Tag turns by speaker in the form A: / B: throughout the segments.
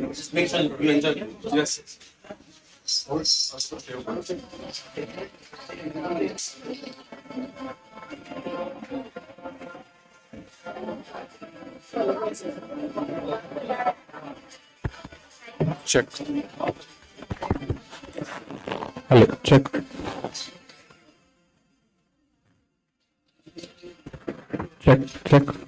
A: Just make sure you enjoy it. Yes.
B: Check. Hello, check. Check.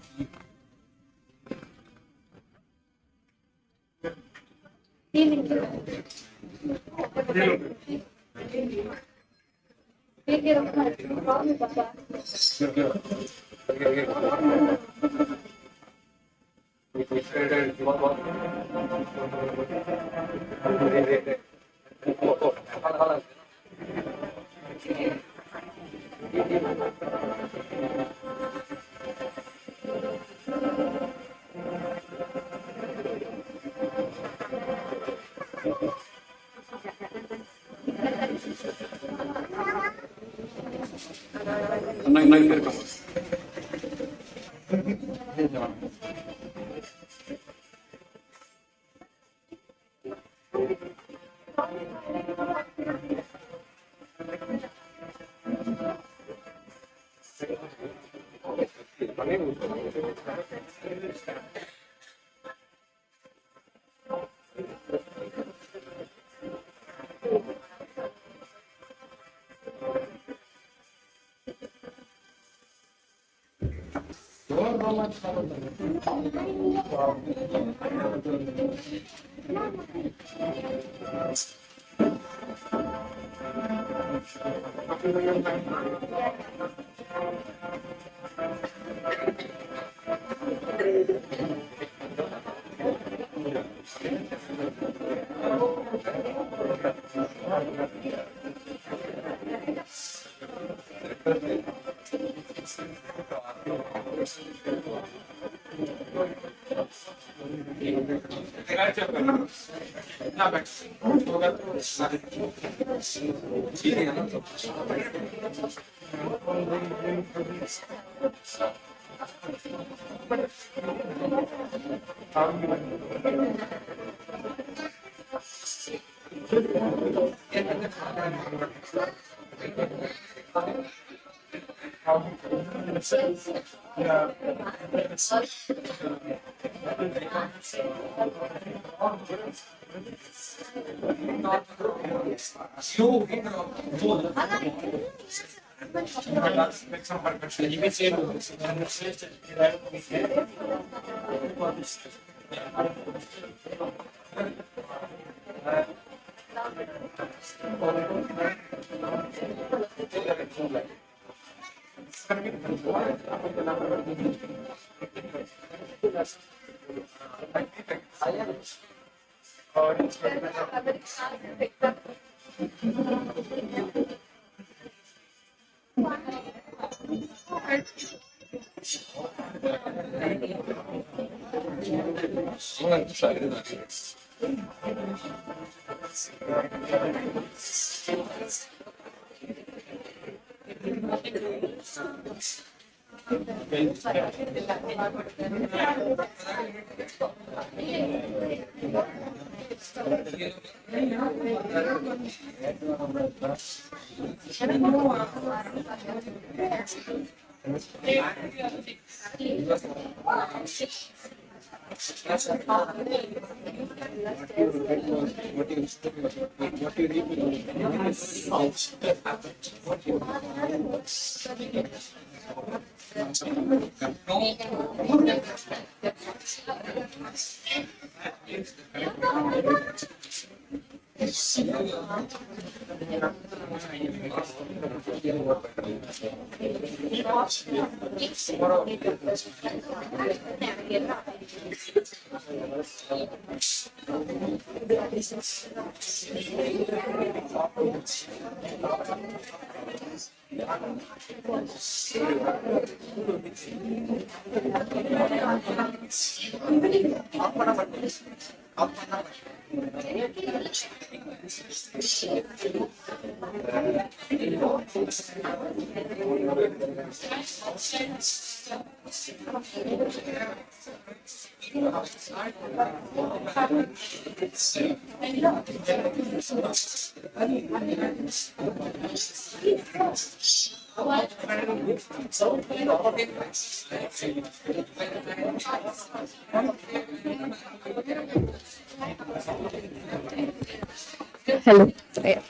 C: Hello. Yeah.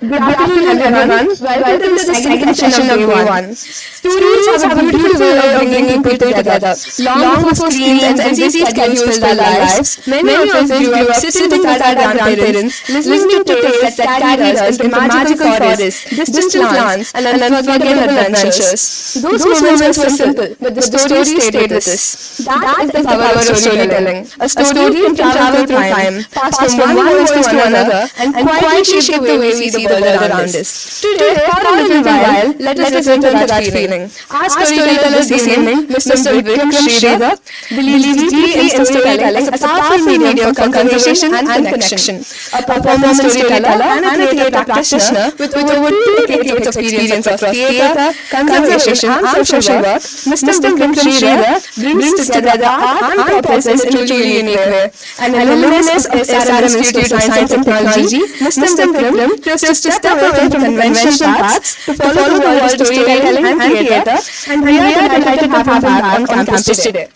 C: Good afternoon, everyone. Welcome to the second session of day one. Students have a beautiful way of bringing people together. Long before screens and busy schedules filled our lives, many of us grew up sitting beside our grandparents, listening to tales that carried us into magical forests, distant lands, and unforgettable adventures. Those moments were simple, but the stories stayed with us. That is the power of storytelling. A story can travel through time, pass from one voice to another, and quietly shape the way we see the world around us. Today, for a little while, let us return to that feeling. Our storyteller this evening, Mr. Vikram Sridhar, believes deeply in storytelling as a powerful medium for conversation and connection. A performance storyteller and a theatre practitioner with over 2 decades of experience across theatre, conservation and social work, Mr. Vikram Sridhar brings together art and purpose in a truly unique way. An alumnus of SRM Institute of Science and Technology, Mr. Vikram chose to step away from conventional paths to follow the world of storytelling and theatre, and we are delighted to have him back on campus today.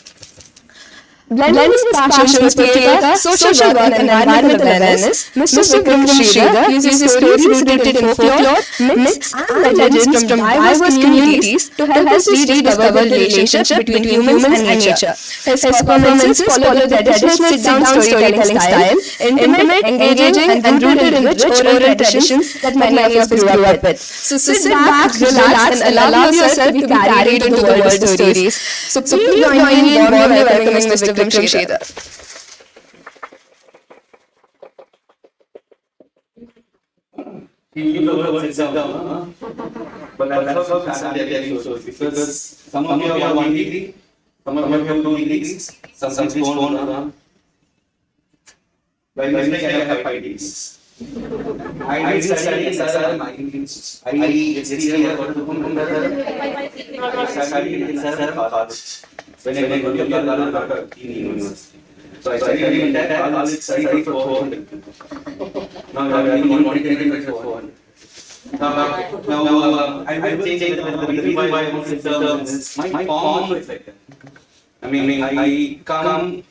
C: Blending his passions for theatre, social work and environmental awareness, Mr. Vikram Sridhar uses stories rooted in folklore, myths and legends from diverse communities to help us rediscover the relationship between humans and nature. His performances follow the traditional sit-down storytelling style, intimate, engaging and rooted in rich oral traditions that many of us grew up with. So sit back, relax and allow yourself to be carried into the world of stories. So please join me in warmly welcoming Mr. Vikram Sridhar.
A: You know sit down, but that's not telling so because some of you have 1 degree, some of you have 2 degrees, some phone. By mistake, I have 5 degrees. I did study in SRM. I studied in SRM college. When I go to in university. So I studied in that college, studied for 400. Now I am monitoring for 400. Now I will change the reason why I want to sit is my form is like that. I mean, I come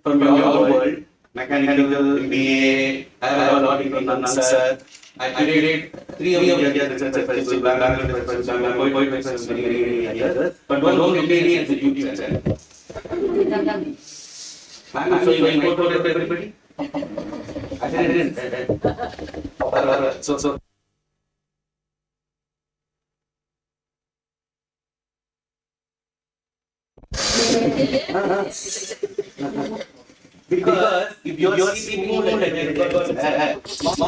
A: from your world, mechanical, MBA, I have a lot of answer. I did 3 of your research festival, Bangalore festival, Mumbai festival, many others. But don't get me as a YouTube channel. I'm showing my photo to everybody. I didn't. So. Because if you're sleeping more like that,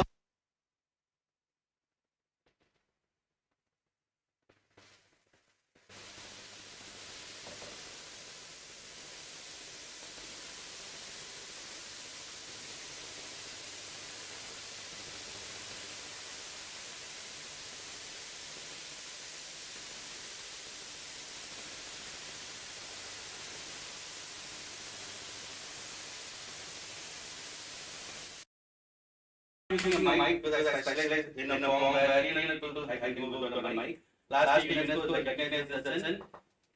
A: using a mic because I specialize in a form where I can go to the mic. Last week, UNESCO recognized the person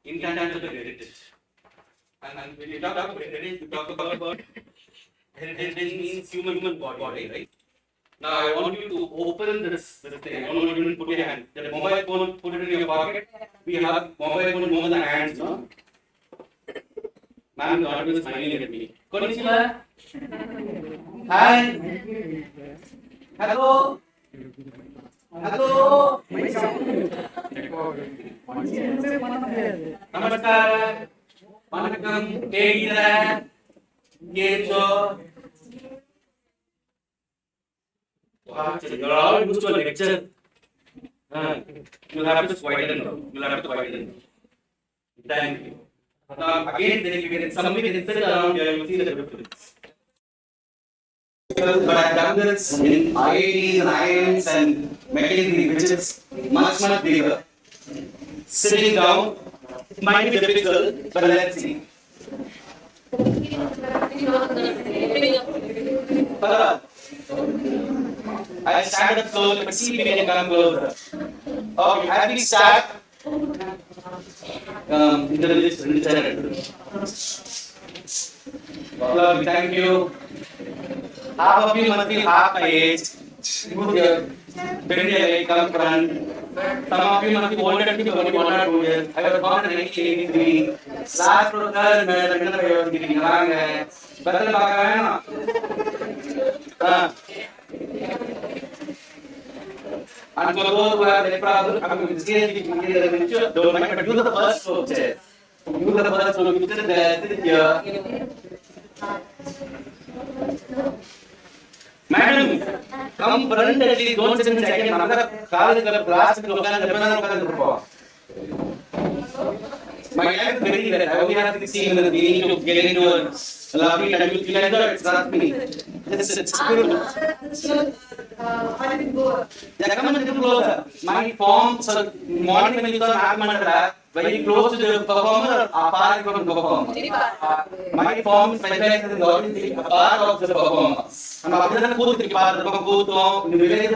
A: intangible heritage. And when you talk about heritage, you talk about heritage means human body, right? Now I want you to open this thing. I want you to put your hand. The mobile phone, put it in your pocket. We have mobile phone more than hands, no? Ma'am, the audience is smiling at me. Konnichiwa. Hi. Hello. Hello. நமஸ்காரம், வணக்கம், கேட்கிற, கேட்சோ. You're all used to a lecture. You'll have to widen now. You'll have to widen. Thank you. Now again, then you can somebody can sit around here. You see the difference. But I've done this in IITs and IIMs and McKinsey, which is much bigger. Sitting down might be difficult, but let's see. I stand up slowly, but see if we can come closer. Okay, as we start, Lord, thank you. Half of you must be half my age. Good here. Bend your leg, come front. Some of you must be older than me, only 1 or 2 years. I was born in 1983. Last professor, and for those who have any problem, I'm going to say don't mind, but use the first floor chair. Use the first floor, you sit there, sit here. Madam, come front at least, don't sit in second. My life is very late. I only have 16 minutes. We need to get into a lovely time. You feel like that? It's not me. It's beautiful. Yeah, come a little closer. My form, so morning when you saw Mathematra, very close to the performer or apart from the performer? My form specializes in the audience, part of the performer. And after that,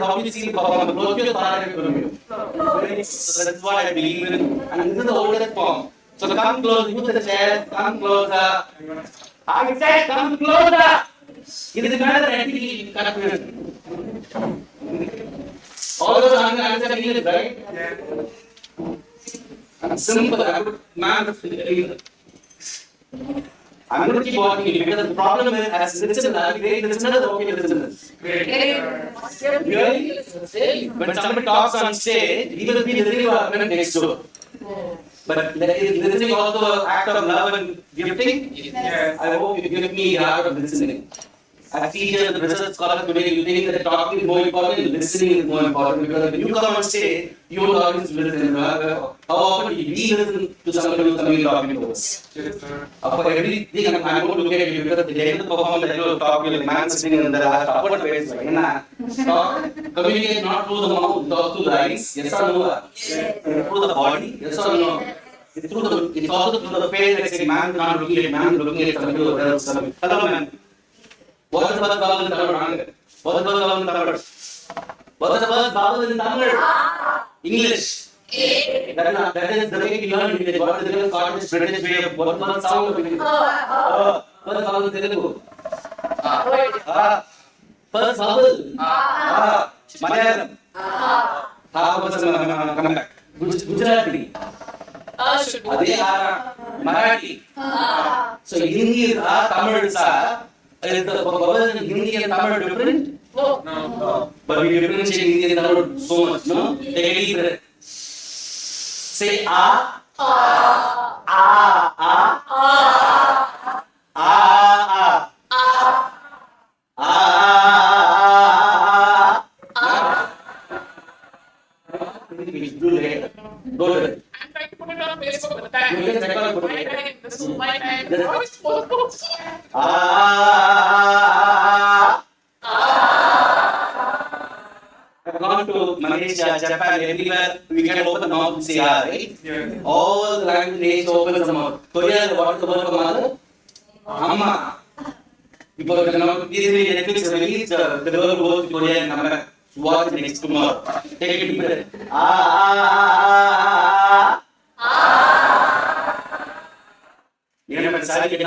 A: how do you see the performer? Close to your part from you. So that's what I believe in. And this is the oldest form. So come close, use the chair, come closer. I said come closer. It is another entity. All those answers are English, right? Yeah. Simple. I'm going to keep walking because the problem is as listener, great listeners, okay listeners. Really? When somebody talks on stage, he will be listening to our friend next door. But is listening also an act of love and gifting? Yes. I hope you give me the art of listening. As teachers, the research scholars today, you think that talking is more important, listening is more important because when you come on stage, your audience will listen. How often we listen to somebody who's coming talking to us? Yes, sir. For everything, I'm going to look at you because the day of the performance, I will talk to you like man sitting in the last upward face. Communicate not through the mouth, not through the eyes. Yes or no? Yes. Through the body. Yes or no? It's also through the face, like saying man is not looking at man, looking at somebody who else. Hello, man. What's the first vowel in Tamil? What's the first vowel in Tamil? What's the first vowel in Tamil? English. That is the way we learn English. What is the Scottish, British way of what's the sound of English? First vowel in Telugu. First vowel. Malayalam. Come back. Gujarati. Marathi. So Hindi is Tamil is is the vowels in Hindi and Tamil different? No. But we differentiate Hindi and Tamil so much, no? Take a deep breath. Say a. Go ahead.
D: I'm trying to put it on Facebook with that.
A: You can check out the
D: This is my time. How is supposed to?
A: I've gone to Malaysia, Japan, everywhere. We can open the mouth and say right? Yeah. All the languages open the mouth. Korea, what is the word for mother? Amma. Because easily Netflix release the word goes to Korea and come back. Watch the next tomorrow. Take a deep breath. You know, when Sahitya get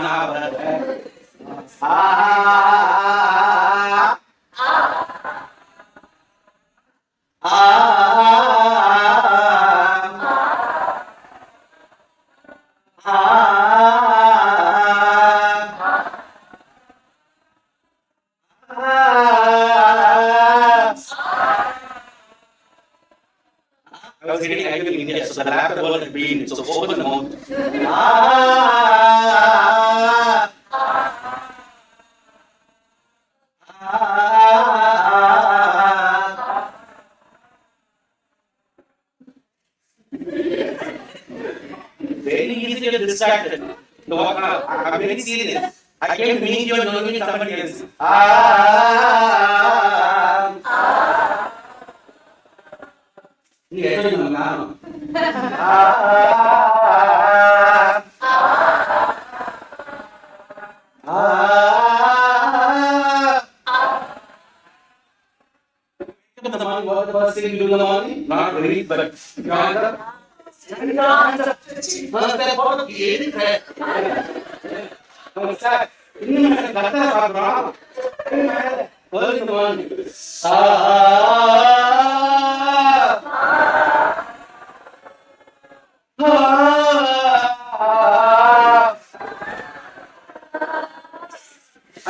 A: I was getting active in India, so the laughter was the brain. So open the mouth. Very easy to get distracted. No, I'm very serious. I can't meet you and meet somebody else. Yeah, what the first thing you do in the morning? Not very, but you answer. And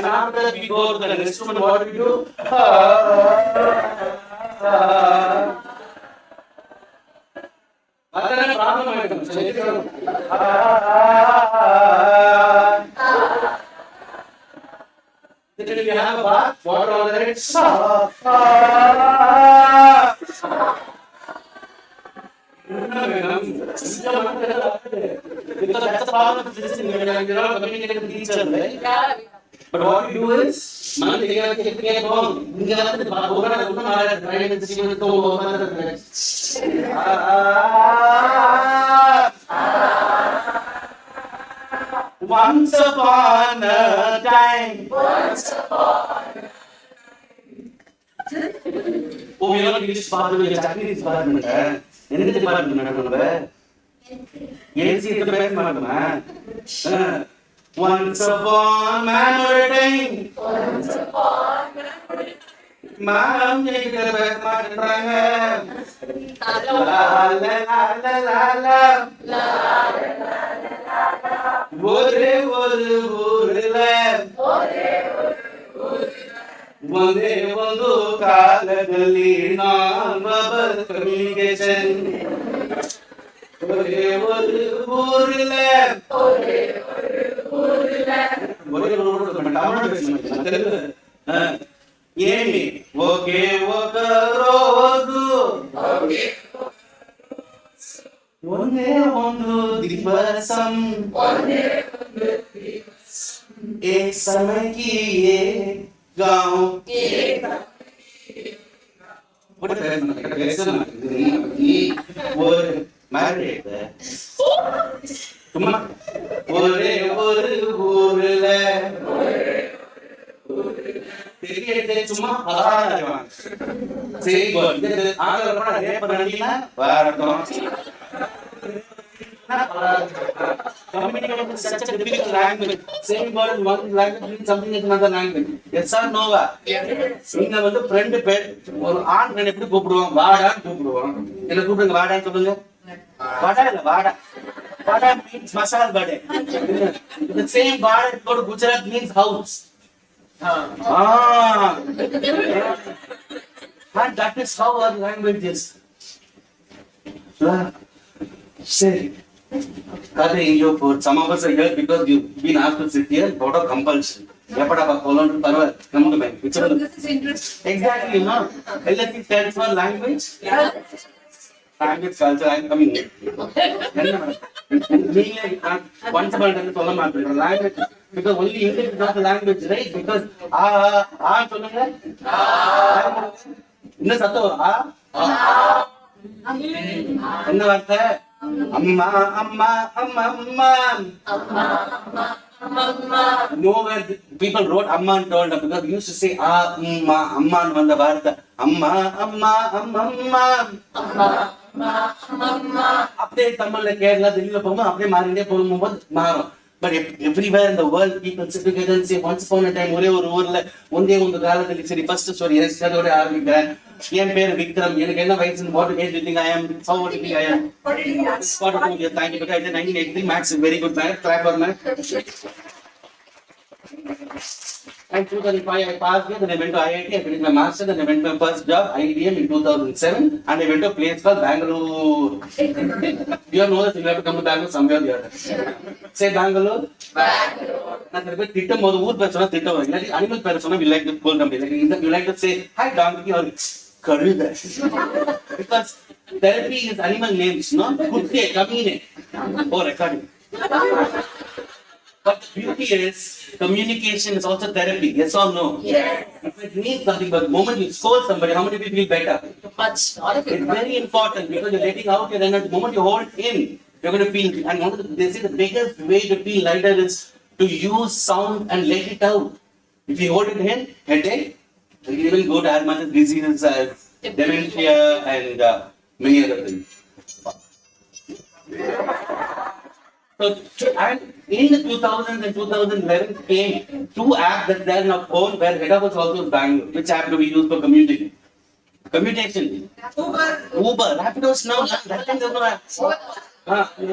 A: after that, we go to the next one. What do we do? Then if you have a bath, water on the head. Because that's the power of this thing. You're not communicating with each other, right? But what you do is, man, they are taking home. Once upon a time. Oh, we are not English department, we are Japanese department. Any department, yes, it's the best department. Once upon a time. Ma'am, take the best department. La la la la la la. ஒரே ஒரு ஊரில ಒಂದೇ ಒಂದು ಕಾಲದಲ್ಲಿ ನಾನ್ mobile communication ஒரೇ ஒரு ஊரில ఏమి ఒకే ఒక రోజు ಒಂದೇ ಒಂದು ದಿವಸಂ एक समय की ये गाँव ஒரு married சும்மா ஒரே ஒரு ஊர்ல தெரிய சும்மா பலாடுவாங்க சரி ஆங்கில கூட ரேப் பண்ணீங்கன்னா வரட்டும் communication is such a difficult language. Same word in one language means something in another language. Yes or no? நீங்க வந்து friend ஒரு ஆண் friend எப்படி கூப்பிடுவோம்? வாடான்னு கூப்பிடுவோம். என்ன கூப்பிடுங்க வாடான்னு சொல்லுங்க. வாடா இல்ல வாடா. வாடா means masal vade. The same word go to Gujarat means house. And that is how our language is. Say. Some of us are here because you've been asked to sit here out of compulsion. This is interesting. Exactly, no? LSC stands for language. Language culture. I mean, once upon a time, language, because only English is not the language, right? Because Amma, amma, amma, amma. Nowhere people wrote amma and told them because we used to say amma, amma and the varta. Amma, amma, amma, amma. Update Tamil like Kerala, Delhi, Poma, update Marinde, Poma, Maro. But everywhere in the world, people sit together and say, once upon a time, one day on the Gala, the first story, yes, army grand. Vikram, what age do you think I am? How old do you think I am? 42 years. 42 years, thank you. Because I said 1983, Max is very good man. Clap for man. And 2005 I passed here, then I went to IIT, I finished my master, then I went to my first job, IBM in 2007, and I went to a place called Bangalore. You all know that you have to come to Bangalore somewhere or the other. Say Bangalore. நான் சில பேர் திட்டம் போது ஊர் பேர் சொன்னா திட்டம் வரும். இல்லாட்டி அனிமல் பேர் சொன்னா we like to call them. Like you like to say hi donkey or கழுதை. Because therapy is animal names, no? Kutte, kamine. Oh, recording. But the beauty is, communication is also therapy, yes or no?
D: Yes.
A: If it means something, but the moment you scold somebody, how many people feel better?
D: Much.
A: It's very important because you're letting out your energy. The moment you hold in, you're going to feel, and one of they say the biggest way to feel lighter is to use sound and let it out. If you hold it in, headache, it will even go to as much as diseases as dementia and many other things. So, and in the 2000s and 2011 came two apps that there in our phone where head of us also is Bangalore. Which app do we use for commuting? Commutation. Uber. Rapidos now. That time there's no app.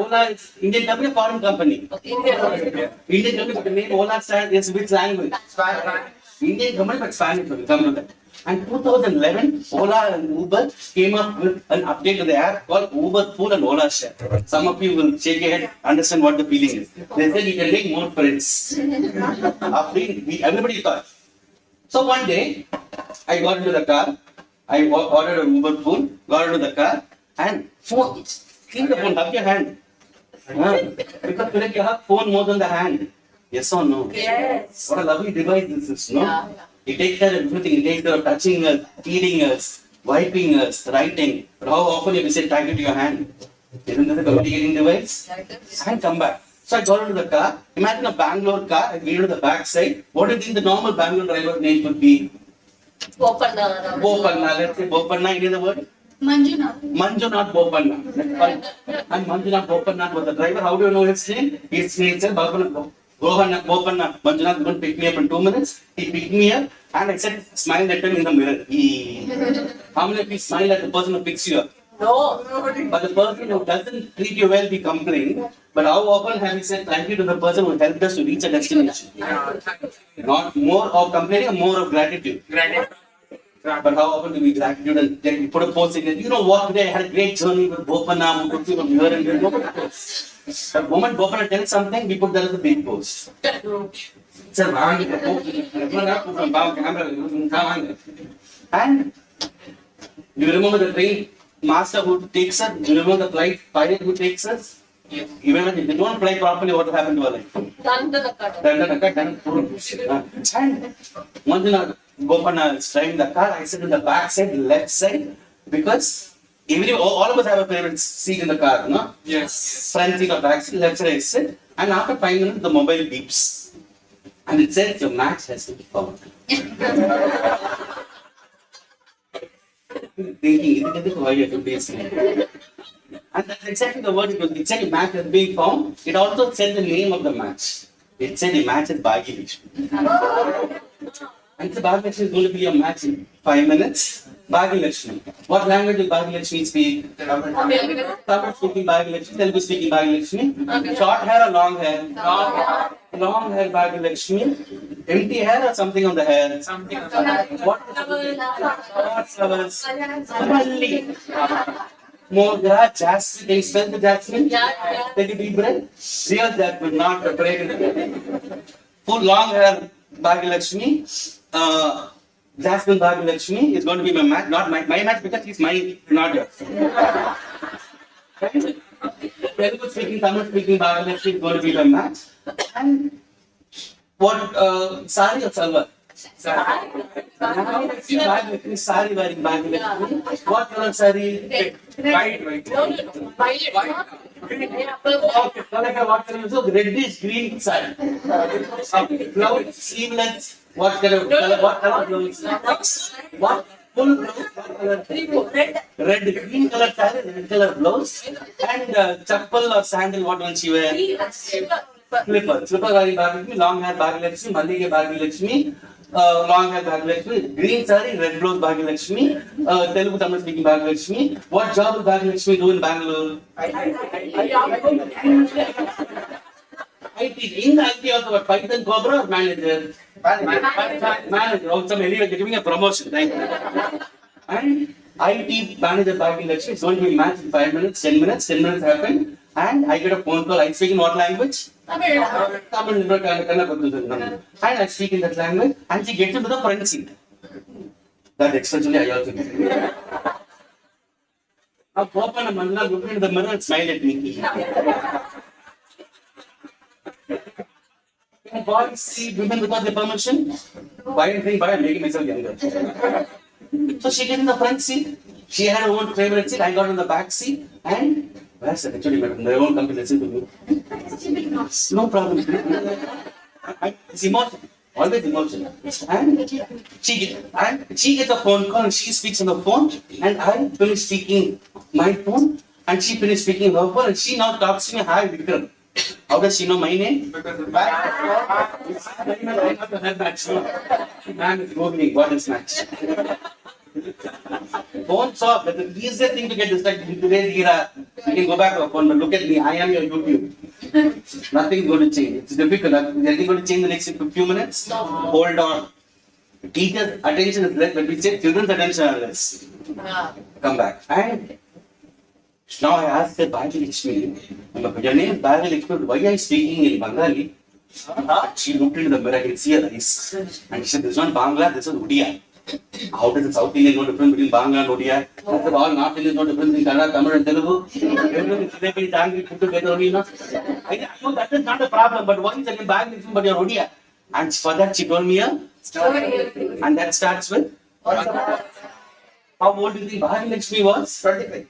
A: Ola is Indian company, foreign company. Indian company, but the name Ola stands is which language? Indian company, but Spanish. Come to that. And 2011, Ola and Uber came up with an update to the app called Uber Pool and Ola Share. Some of you will shake your head, understand what the feeling is. They said you can make more friends. Everybody thought. So one day, I got into the car, I ordered an Uber Pool, got into the car, and phone, keep the phone, have your hand. Because today you have phone more than the hand. Yes or no?
D: Yes.
A: What a lovely device this is, no?
D: Yeah.
A: It takes care of everything. It takes care of touching us, feeding us, wiping us, writing. But how often you say tag it to your hand? Isn't this a communicating device? And come back. So I got into the car. Imagine a Bangalore car. I get into the back side. What do you think the normal Bangalore driver's name would be?
D: Bopanna.
A: Bopanna. Let's say Bopanna. Any other word?
C: Manjuna.
A: Manjunath Bopanna. And Manjunath Bopanna was the driver. How do you know his name? His name is Bopanna. Bopanna. Manjunath is going to pick me up in 2 minutes. He picked me up and I said, smile at him in the mirror. How many of you smile at the person who picks you up?
D: No.
A: But the person who doesn't treat you well, we complain. But how often have we said thank you to the person who helped us to reach a destination? Not more of complaining, or more of gratitude. But how often do we gratitude and then we put a post in it? You know what, today I had a great journey with Bopanna, we put from here and there. Nobody posts. The moment Bopanna tells something, we put that as a big post. Sir, and you remember the train master who takes us? You remember the flight pilot who takes us? Even when they don't fly properly, what will happen to our life? And once Bopanna is driving the car, I sit in the back side, left side, because all of us have a favorite seat in the car, no?
B: Yes.
A: Front seat or back seat, left side I sit, and after 5 minutes the mobile beeps. And it says your match has to be found. Thinking, this is why you have to be asleep. And that's exactly the word it was. It said the match is being found. It also said the name of the match. It said the match is Bhagyi. And the Bhagyi is going to be your match in 5 minutes. Bhagyi Lakshmi. What language will Bhagyi Lakshmi speak? Tamil speaking Bhagyi Lakshmi, Telugu speaking Bhagyi Lakshmi. Short hair or long hair? Long hair Bhagyi Lakshmi. Empty hair or something on the hair?
B: Something on the
A: What is flowers? Malli. Mogra, jasmine. Can you spell the jasmine? Take a deep breath. Real jasmine, not the break. Full long hair Bhagyi Lakshmi. Jasmine Bhagyi Lakshmi is going to be my match, not my match because he's my, not yours. Telugu speaking, Tamil speaking Bhagyi Lakshmi is going to be my match. And what, sari or salwar? Sari wearing Bhagyi Lakshmi. What color sari?
B: White.
A: Okay, what color? So reddish green sari. Blouse, sleeveless. What color? What color blouse? What full blouse? What color? Red, green color sari, red color blouse. And chappal or sandal, what will she wear? Slipper wearing Bhagyi Lakshmi, long hair Bhagyi Lakshmi, Mallige Bhagyi Lakshmi, long hair Bhagyi Lakshmi, green sari, red blouse Bhagyi Lakshmi, Telugu Tamil speaking Bhagyi Lakshmi. What job will Bhagyi Lakshmi do in Bangalore? IT. In the IT also, what Python Cobra or manager? Manager, also anyway, giving a promotion. Thank you. And IT manager back in election. It's going to be match in 5 minutes, 10 minutes. 10 minutes happened, and I get a phone call. I speak in what language? Tamil. And I speak in that language, and she gets into the front seat. That essentially I also did. I open a mandala, look into the mirror, and smile at me. Boys see women without their permission. Why do you think? Why I'm making myself younger? So she gets in the front seat. She had her own favorite seat. I got in the back seat. And where's that? Actually, madam, they won't come to listen to me. No problem. It's emotion. Always emotion. And she gets a phone call and she speaks on the phone. And I finish speaking my phone. And she finished speaking her phone. And she now talks to me. Hi, Vikram. How does she know my name? Man is googling what is match. Phones off. That's the easiest thing to get distracted in today's era. You can go back to a phone, but look at me. I am your YouTube. Nothing is going to change. It's difficult. Is anything going to change in the next few minutes? Hold on. Teacher's attention is less, but we say children's attention is less. Come back. And now I asked her, Bhagya Lakshmi, your name is Bhagya Lakshmi, why are you speaking in Bengali? She looked into the mirror, I could see her eyes. And she said, this is not Bangla, this is Odia. How does the South Indian know difference between Bangla and Odia? I said, all North Indians know difference between Kannada, Tamil and Telugu. Everyone is Siddhapati, Tangri, put together only, no? I know that is not a problem, but why is it Bhagya Lakshmi, but you're Odia? And for that she told me a story. And that starts with? How old do you think Bhagya Lakshmi was? 25.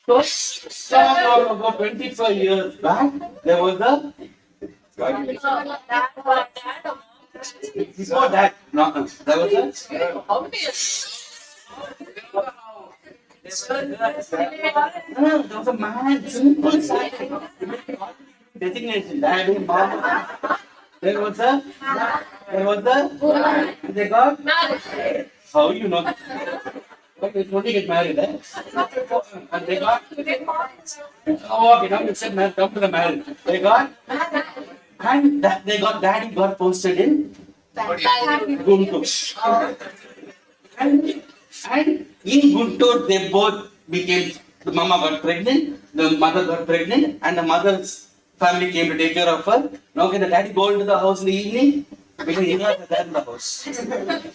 A: So long ago, 25 years back, there was a. Before that, no, there was a. There was a man, simple designation, daddy, mom. There was a. They got. How you know? But they only get married, eh? And they got. Oh, okay, now you said man, come to the marriage. They got. And that they got, daddy got posted in Guntur. And in Guntur, they both became, the mama got pregnant, the mother got pregnant, and the mother's family came to take care of her. Now, can the daddy go into the house in the evening? Because he was there in the house.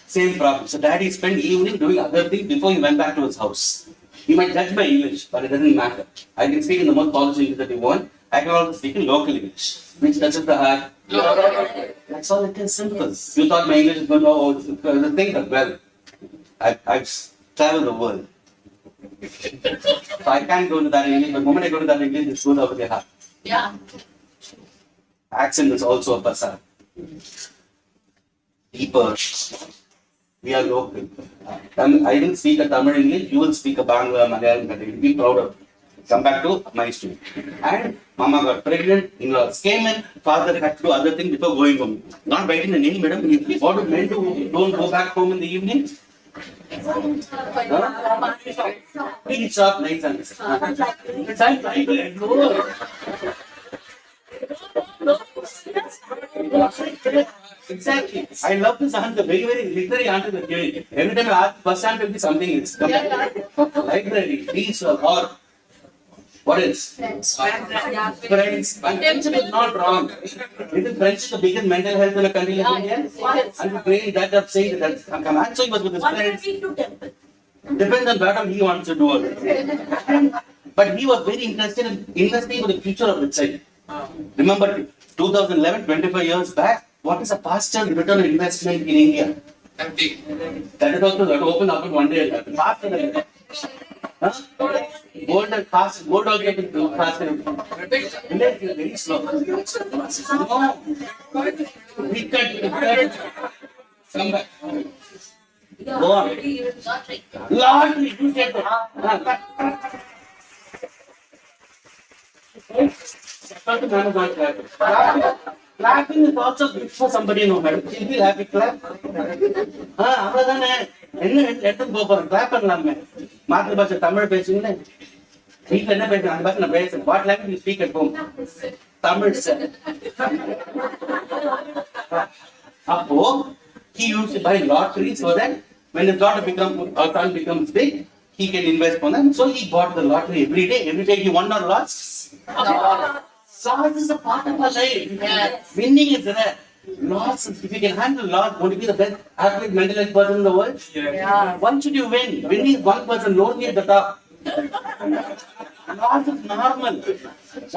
A: Same problem. So daddy spent evening doing other things before he went back to his house. He might judge by English, but it doesn't matter. I can speak in the most polished English that you want. I can also speak in local English, which touches the heart. That's all it is, simple. You thought my English is good, oh, the thing, but well, I've traveled the world. So I can't go into that English, but the moment I go to that English, it goes out of the heart.
D: Yeah.
A: Accent is also a facade. Deeper. We are local. I will speak a Tamil English, you will speak a Bangla, Malayalam, be proud of it. Come back to my story. And mama got pregnant, in-laws came in, father had to do other things before going home. Not biting the nail, madam. What do men do? Don't go back home in the evening? Be sharp, nice and exactly. I love this answer. Very, very literary answer that you're giving. Every time I ask, first answer will be something else. Library, peace, or what else? Friends. Friendship is not wrong. Isn't friendship the biggest mental health in a country like India? And the brain that up saying that I'm so he was with his friends. Depends on what he wants to do. But he was very interested in investing for the future of the child. Remember, 2011, 25 years back, what is a pastor's return on investment in India? Empty. That is also going to open up in one day. Faster than that. Huh? Gold and fast, gold also can do faster. Village is very slow. No. We cut. Come back. Go on. Lottery. You said that. Clapping is also good for somebody, no matter. She'll be happy, clap. அவ்வளவுதானே என்ன எடுத்து போறோம் clap பண்ணலாமே மாத்திருபாஷை தமிழ் பேசுங்களேன் வீட்டுல என்ன பேசுறேன் அந்த பாஷை நான் பேசுறேன். What language you speak at home? Tamil, sir. அப்போ he used to buy lottery so that when his daughter or son becomes big, he can invest for them. So he bought the lottery every day. Every day he won or lost. Loss is a part of our life.
D: Yes.
A: Winning is rare. Loss, if you can handle loss, won't you be the best athlete, mental health person in the world?
D: Yeah.
A: Why should you win? Winning is one person lonely at the top. Loss is normal.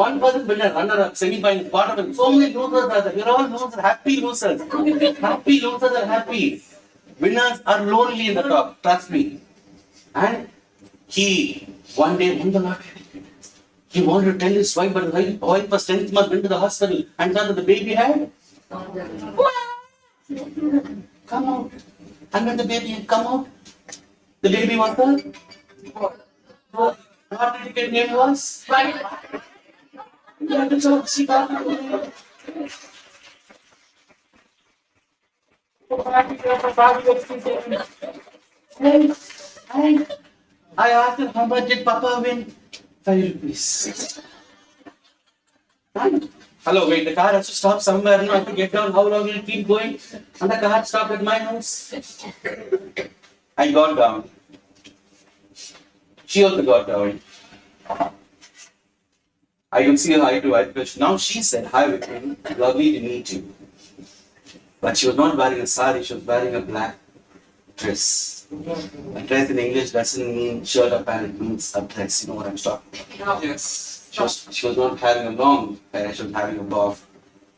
A: One person will runner-up, semi-final, quarter. So many losers are there. We're all losers, happy losers. Happy losers are happy. Winners are lonely in the top. Trust me. And he one day won the lottery. He wanted to tell his wife, but the wife was 10th month, went to the hospital and saw that the baby had come out. And when the baby had come out, the baby was the what did you get name was? Yeah, that's what she got. And I asked her, how much did Papa win? 5 rupees. Hello, wait, the car has to stop somewhere. Now I have to get down. How long will it keep going? And the car stopped at my house. I got down. She also got down. I could see her eye to eye because now she said, "Hi, Vikram, lovely to meet you." But she was not wearing a sari, she was wearing a black dress. A dress in English doesn't mean shirt or pant, it means a dress. You know what I'm talking about?
B: Yes.
A: She was not having a long hair, she was having a bob.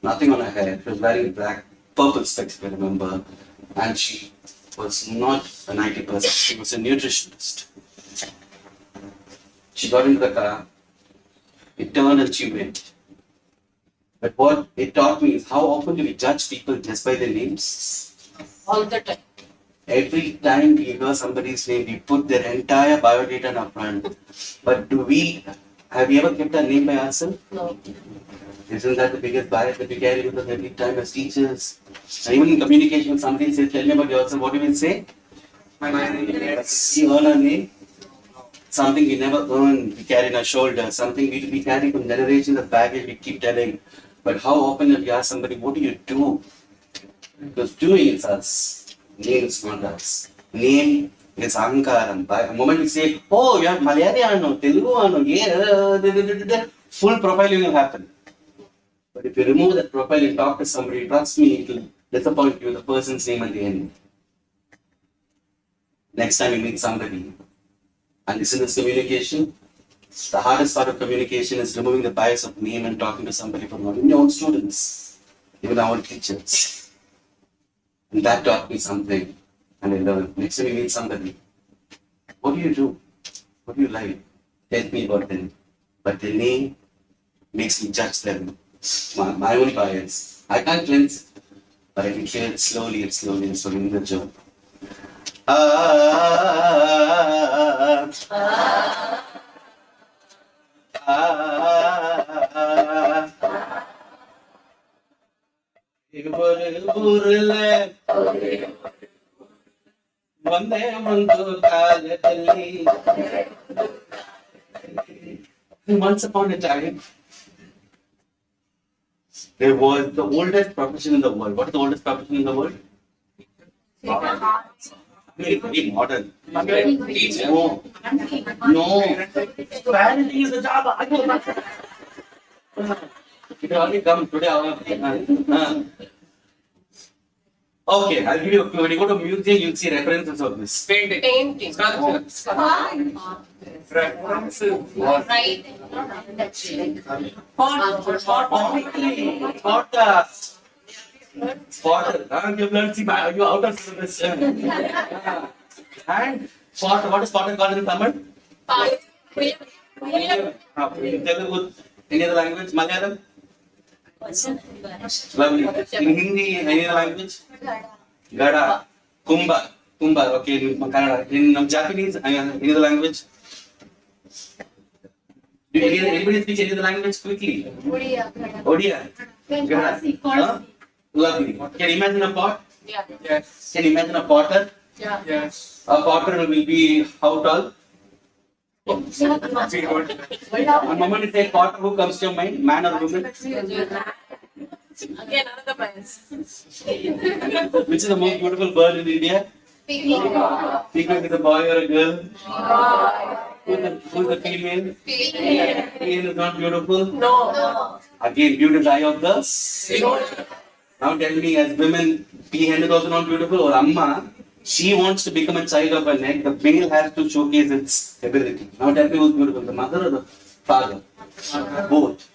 A: Nothing on her hair. She was wearing black, purple specs, if I remember. And she was not an IT person, she was a nutritionist. She got into the car, it turned and she went. But what it taught me is how often do we judge people just by their names?
D: All the time.
A: Every time we hear somebody's name, we put their entire biodata in our front. But have we ever kept our name by ourselves?
D: No.
A: Isn't that the biggest bias that we carry with us every time as teachers? And even in communication, when somebody says, "Tell me about yourself," what do we say?
B: My name is.
A: We earn our name. Something we never earned, we carry in our shoulders. Something we carry from generations of baggage, we keep telling. But how often have you asked somebody, "What do you do?" Because doing is us. Name is not us. Name is Ankaram. By the moment you say, "Oh, you are Malayali, Telugu, yeah," full profiling will happen. But if you remove that profile and talk to somebody, trust me, it will disappoint you, the person's name at the end. Next time you meet somebody, and listen to this communication, the hardest part of communication is removing the bias of name and talking to somebody from your own students, even our own teachers. And that taught me something, and I learned. Next time you meet somebody, what do you do? What do you like? Tell me about them. But their name makes me judge them. My own bias. I can't cleanse it, but I can clear it slowly and slowly and slowly in the job. ஊர்ல வந்தே ಒಂದು ಕಾಲದಲ್ಲಿ once upon a time there was the oldest profession in the world. What is the oldest profession in the world? Very modern. No. Parenting is a job. It only come today. Okay, I'll give you a clue. When you go to a museum, you'll see references of this.
D: Painting.
B: References.
D: Right.
A: Podcast. Potter. You've learned, see, you out of syllabus. And Potter, what is Potter called in Tamil? Telugu. Any other language? Malayalam? Lovely. In Hindi, any other language? Gada. Kumba. Okay, in Kannada. In Japanese, any other language? Do anybody speak any other language quickly? Odia. Gada. Huh? Lovely. Can you imagine a pot?
D: Yeah.
B: Yes.
A: Can you imagine a potter?
D: Yeah.
B: Yes.
A: A potter will be how tall? One moment say potter, who comes to your mind? Man or woman?
D: Again, another bias.
A: Which is the most beautiful bird in India?
D: Peacock.
A: Peacock is a boy or a girl? Who's the female? Female is not beautiful?
D: No.
A: Again, beauty is eye of the. Now tell me, as women, peahen is also not beautiful, or Amma, she wants to become a child of her neck, the male has to showcase its ability. Now tell me who's beautiful, the mother or the father? Both.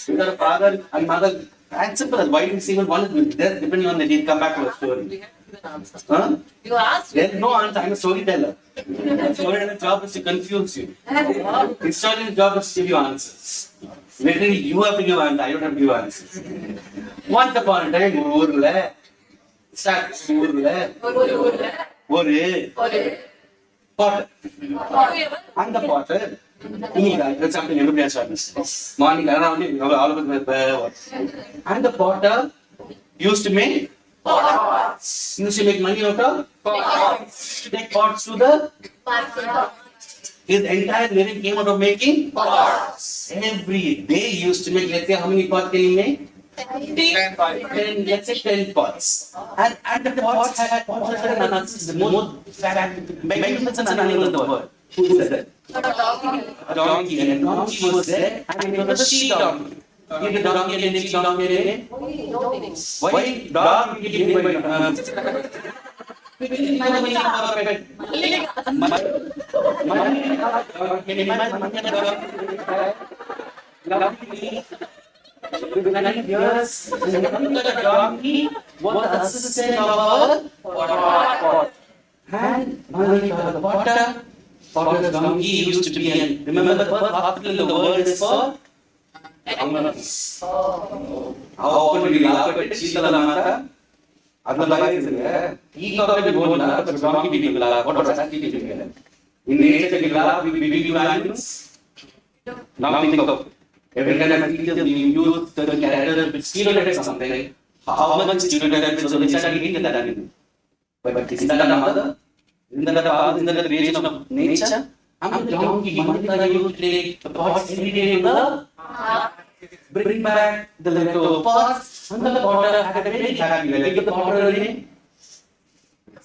A: You got a father and mother. As simple as why do you see one is good? That's depending on the need. Come back to a story. Huh?
D: You asked.
A: There's no answer. I'm a storyteller. Storyteller's job is to confuse you. Historian's job is to give you answers. Literally, you have to give answers. I don't have to give answers. Once upon a time, ஊர்ல start ஊர்ல ஒரு potter. அந்த potter that's something everybody has to understand. Morning around all of us and the potter used to make pots. Used to make money out of pots. To take pots to the his entire living came out of making pots. Every day he used to make, let's say, how many pots can he make? 10, let's say 10 pots. And the pots had the most magnificent animal in the world. Who said that? A donkey. And a donkey was there, and it was a she donkey. Give the donkey and the she donkey a name. Why dog give it by the donkey was the assistant of a pot. And the potter's donkey used to be an. Remember the first hospital in the world is for ambulance. How often we laugh at Sheetala Mata? Adla Bhai is there. He got the gold, but donkey people laugh. What was that people? In nature, we laugh, we give animals. Now think of every time I teach you use the character with stereotypes or something. How much stereotypes so we start eating that animal. But isn't that a mother? Isn't that a father? Isn't that the creation of nature? I'm the donkey. Mantra, you take the pots every day to the bring back the leftover pots. And the potter had a very happy life. Give the potter a name.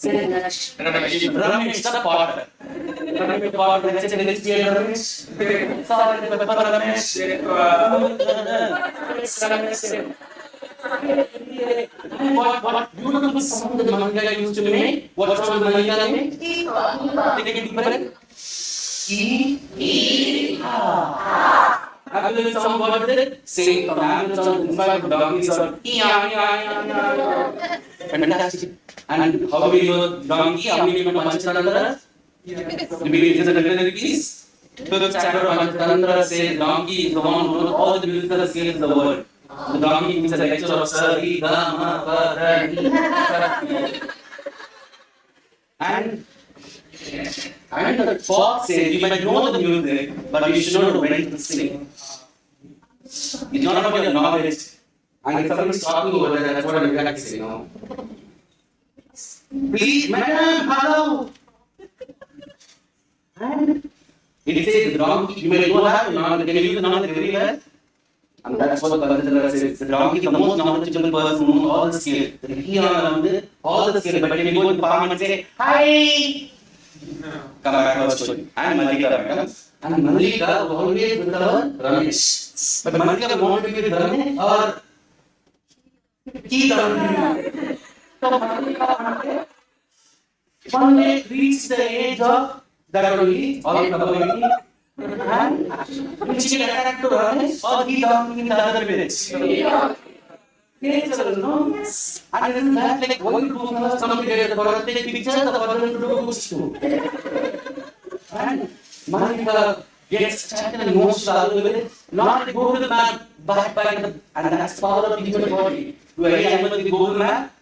A: Ramesh, the potter. Ramesh, the potter. Let's say let's get Ramesh. Sorry, Ramesh. What beautiful sound the Manga used to make? What sound the Manga make? Take a deep breath. Have you some word with it? Say from Amazon, in fact, donkey sound. Fantastic. And how do we know donkey? How many people Panchanandra? You believe this is a literary piece? Fifth chapter of Panchanandra says donkey is the one who knows all the musical scales of the world. The donkey is a lecture of Sari, Dama, Parani. And the fox says you might know the music, but you should know when to sing. It's not about your knowledge. And if someone is talking over there, that's what I'm practicing now. Please, madam, hello. And it says the donkey, you may not have knowledge, can you use the knowledge very well? And that's what the Panchanandra says. The donkey is the most knowledgeable person who knows all the skills. He knows all the skills, but when you go to the farm and say, hi! Come back to our story. And Malika, madam. And Malika was always with our Ramesh. But Malika wanted to be with Ramesh or keep Ramesh. So Malika one day reached the age of that only, or probability. And will she get attracted to Ramesh or he donkey in the other village? Nature, no? And isn't that like why do somebody get the forest, take pictures, the forest will do too. And Malika gets attracted and moves to the other village, not the Google map, but by the, and that's power of the human body. Do any animal with Google map?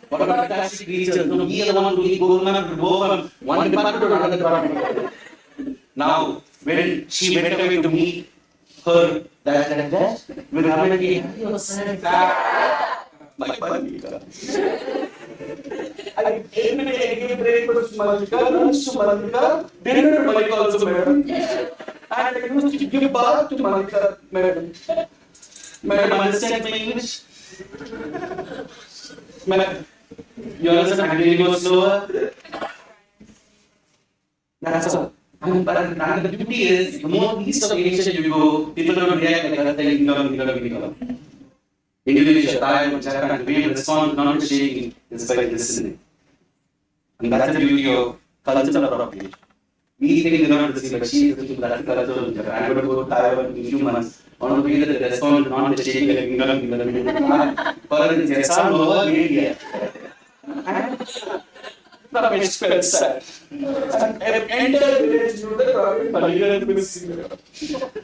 A: What about fantastic creatures? No, he is the one who needs Google map to go from one department to another department. Now, when she went away to meet her, that with Ramesh, he was sad. My Malika.
E: I every day I give breakfast to Malika, lunch to Malika, dinner to Malika also, madam. And I used to give bath to Malika, madam. Madam, understand my English? Madam, you understand how to go slower? That's all. And the beauty is, the more east of Asia you go, people don't react like that, like Indonesia, Thailand, Japan, the way we respond, not shaking, is by listening. And that's the beauty of cultural appropriation. We think they're not listening, but she is the culture of Japan. I'm going to go to Taiwan in a few months. On the way that they respond, not shaking like Indonesia. But it's yes, I'm over India. That makes me sad. And entire village knew that Malika is missing.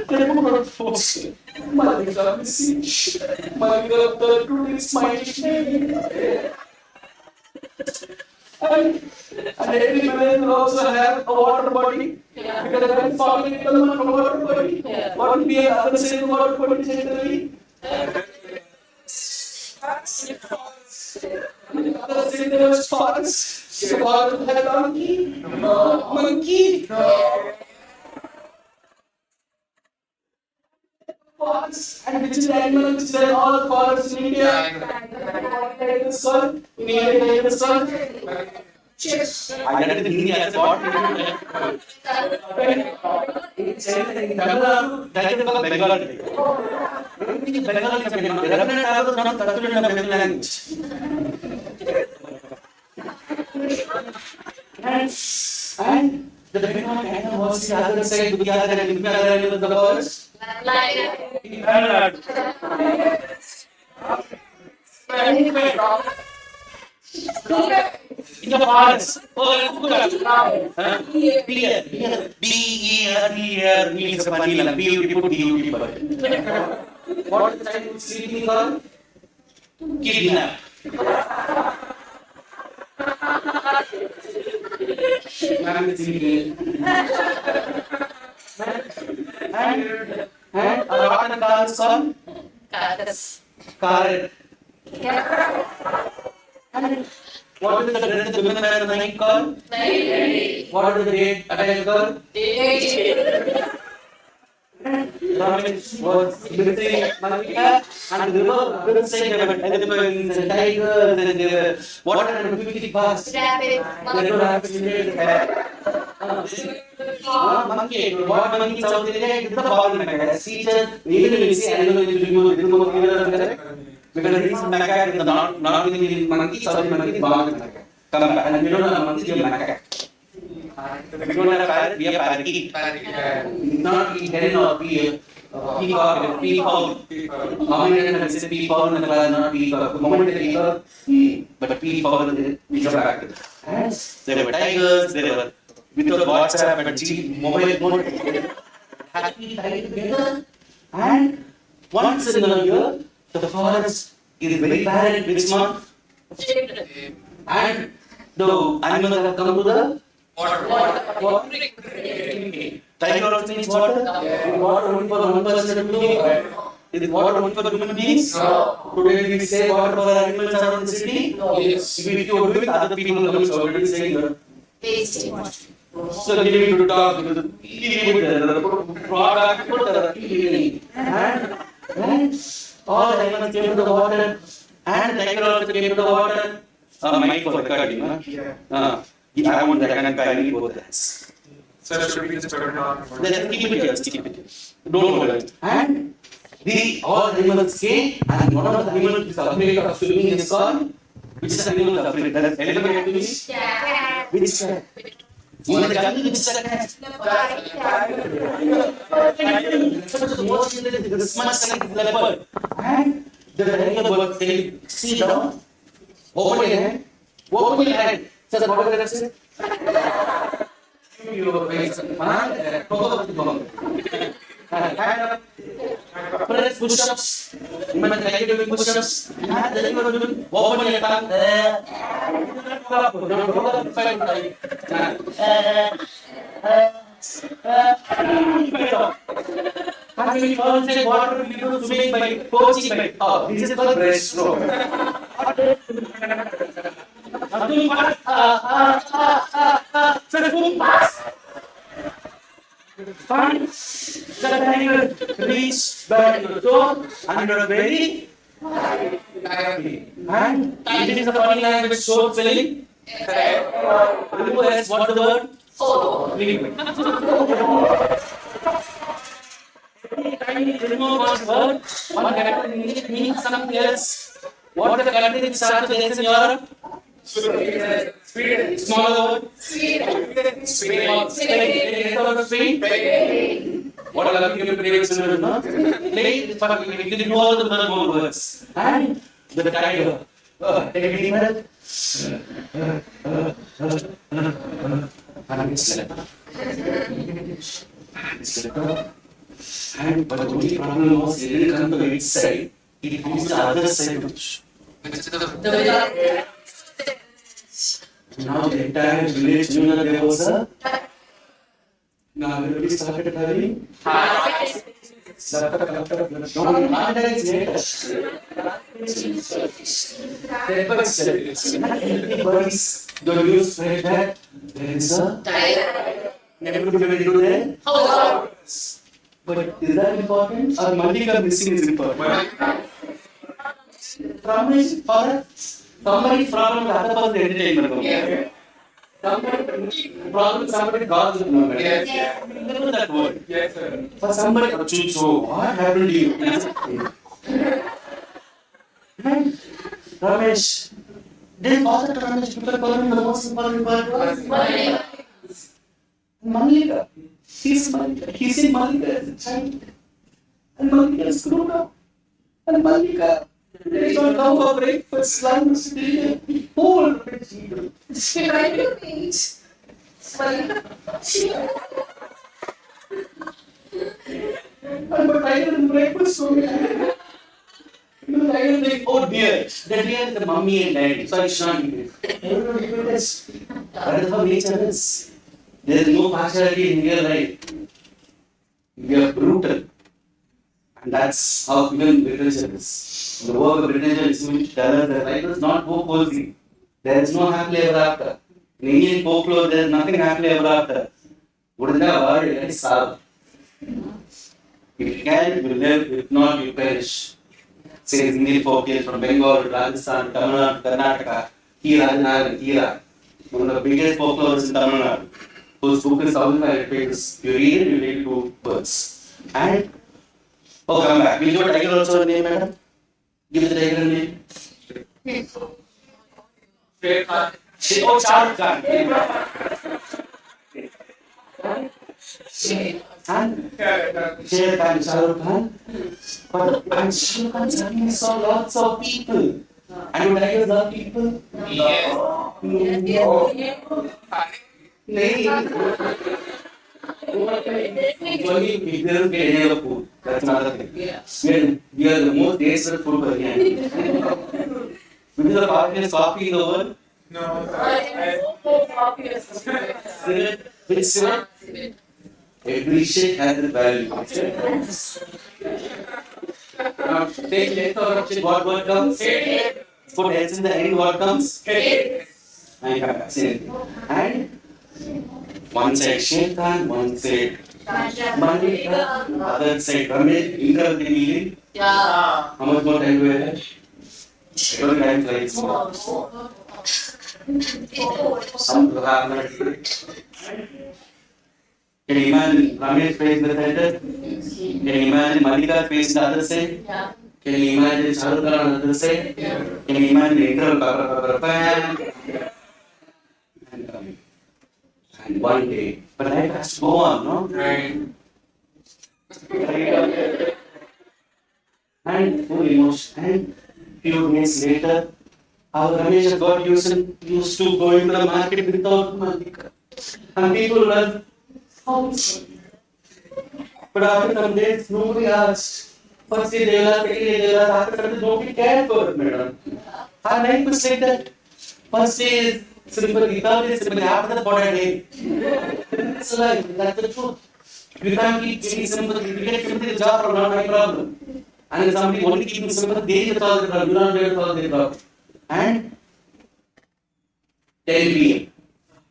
E: They were not forced. Malika missing. Malika, the truth is smiling. And every village will also have a water body. Because when farming comes from a water body, what will be another same water body generally? Another thing there was forest. The forest had donkey? No. Monkey? No. Forest. And which is the animal which is in all the forests in India? The sun. In India, the sun. I get it in Hindi as a what? That is called Bengal. Bengal is not cultural language. And the Bengal animal was the other side, the other animal of the forest. In the forest. Clear. B-E-R-E-R means a vanilla. Beautiful bird. What is the child sleeping called? Kidnap. And a rotten car is called? Carrot. And what is the red women and the night called? What is the red attire called? Ramesh was visiting Malika and the river will say there were elephants and tigers and there were water and 50 fast. They don't have to monkey. What monkey is out there? It's the ball macaque. Teachers, even if you see animal, because it is macaque, not only monkey, South monkey, ball macaque. Come back and we don't have monkey, we have macaque. We don't have parrot, we have parakeet. Not hen or peacock, peafowl. How many times say peafowl in the class, not peacock? The moment they peacock, but peafowl, we go back to that. There were tigers, there were without WhatsApp and mobile phone. Happy time together. And once in a year, the forest is very barren which month? And the animals have come to the water. Tiger also needs water. Is water only for one person to drink? Is water only for human beings? No. Today we say water for animals around the city? Yes. If you are doing other people come already saying that.
D: Wasting water.
E: So give me to talk because the product and all animals came to the water and the tiger also came to the water. Mic for recording, I want that I need both hands.
B: So should we just turn it on?
E: Let's keep it here, keep it here. Don't worry. And all animals came and one of the animals is afraid of swimming in the sun. Which is the animal is afraid? That elephant to me? Which cat? In the jungle, which is the cat? This much like leopard. And the regular bird say, sit down, open your hand, open your hand. Sir, what did I say? Your face, press push-ups. You might like doing push-ups. Then you are doing open your tongue. And we all say water we do swimming by poaching by. Oh, this is called breaststroke. Something pass. Something pass. Fine. The tiger reached back to the door and was very happy. And it is a funny language, short spelling. Who has what the word? Liquid. Every time you remove one word, one character in English means something else. What is the country that starts with S in Europe? Sweden. Smaller word? Sweden. Spain. What a lucky people children, no? Play, we didn't know all the more words. And the tiger. Take a deep breath. And it's let go. And but the only problem was it didn't come to its side. It comes to the other side. Now the entire village knew that there was a. Now everybody started having. Everybody's the news spread that there is a tiger. Everybody will do that. But is that important? Or Malika missing is important? Ramesh, for somebody's problem, the other person entertainment. Somebody's problem, somebody causes it. Remember that word? Yes, sir. For somebody, so what happened to you? Ramesh, didn't bother to Ramesh, people call him the most important word. Malika. He's in Malika as a child. And Malika is grown up. And Malika, they don't come for breakfast, lunch, dinner, whole children.
D: She might be meat.
E: And but I didn't breakfast so many. Because I didn't think, oh dear, the deer is the mummy and daddy, so I should not eat it. Everybody do this. That is how nature is. There is no partiality in real life. We are brutal. And that's how even literature is. The work of literature is to tell us that life is not so cozy. There is no happily ever after. In Indian folklore, there is nothing happily ever after. What is that word? It is sad. If you can, you live. If not, you perish. Says Indian folklore from Bengal, Rajasthan, Tamil Nadu, Karnataka, Kiranaran, Kira. One of the biggest folklores in Tamil Nadu. Whose book is 1,500 pages. You read it, you read 2 words. And, oh, come back. Will you tiger also a name, madam? Give the tiger a name. Oh, Shah Rukh Khan. Sher Khan, Shah Rukh Khan. But I'm Shah Rukh Khan's having saw lots of people. And you tigers love people?
D: Yes.
E: Only if they don't get any other food. That's another thing. We are the most tasteless food per year. Which is the fastest coffee in the world?
B: No.
E: Cigarette. Which cigarette? Every shit has its value. Now, take less out of shit, what word comes? Put S in the end, what comes? And one said Shaitan, one said Malika, other said Ramesh, incredible meaning.
D: Yeah.
E: How much more time do we have? Every time flies. Some to have Can you imagine Ramesh face in the center? Can you imagine Malika's face in the other side?
D: Yeah.
E: Can you imagine Shah Rukh Khan on the other side? Can you imagine the incredible and one day, but life has to go on, no?
B: Right.
E: And full emotion. And few days later, our Ramesh got used to going to the market without Malika. And people were, oh, but after some days, nobody asked. First day they laughed, second day they laughed, after some days nobody cared for it, madam. Our life was like that. First day is sympathy, third day sympathy, after that, what a day. It's life, that's the truth. You can't keep giving sympathy. If you get sympathy, it's your problem, not my problem. And if somebody only keeping sympathy, they will solve the problem. You don't have to solve the problem. And 10 p.m.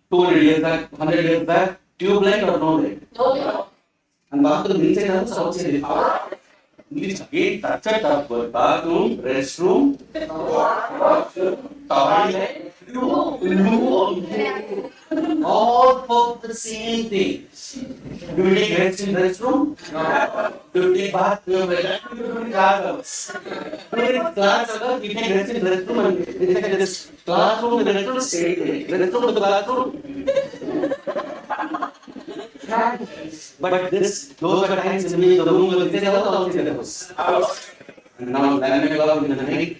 E: 200 years back, 100 years back, tube light or no light?
D: No.
E: And bathroom inside house, outside house. Again, touch it up. Bathroom, restroom, toilet, all for the same thing. Do you take rest in the restroom? No. Do you take bath? Class hours. During class hours, we take rest in the restroom and we take this classroom, the restroom, stay there. The restroom to the classroom. But those were times when the room was inside the house, outside the house. And now 11 o'clock in the night.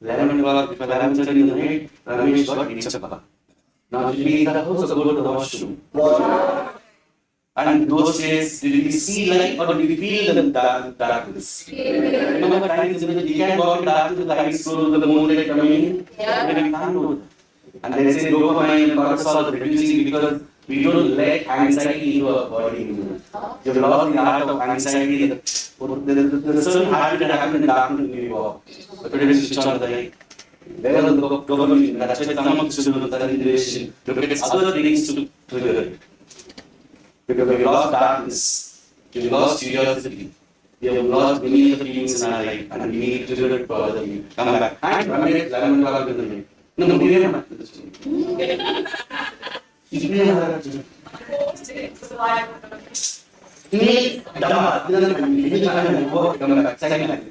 E: 11 o'clock, 11:30 in the night, Ramesh got Nichapa. Now she'll be in the house or go to the washroom. And those days, did we see light or did we feel the darkness? Remember times when we can't walk in darkness with the eyes closed, the moonlight coming in?
D: Yeah.
E: Then we can't do that. And they say dopamine and cortisol are reducing because we don't let anxiety into our body. You've lost the art of anxiety. There's a certain habit that happens in darkness when we walk. But today we switch on the light. There was the dopamine. That's why some of the students are in relation. Look at other things to trigger it. Because we lost darkness, we lost curiosity, we have lost many other feelings in our life, and we need to do it for other people. Come back. And Ramesh, 11 o'clock in the night. No, we didn't have to. You didn't have to. Come back. Second night.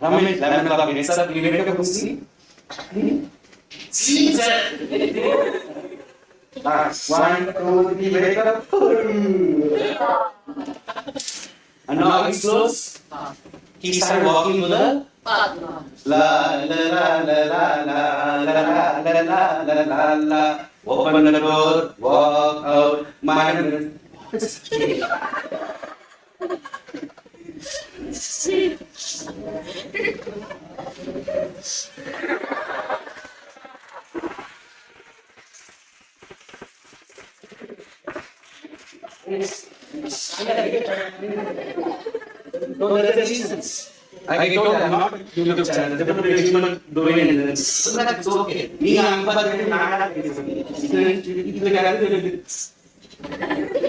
E: Ramesh, 11 o'clock, we wake up and sleep. Sleep, sir. 1, 2, 3, wake up. And now eyes closed. He started walking to the la la la la la la la la la la la. Open the door, walk out. No, there are reasons. I told you, I'm not a YouTube channel. Different human doing it. It's okay. Me, I'm not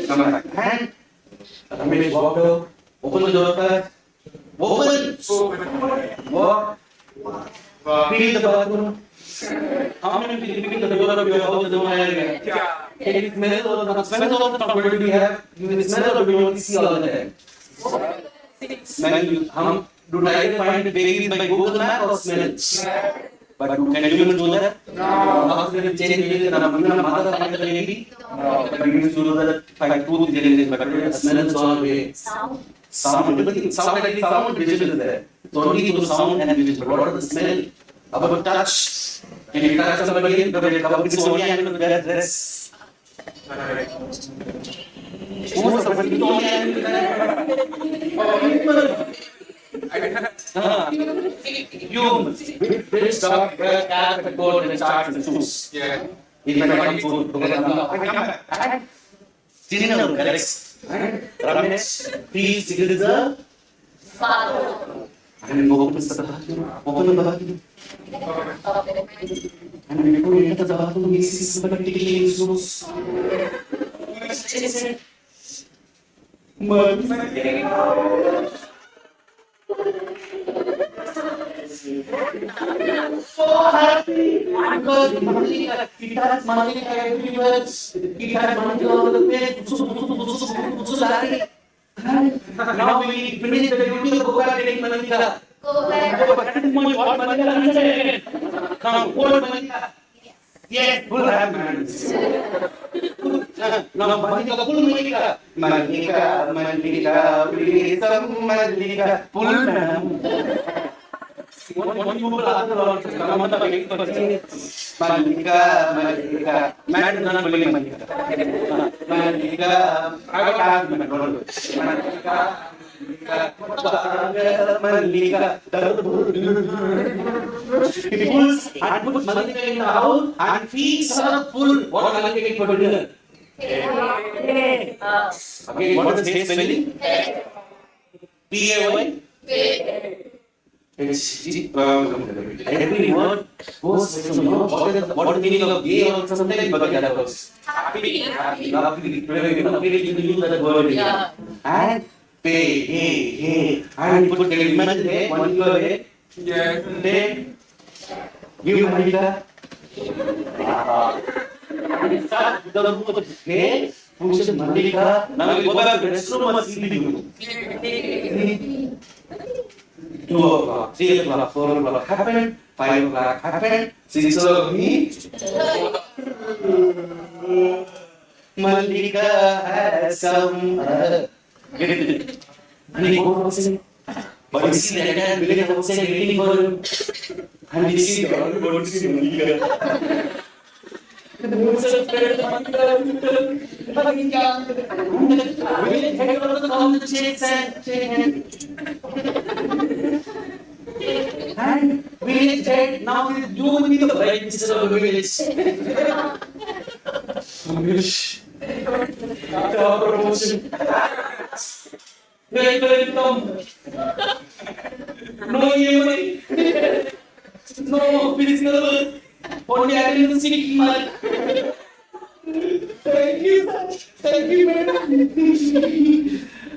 E: come back. And Ramesh walk out. Open the door first. Open. Walk. Feel the bathroom. How many people feel the door of your house? Can you smell all the stuff? What do we have? You will smell or do you only see all the time? Smell. Do I find babies by Google Map or smell? But can humans do that? No. How can we change babies and mother find the baby? No. But we used to do that by tooth generation, but the smell is gone away. Sound, everything. Sound, visual is there. So only through sound and visual. But what are the smell? About touch. Can you touch somebody? It's only animal with their dress. Humans. Which dog, cat, goat, and sharks and shoes. Yeah. In my food. Dinner, correct. Ramesh, please, it is a and open the bathroom. Open the bathroom. And before you enter the bathroom, he sees somebody taking his nose. So happy because it has money everywhere. It has money all over the place. Now we finish the duty of Goga getting money. Now what money? Yes, full have money. Now money ka full money ka. Malika, please some Malika, full ma'am. One you will ask the Lord to come on the way for Malika, Madam Nana Bully Malika. Malika, I got asked my God. Malika, he pulls and puts Malika in the house and feeds her full. What Malika get for dinner? Okay, what is taste spelling? P-A-Y? Every word goes from, what is the meaning of gay or something like that. Happy. Today we use that word. And pay, hey. And put the imagine, hey, one word, hey. Hey. Give Monica. Hey, function Monica. Now we go back to the restroom or sleeping. 2 o'clock, 3 o'clock, 4 o'clock happened, 5 o'clock happened, 6 o'clock me. Malika has come. Get it? And he goes outside. But you see the entire village outside waiting for him. And you see the all going to see Malika. The village head of the call to shake hand. And village head now is you will be the bride sister of the village. Promotion. Welcome. No EMI. No physical. Only attendance in month. Thank you, madam.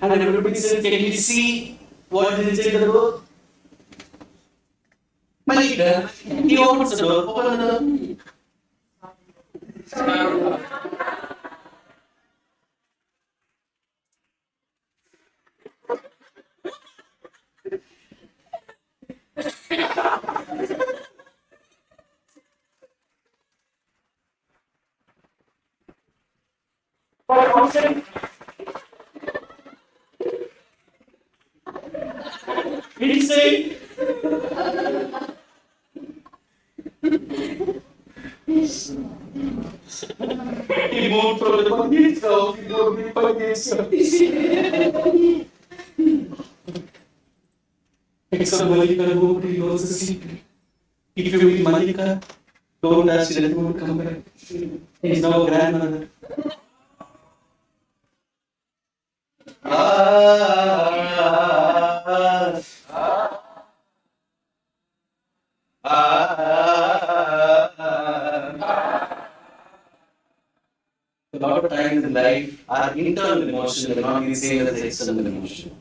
E: And everybody says, can you see what is inside the door? Malika, he opens the door. Open the door. Inside. He moved from the Bangladesh house, he moved to the Bangladesh house. Except Malika moved to the secret. If you meet Malika, don't ask her to come back. He's now a grandmother. A lot of times in life, our internal emotion will not be the same as the external emotion.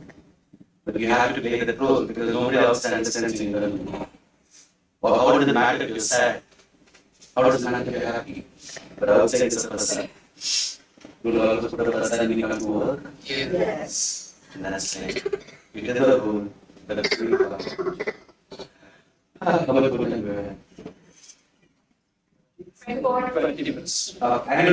E: But you have to play the role because nobody else understands you internally. Or how does it matter if you're sad? How does it matter if you're happy? But outside it's a facade. You will also put a facade when you come to work. Yes. And that's like, you did the role, but it's really fun. How about good and bad? Animal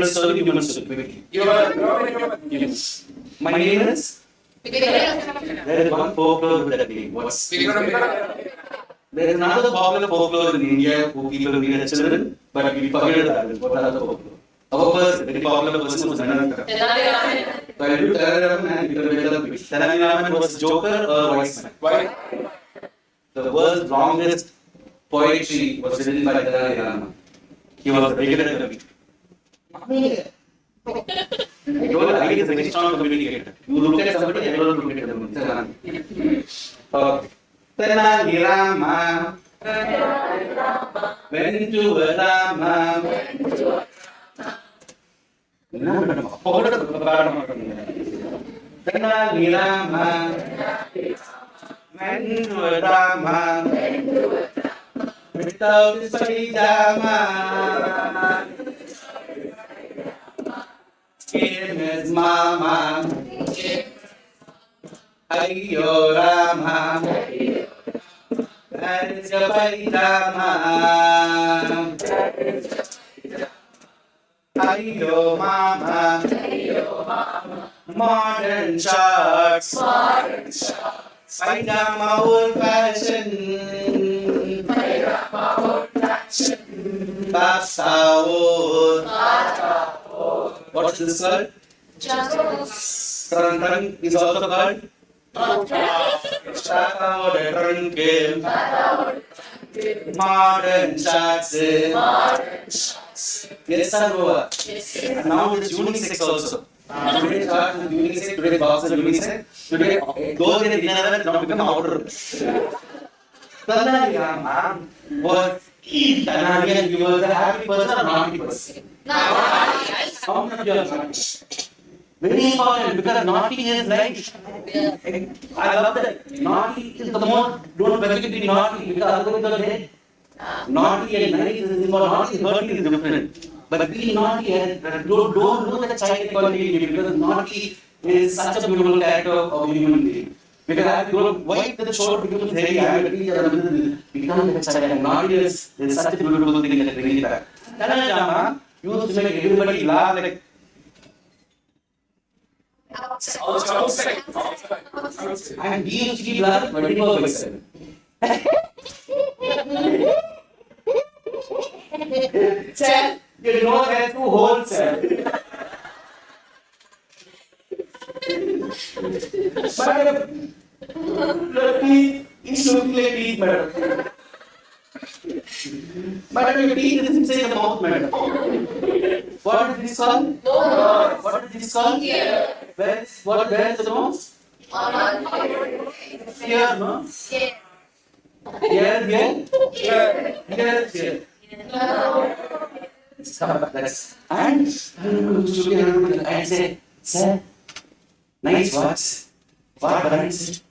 E: story, human story, quickly. Humans. My name is? There is one folklore with that name. What's? There is another popular folklore in India who people read as children, but we forget that. What are the folklore? Our first very popular person was Nanaka. So I do Telangana and people will tell me. Telangana was Joker or Wise Man? The world's longest poetry was written by Telangana. He was a regular Kavi. I told you, I is a very strong communicator. You look at somebody, I don't look at them. Tenali Rama, went to Rama. Tenali Rama, went to Rama. Without his pajama, came his mama. Ayyo Rama, that is your pajama. Ayyo mama, modern shorts, pajama old fashioned. What's this called? Trunk is also called? Modern shorts. Yes or no? And now it's unisex also. Today starts with UNICEF, today box with UNICEF, today those in inner now become outer. Tanariyama was Tanariyan, he was a happy person or naughty person? How many of you are naughty? Very important because naughty is life. I love that. Naughty is the most, don't forget to be naughty because otherwise you are dead. Naughty and nice is more naughty, hurting is different. But being naughty and don't look at child quality in you because naughty is such a beautiful character of a human being. Because I have to wipe the short becomes heavy, I have to become a child. Naughty is such a beautiful thing that brings it back. Tanajama used to make everybody laugh like and he used to keep laughing 24/7. Cell, you know there are two holes, cell. But the teeth is looking like teeth, madam. But your teeth is inside the mouth, madam. What is this called? What is this called? Where is the nose? Here, no? Here. And say, sir, nice watch. What brand is it?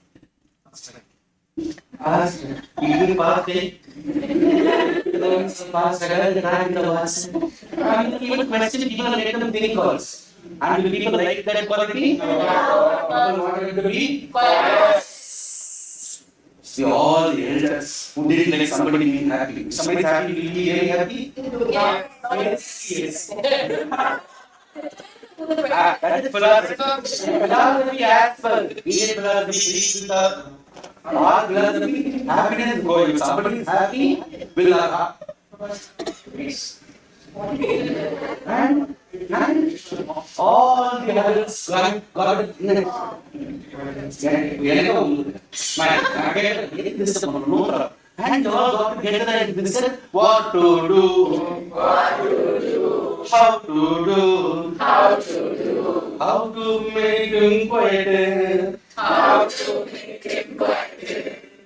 E: Ask, you will pass it. Pass the watch. Even question people make them think calls. And do people like that quality? People want it to be? See all the elders who didn't like somebody being happy. If somebody is happy, will you be very happy? Yes. That is philosophy. Philosophy as well. Indian philosophy deals with all philosophy. Happiness is going. If somebody is happy, will have peace. And all the others got it in it. And all got together and discussed what to do, how to do, how to make him quiet.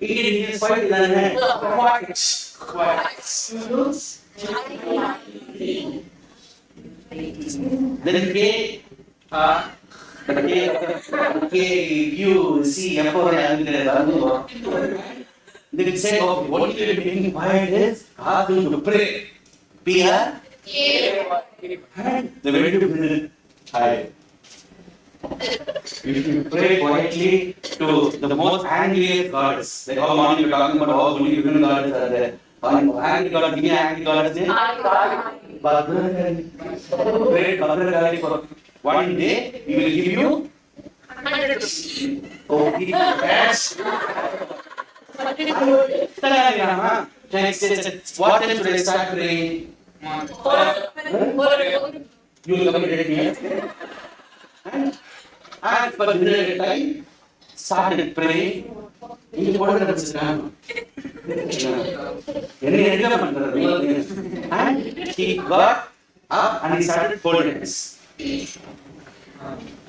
E: It is quite then K, Q, C, they say, oh, what you are being quiet is ask them to pray. PR? And the way to pray high. If you pray quietly to the most angriest gods, like how morning we are talking about how many different gods are there. Angry God, give me angry God. Pray Bhadragali for one day, he will give you 100. Oh, he cash. What time should I start praying? You will come at 8 p.m. And as per the time, started praying. And he got up and he started folding hands.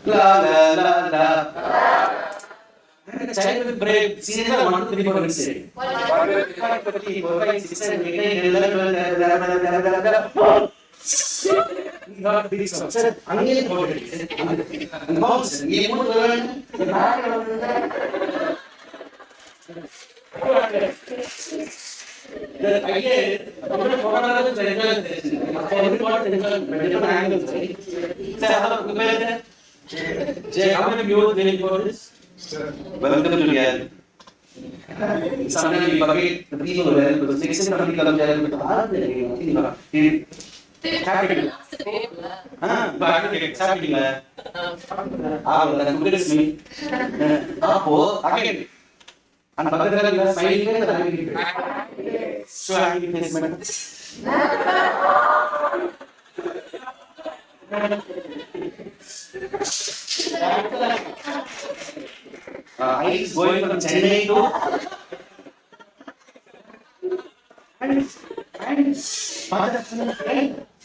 E: La la la la. And the child will pray. Seriously, 1, 2, 3, 4 and say. 1, 2, 3, 4, 5, 6, 7, 8, 9, 10, 11. He got a big song. Sir, again folded hands. And the mom said, "Ye mo learn." The idea is, for another to enjoy the session, for everyone to enjoy different angles, right? So, how to prepare that? Jay, how many viewers waiting for this? Welcome to the gallery. Sometimes we forget the people there, because next time somebody comes there with hard, happy. Happy. Me. Again. And Bhadragali was smiling face or angry face? So angry face, madam. Eyes going from Chennai to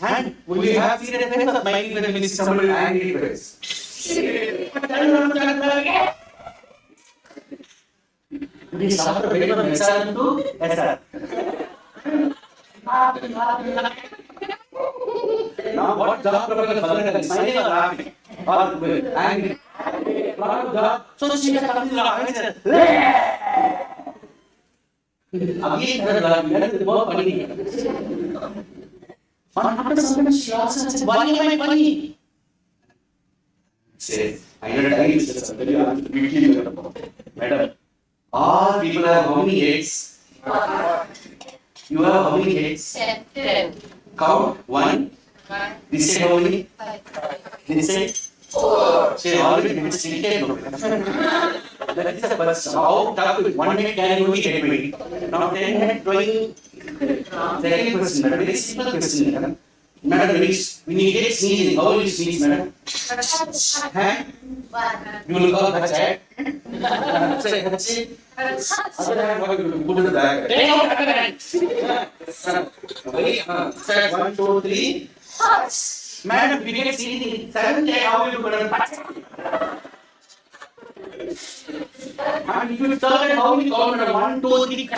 E: and Will you have serious face or smiling when you see somebody angry face? This after wait from SRM to SR. Now what job profile is smiling or laughing or angry? What job? So she has come to the again that is more funny. What happened? Sometimes she also says, "Why am I funny?" Say, I know that is just very madam. All people have how many heads? You have how many heads?
D: 10.
E: Count 1. This say how many?
D: 5.
E: This say 4. Say already it's seated. That is the first. How tough is 1 minute can only get me. Now 10 minutes drawing. Second question, madam. Very simple question, madam. Madam, when you get sneezing, how will you sneeze, madam? Huh? You will call the chat. Say, that's it. Other hand, what you put in the bag. Take out the hand. Say 1, 2, 3. Madam, we get sneezing. 7th day, how will you put it? And if you start at how will you count? 1, 2, 3.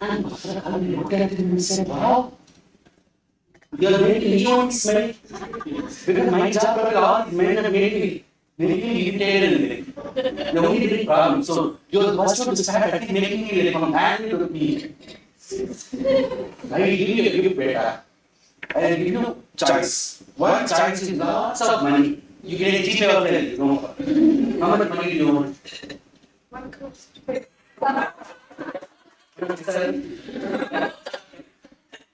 E: And after you look at it and say, wow. You are making me want to smell. Because my job all these men have made me very irritated. They only big problem. So you are the first one to start making me like from angry to me. I will give you a gift, beta. I will give you choice. One choice is lots of money. You get a cheap hotel, you know. How much money do you want?
D: 1 crore.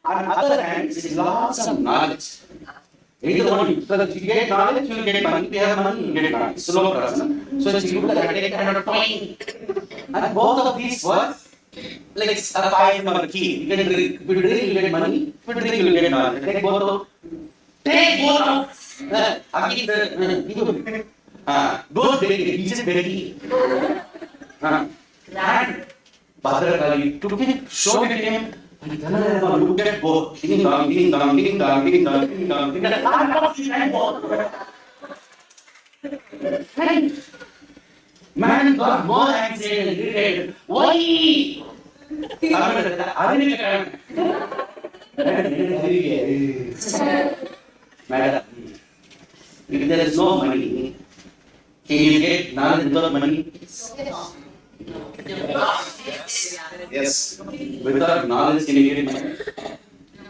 E: On the other hand, it is lots of knowledge. Either one, because if you get knowledge, you will get money. If you have money, you get knowledge. Slow process. So it's you will take kind of point. And both of these words, like a file or a key. You get drink, if you drink, you get money. If you drink, you will get knowledge. Take both of. Take both of. Again, don't beg it. He just beg it. And Bhadra, you took it, showed it to him. And then I looked at both. Ding dong, ding dong, ding dong, ding dong, ding dong, ding dong. Man got more anxiety and irritated. Why? Madam, if there is no money, can you get knowledge without money? Yes. Without knowledge, can you get money?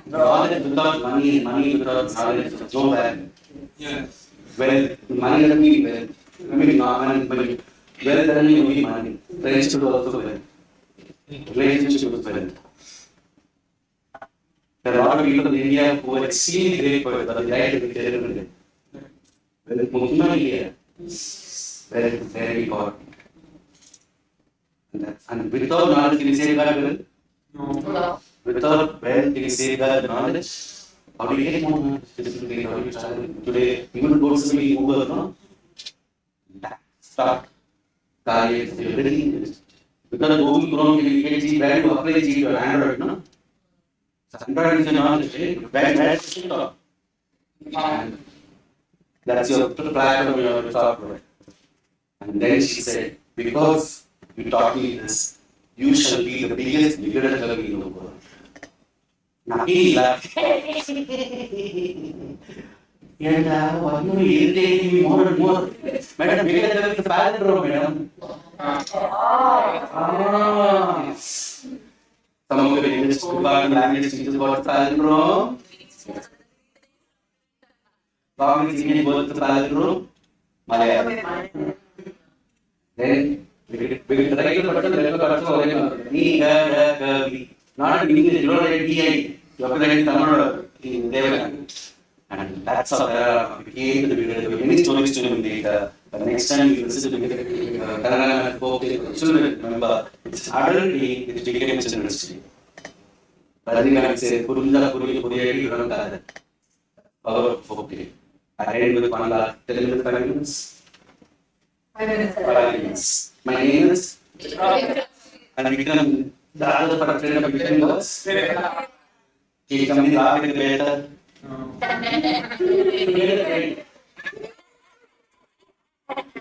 E: Knowledge without money, money without knowledge is so bad.
B: Yes.
E: Well, money doesn't mean wealth. I mean, money, but wealth doesn't mean only money. Friendship is also wealth. Relationship is wealth. There are a lot of people in India who are extremely great for it, but they like to be terrible. Well, Mukmani here, wealth is very important. And without knowledge, can you safeguard wealth?
B: No.
E: Without wealth, can you safeguard knowledge? How do you get more knowledge? How do you start today? Even go to somebody Uber, no? Start. Everything. Because Google Chrome, you get G, where you apply G to Android, no? So Android is a knowledge, bad system. And that's your platform, your software. And then she said, because you taught me this, you shall be the biggest liberator in the world. Now he laughed. And why are you irritating me more and more? Madam, bigger than the palette room, madam. Some of the English language teachers got palette room. English got the palette room. Malayalam. Then we try to put the not in English, you don't write DI, you have to write Tamil in Devalan. And that's how we became the many stories to him later. But next time you visit the Kannada folk children, remember, it's adult day, it's became children's day. But I think I would say, Kurunda Puri Puri, you don't have that. Power of folk day. I end with 1 last 10 minutes, 5 minutes.
D: 5 minutes.
E: 5 minutes. My name is and Vikram, the other friend of Vikram was he coming laughing better.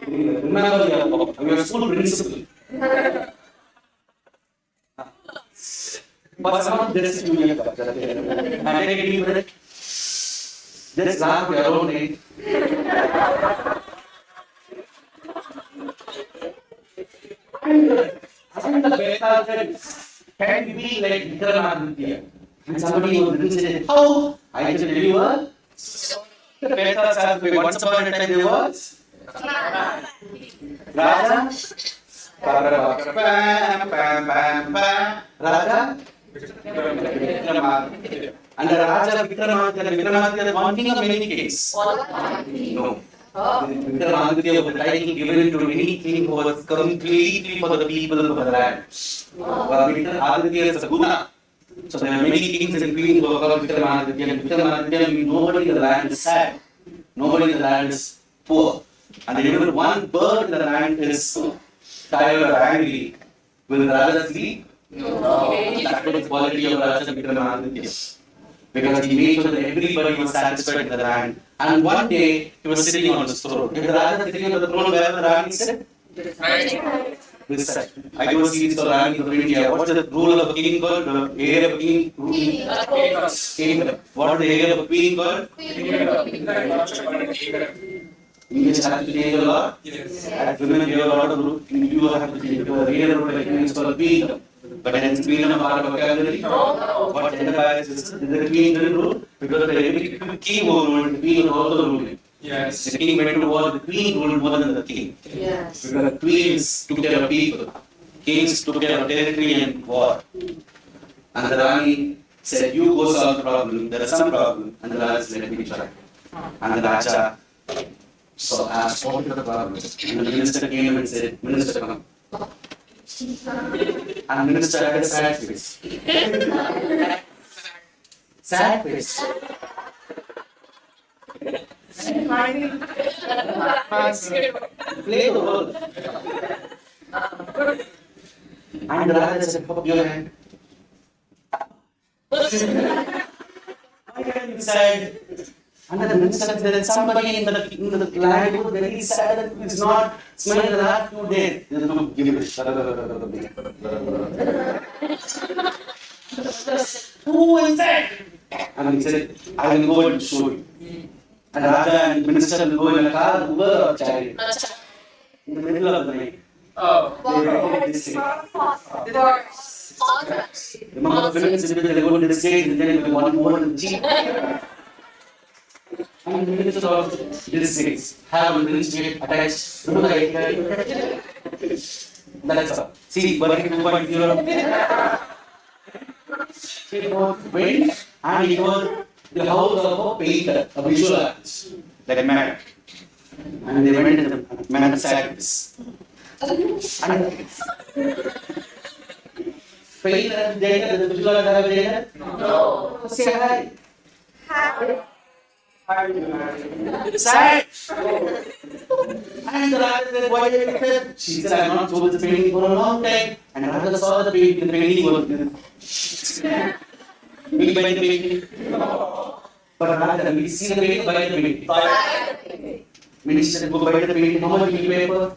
E: Remember your school principal. But someone just do your and take a deep breath. Just laugh your own name. And the beta said, can you be like Vikramaditya? And somebody was say, how? I can tell you what. The beta said, once upon a time there was Raja. Raja. And the Raja Vikramaditya is one king of many kings. No. Vikramaditya was like given to any king who was completely for the people of the land. Vikramaditya is a guna. So there are many kings and queens who are called Vikramaditya. And Vikramaditya means nobody in the land is sad. Nobody in the land is poor. And even one bird in the land is tired or angry. Will Raja sleep? No. That was the quality of Raja Vikramaditya. Because he made sure that everybody was satisfied in the land. And one day, he was sitting on his throne. If the Raja is sitting on the throne, where the Rani sit? This side. I go see the Rani of India. What's the rule of a king called? The area of a king? Kingdom. What is the area of a queen called? You just have to change a lot. As women, you have a lot of rule. You have to change. The area of a king is called queen. But then queen of part of vocabulary. What gender bias is the queen didn't rule because the king ruled, the queen was also ruling.
B: Yes.
E: The king went to war, the queen ruled more than the king.
D: Yes.
E: Because the queens took care of people, kings took care of territory and war. And the Rani said, you go solve the problem, there is some problem. And the Raja said, let me try. And the Raja asked, what is the problem? And the minister came and said, minister, come. And minister had a sad face. Sad face. Play the world. And the Raja said, put your hand. Why are you sad? And the minister said, there is somebody in the land who is very sad that is not smiling the last 2 days. There is no gibberish. Who is that? And he said, I will go and show you. And Raja and the minister will go in a car, Uber or chariot. In the middle of the night. They went to this city. The number of films they go to the stage and then they want more than cheap. And the minister of this city have a ministry attached to the idea. That's all. See, 2.0. It was went and it was the house of a painter, a visual artist, like a man. And they went to the man sacrifice. And painter, the visual artist, no. Say hi. Hi. Sad. And the Raja said, why did you say? She said, I have not sold this painting for a long time. And the Raja saw the painting, the painting was this. Will you buy the painting? But Raja, will you see the painting? Buy the painting. Minister said, go buy the painting. How much will you pay for?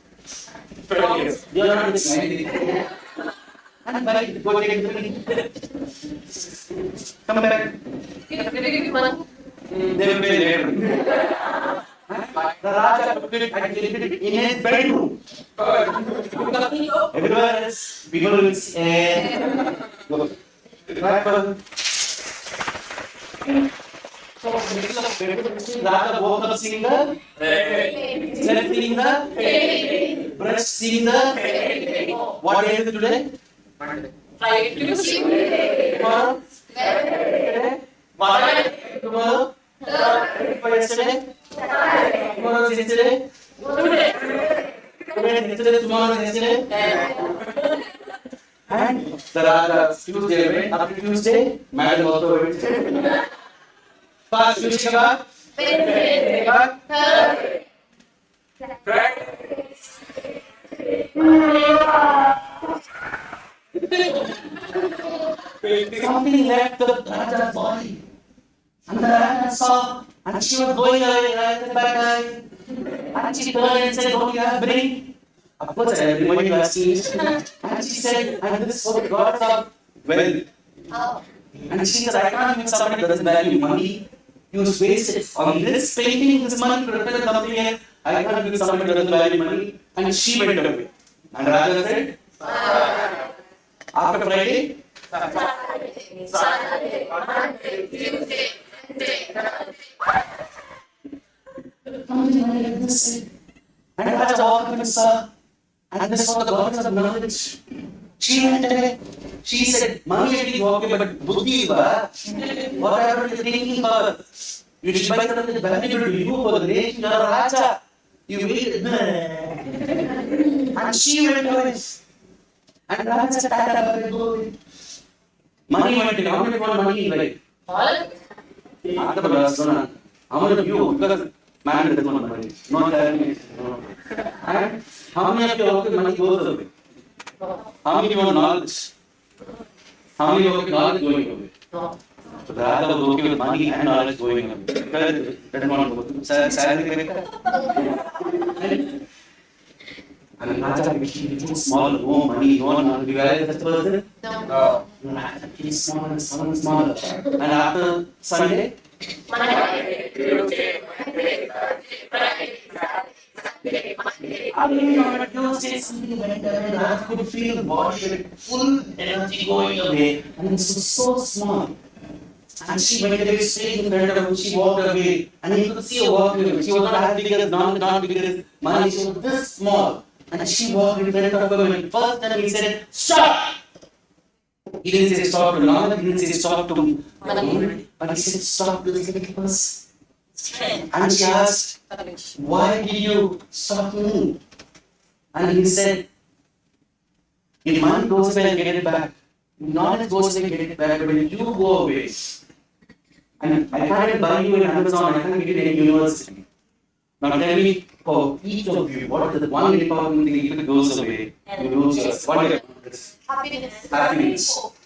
E: 20 years. You are not this man. And buy it, go take the painting. Come back. They will pay later. The Raja put it and kept it in his bedroom. Everywhere else, people will say, look. So, Raja woke up seeing the slept seeing the brushed seeing the what day is it today? Tomorrow? Tomorrow? Yesterday? Tomorrow is yesterday? Today is yesterday, tomorrow is yesterday? And the Raja Tuesday went, after Tuesday, Madam also went. Past Tuesday back? Something left the Raja's body. And the Rajah saw, and she was going away, Rajah back away. And she turned and said, "Don't you have brain?" Of course, everybody was seen. And she said, "And this is what God saw." Well, and she said, "I can't give somebody who doesn't value money. You waste it on this painting, this money to represent something else. I can't give somebody who doesn't value money." And she went away. And Raja said, after Friday,
D: Saturday, Monday, Tuesday, Wednesday.
E: and Raja walked and saw, and this was the goddess of knowledge. She went away. She said, "Money is okay, but buddhi, whatever you're thinking for, you should buy something valuable to you for the nation. You're a Raja. You waited. And she went away. And Raja said, "Tata, money went away. How many want money in life?"
D: All?
E: How many of you? Because man doesn't want money. Not telling. And how many of you okay, money goes away? How many want knowledge? How many okay, knowledge going away?
D: No.
E: So the Raja was okay with money and knowledge going away. Because doesn't want to go. Salary. And Raja became too small, no money, no knowledge. You realize that person?
D: No.
E: Raja became smaller, smaller. And after Sunday,
D: Monday, Tuesday, Wednesday, Thursday, Friday, Saturday, Monday.
E: on Tuesday, something went away. Raja could feel the body with full energy going away. And it was so small. And she went away straight in front of him. She walked away. And he could see her walking away. She was not as big as, not big as money. She was this small. And she walked in front of him. And first time he said, "Stop!" He didn't say stop to knowledge. He didn't say stop to money. But he said, "Stop to this little person." And she asked, "Why did you stop me?" And he said, "If money goes away, I'll get it back. If knowledge goes away, I'll get it back. But when you go away, and I can't buy you an Amazon, I can't get it in university. Now tell me, for each of you, what is the one important thing if it goes away, you lose yours? What is it?
D: Happiness.
E: Happiness,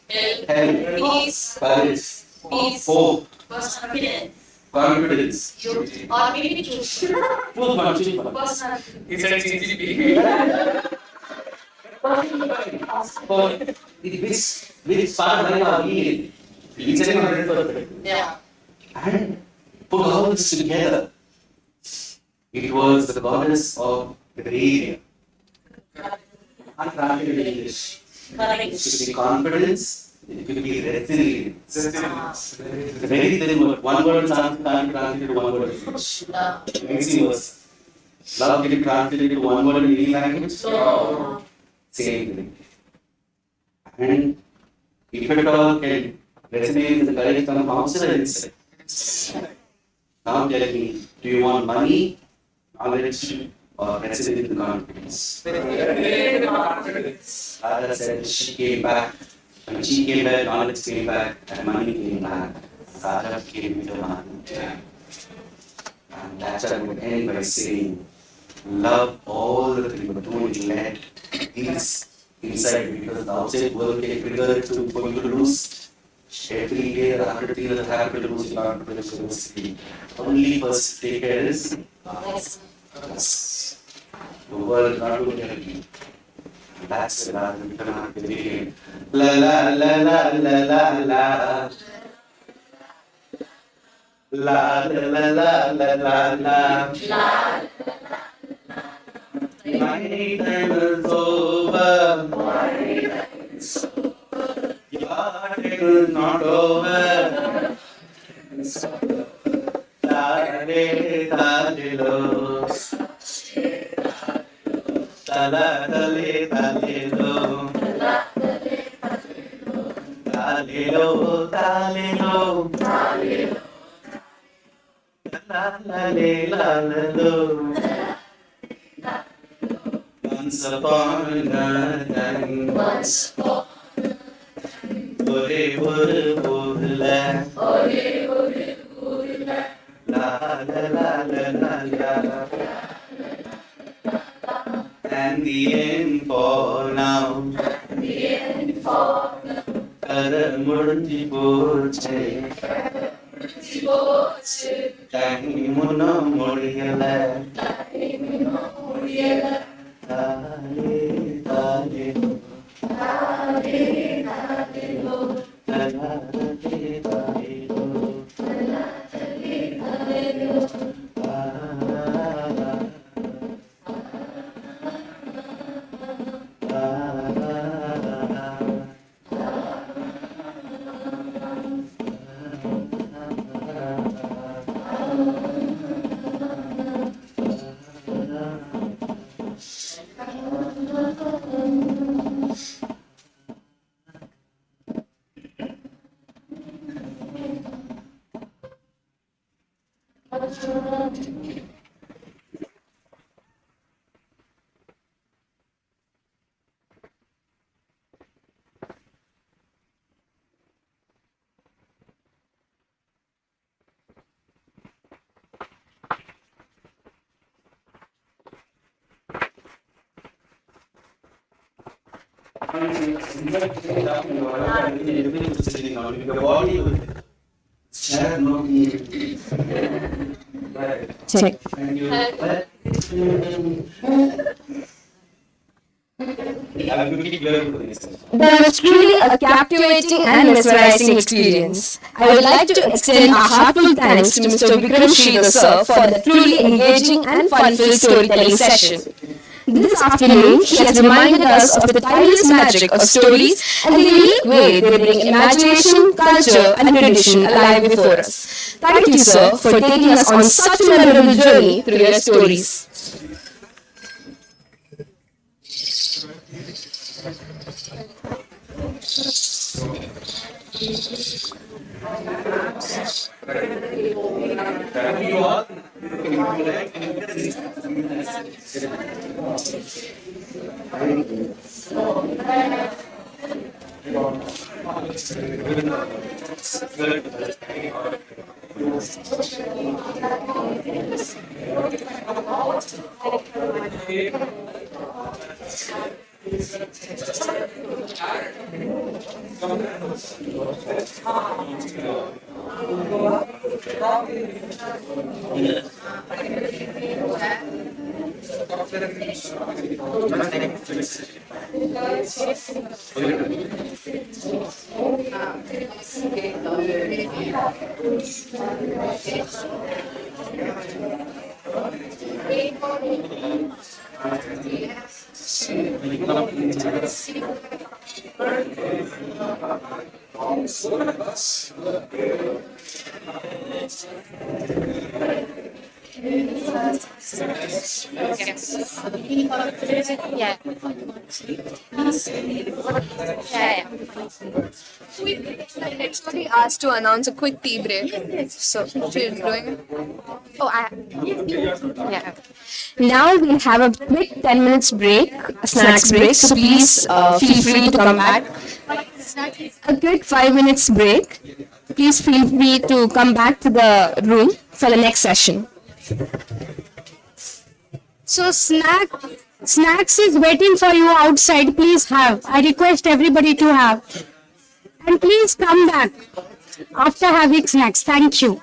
D: Health.
E: health,
D: Peace.
E: courage,
D: Peace.
E: hope,
D: Personal.
E: confidence.
D: Or maybe choose.
E: Choose one, choose one.
D: Personal.
A: He said CGP.
E: For this part of our being, each and every person.
D: Yeah.
E: And put all this together. It was the goddess of the area. Untranslated in English.
D: Correct.
E: It could be confidence, it could be resilience. It's a very thin word. One word in Sanskrit can't be translated to one word in English. Mixing words. Love can be translated to one word in any language.
D: No.
E: Same thing. And if at all can resonate with the courage come from outside inside. Now tell me, do you want money, knowledge, or resonate with confidence? Radha said she came back. When she came back, knowledge came back, and money came back. Radha came with the money. And that's what I would end by saying, love all the things, but don't let these inside, because the outside world can trigger it for you to lose. Every day, the 100 things that happen to lose, you can't do it. Only first take care is us. The world is not going to help you. And that's the last we cannot believe. La la la la la la la. La la la la la la la. My time is over. Your time is not over. Tale talelo. Tala tale talelo. Talelo talelo. La la la la la. Once upon a time, ore ore ore la la la la la. And the end for now. Kara murti poche. டைமுன்னா முடியல தாலே தாலே
C: Check. That was truly a captivating and mesmerizing experience. I would like to extend a heartfelt thanks to Mr. Vikram Sridhar sir for the truly engaging and fun-filled storytelling session. This afternoon, he has reminded us of the timeless magic of stories and the unique way they bring imagination, culture, and tradition alive before us. Thank you, sir, for taking us on such a memorable journey through your stories.
F: Yeah.
C: Actually asked to announce a quick tea break. So she's doing it.
F: Oh, yeah.
C: Now we'll have a quick 10 minutes break, a snacks break. So please feel free to come back. A quick 5 minutes break. Please feel free to come back to the room for the next session.
F: So snacks is waiting for you outside. Please have. I request everybody to have. And please come back after having snacks. Thank you.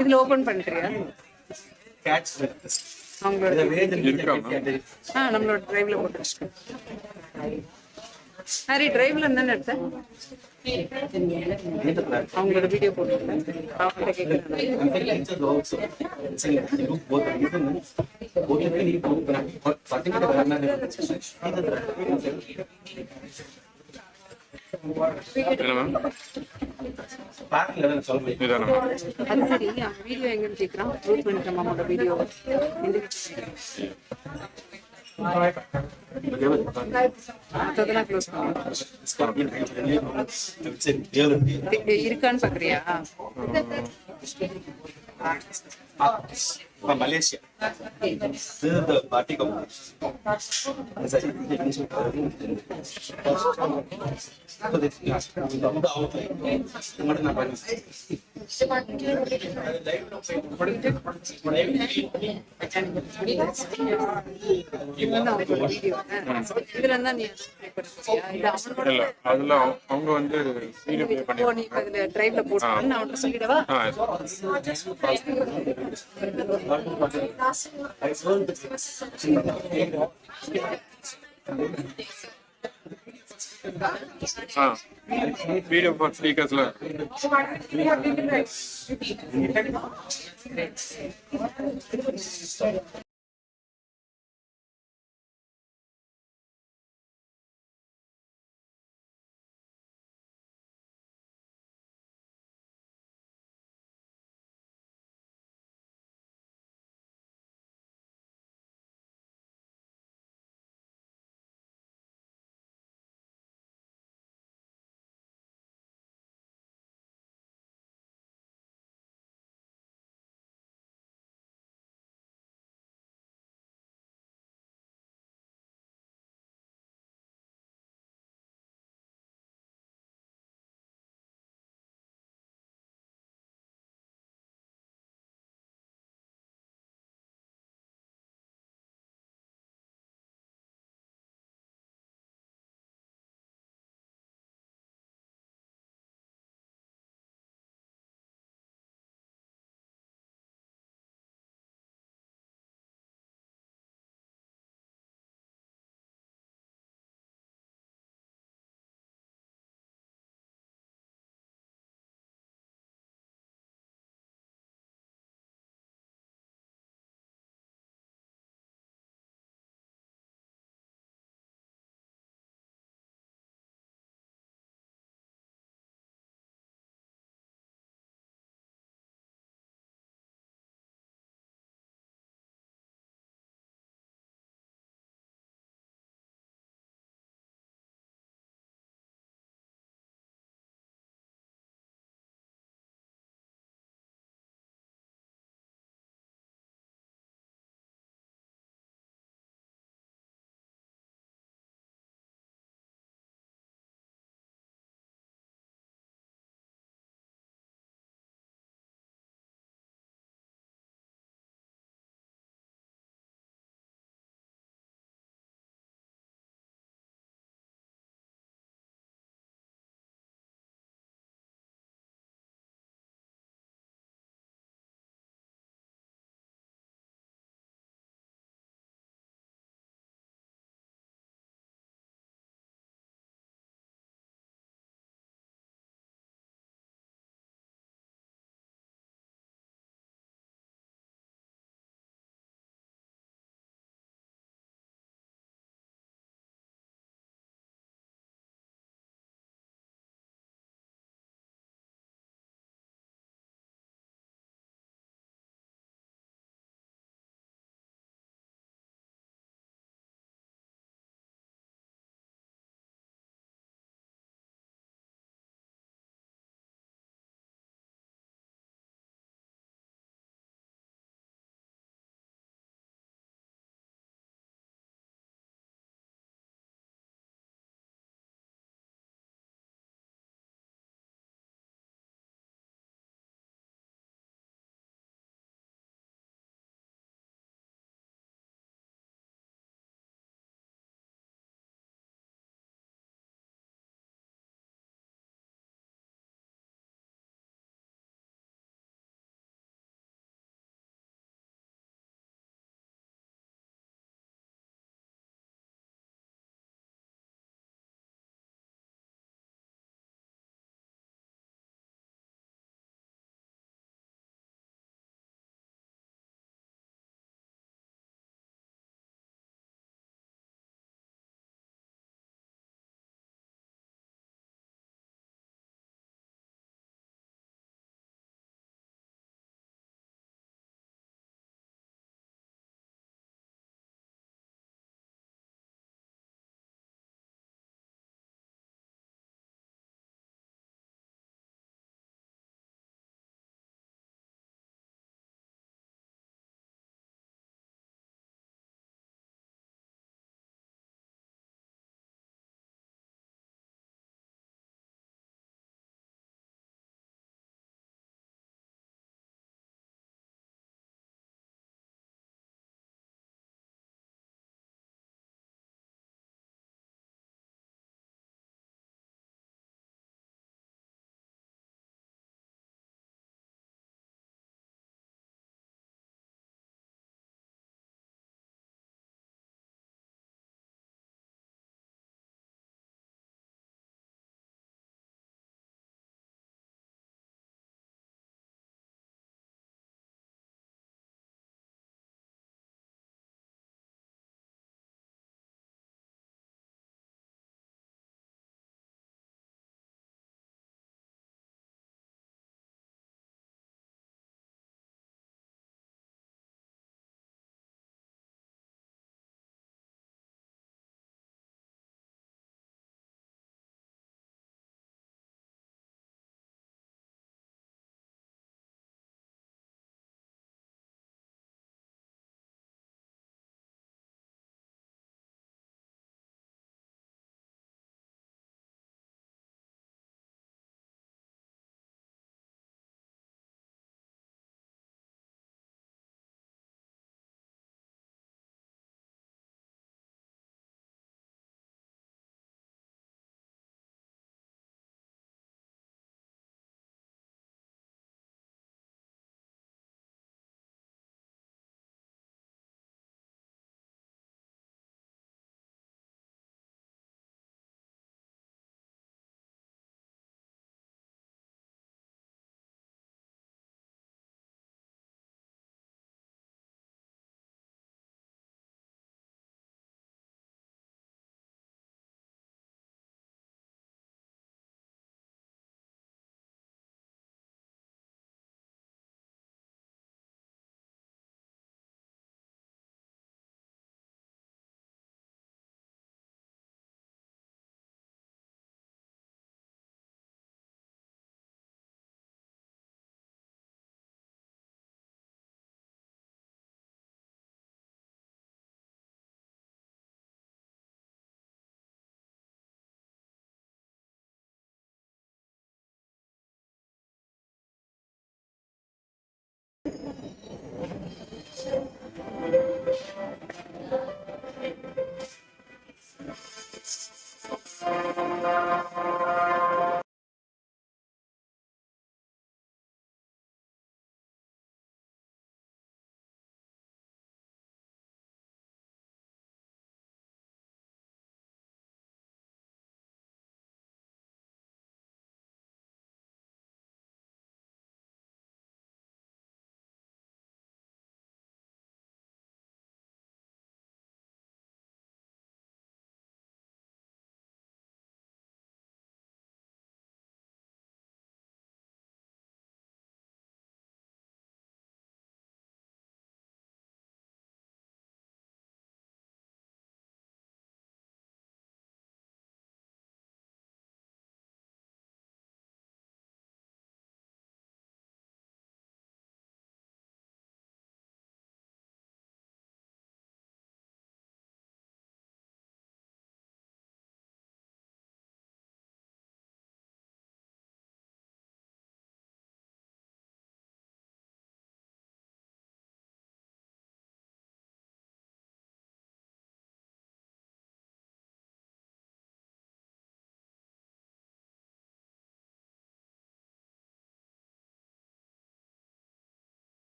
G: இதுல open பண்றியா அவங்களோட நம்மளோட டிரைவ்ல போட்டு ஹரி டிரைவ்ல என்ன எடுத்த அவங்களோட video போட்டுருக்கேன் அவங்கள்ட்ட கேட்குறேன்.
H: என்ன மேம்
A: பார்க்கல சொல்றேன்
H: இதானா
G: அது சரி அவன் வீடியோ எங்கன்னு கேட்குறான். ப்ரூவ் பண்ணிட்ட மாமாவோட வீடியோ மற்றதெல்லாம் க்ளோஸ் பண்ணி இருக்கான்னு பார்க்குறியா?
A: Malaysia. This is the party company. So this is the outline. What is happening?
G: இவன் அவங்களோட வீடியோ இதுல இருந்தா நீ இது அவனோட
H: இல்ல அதுல அவங்க வந்து வீடியோ ப்ளே பண்ணி
G: நீ இப்ப இதுல டிரைவ்ல போட்டு நான் அவன்கிட்ட சொல்லிடவா?
H: வீடியோ ஃபார் ஸ்பீக்கர்ஸ்ல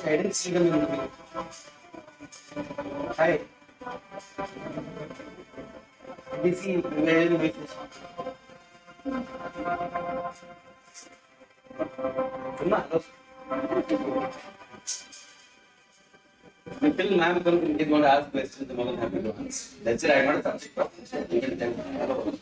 E: I didn't see them in the video. Hi. Did you see where the witness? Until ma'am is going to ask questions, I'm more than happy to answer. That's it, I'm not a subject problem. So you can tell me.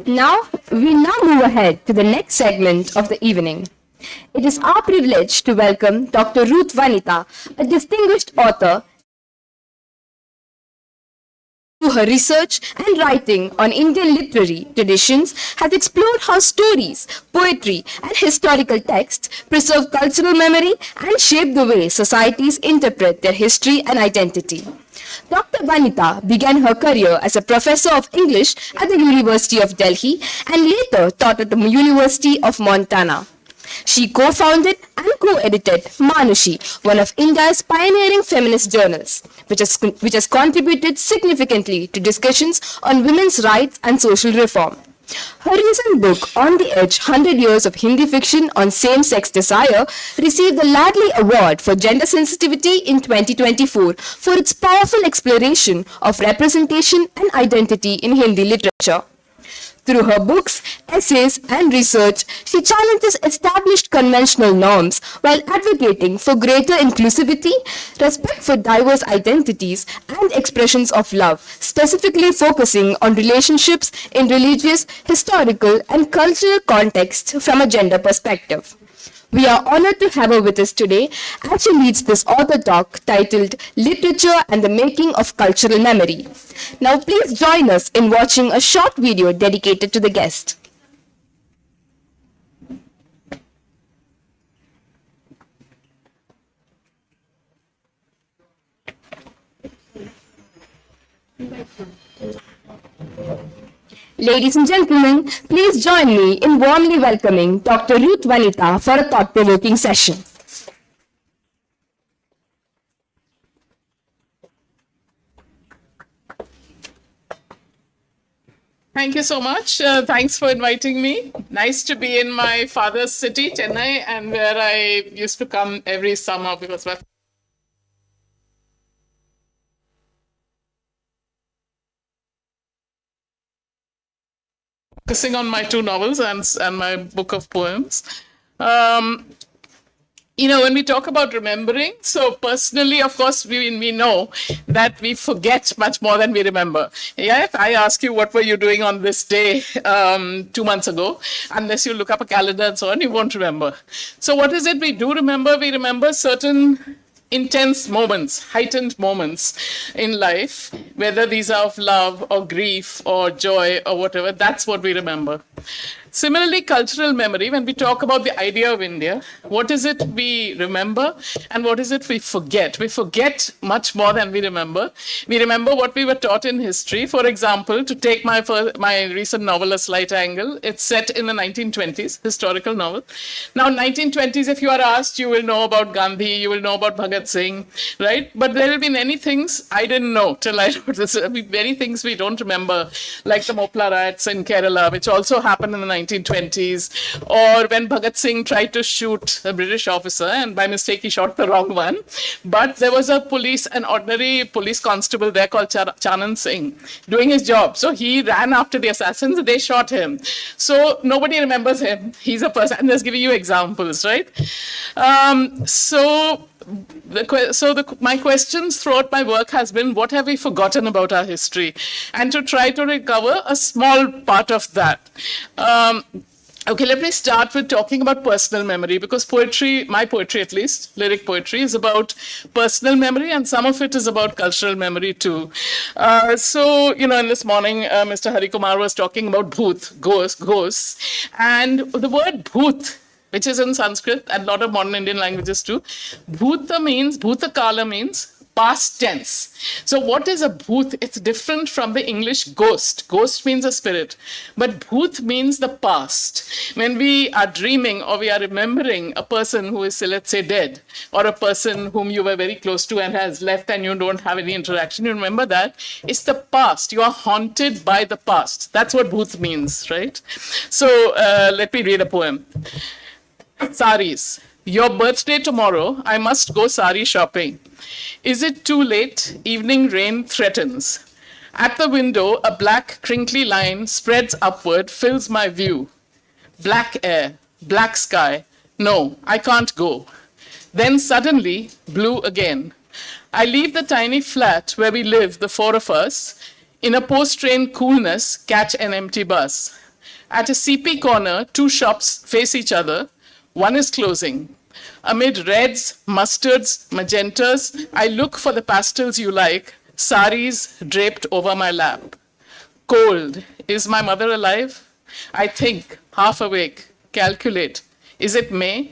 C: Now, we now move ahead to the next segment of the evening. It is our privilege to welcome Dr. Ruth Vanita, a distinguished author. Through her research and writing on Indian literary traditions, has explored how stories, poetry, and historical texts preserve cultural memory and shape the way societies interpret their history and identity. Dr. Vanita began her career as a professor of English at the University of Delhi and later taught at the University of Montana. She co-founded and co-edited Manushi, one of India's pioneering feminist journals, which has contributed significantly to discussions on women's rights and social reform. Her recent book, On the Edge, 100 Years of Hindi Fiction on Same-Sex Desire, received the Ladli Award for Gender Sensitivity in 2024 for its powerful exploration of representation and identity in Hindi literature. Through her books, essays, and research, she challenges established conventional norms while advocating for greater inclusivity, respect for diverse identities, and expressions of love, specifically focusing on relationships in religious, historical, and cultural contexts from a gender perspective. We are honored to have her with us today as she leads this author talk titled Literature and the Making of Cultural Memory. Now please join us in watching a short video dedicated to the guest. Ladies and gentlemen, please join me in warmly welcoming Dr. Ruth Vanita for a thought-provoking session.
I: Thank you so much. Thanks for inviting me. Nice to be in my father's city, Chennai, and where I used to come every summer because my focusing on my two novels and my book of poems. When we talk about remembering, so personally, of course, we know that we forget much more than we remember. Yeah, if I ask you what were you doing on this day 2 months ago, unless you look up a calendar and so on, you won't remember. So what is it we do remember? We remember certain intense moments, heightened moments in life, whether these are of love or grief or joy or whatever, that's what we remember. Similarly, cultural memory, when we talk about the idea of India, what is it we remember and what is it we forget? We forget much more than we remember. We remember what we were taught in history. For example, to take my recent novel, A Slight Angle, it's set in the 1920s, historical novel. Now, 1920s, if you are asked, you will know about Gandhi, you will know about Bhagat Singh, right? But there will be many things I didn't know till I wrote this. Many things we don't remember, like the Mopla riots in Kerala, which also happened in the 1920s, or when Bhagat Singh tried to shoot a British officer, and by mistake he shot the wrong one. But there was an ordinary police constable there called Chanan Singh doing his job. So he ran after the assassins, they shot him. So nobody remembers him. He's a person. I'm just giving you examples, right? My questions throughout my work has been, what have we forgotten about our history? And to try to recover a small part of that. Okay, let me start with talking about personal memory, because poetry, my poetry at least, lyric poetry, is about personal memory, and some of it is about cultural memory too. In this morning, Mr. Hari Kumar was talking about bhoot, ghosts, and the word bhoot, which is in Sanskrit and a lot of modern Indian languages too, bhutakala means past tense. So what is a bhoot? It's different from the English ghost. Ghost means a spirit. But bhoot means the past. When we are dreaming or we are remembering a person who is, let's say, dead, or a person whom you were very close to and has left and you don't have any interaction, you remember that. It's the past. You are haunted by the past. That's what bhoot means, right? So let me read a poem. Saris. Your birthday tomorrow, I must go sari shopping. Is it too late? Evening rain threatens. At the window, a black, crinkly line spreads upward, fills my view. Black air, black sky. No, I can't go. Then suddenly, blue again. I leave the tiny flat where we live, the four of us. In a post-train coolness, catch an empty bus. At a CP corner, two shops face each other. One is closing. Amid reds, mustards, magentas, I look for the pastels you like, saris draped over my lap. Cold. Is my mother alive? I think, half awake, calculate. Is it May?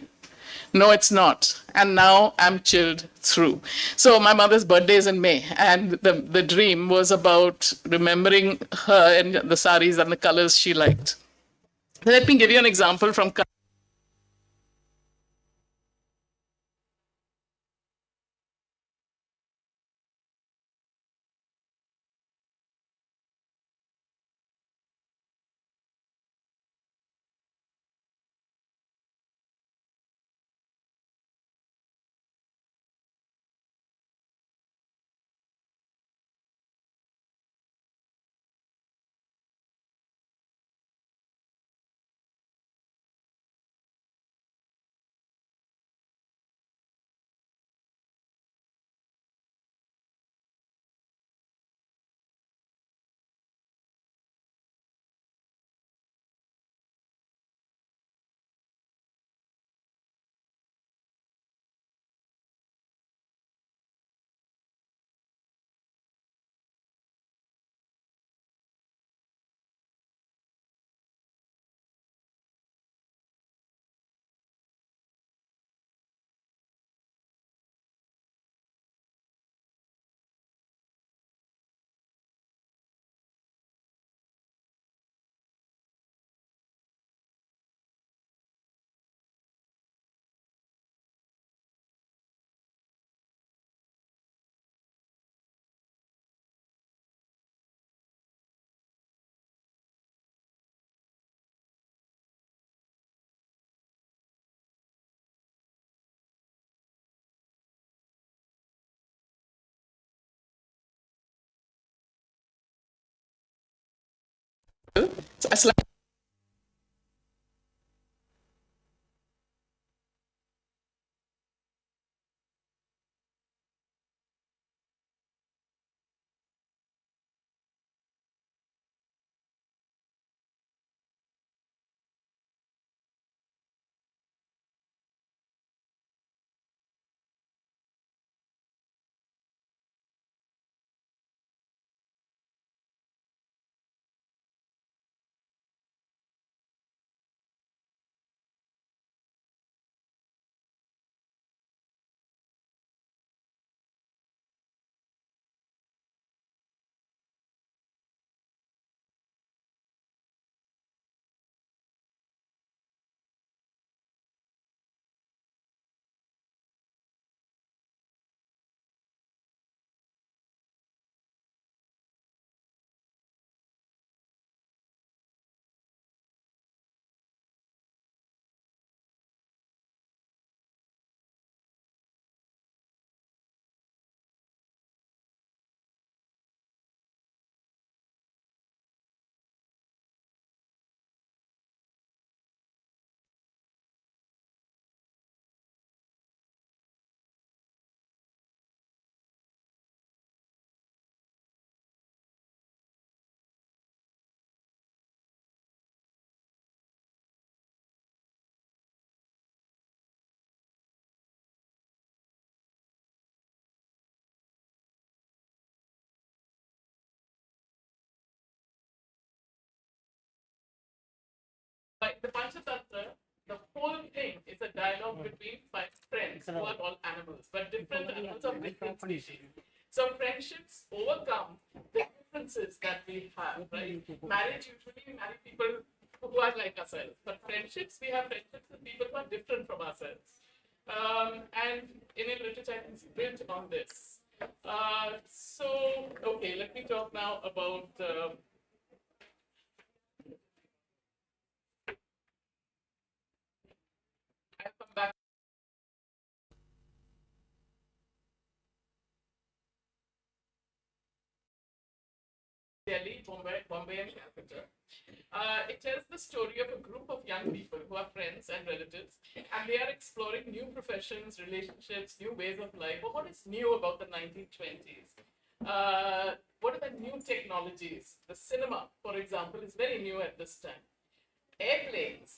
I: No, it's not. And now I'm chilled through. So my mother's birthday is in May, and the dream was about remembering her and the saris and the colors she liked. Let me give you an example from a slide. Like the Panchatantra, the whole thing is a dialogue between five friends who are all animals, but different animals of different species. So friendships overcome the differences that we have, right? Marriage, usually we marry people who are like ourselves, but friendships, we have friendships with people who are different from ourselves. And Indian literature is built on this. Okay, let me talk now about I'll come back. Delhi, Bombay and Calcutta. It tells the story of a group of young people who are friends and relatives, and they are exploring new professions, relationships, new ways of life, or what is new about the 1920s. what are the new technologies? The cinema, for example, is very new at this time. Airplanes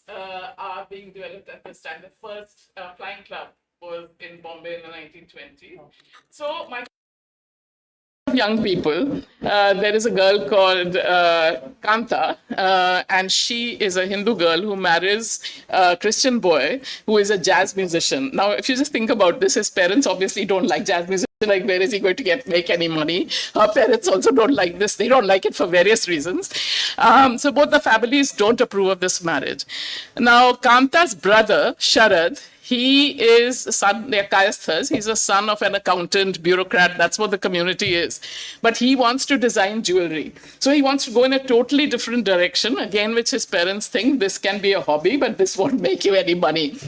I: are being developed at this time. The first flying club was in Bombay in the 1920s. So my young people, there is a girl called Kanta, and she is a Hindu girl who marries a Christian boy who is a jazz musician. Now, if you just think about this, his parents obviously don't like jazz music. Like, where is he going to make any money? Her parents also don't like this. They don't like it for various reasons. So both the families don't approve of this marriage. Now, Kanta's brother, Sharad, he is a son, they're Kayasthas. He's a son of an accountant, bureaucrat. That's what the community is. But he wants to design jewelry. So he wants to go in a totally different direction, again, which his parents think this can be a hobby, but this won't make you any money.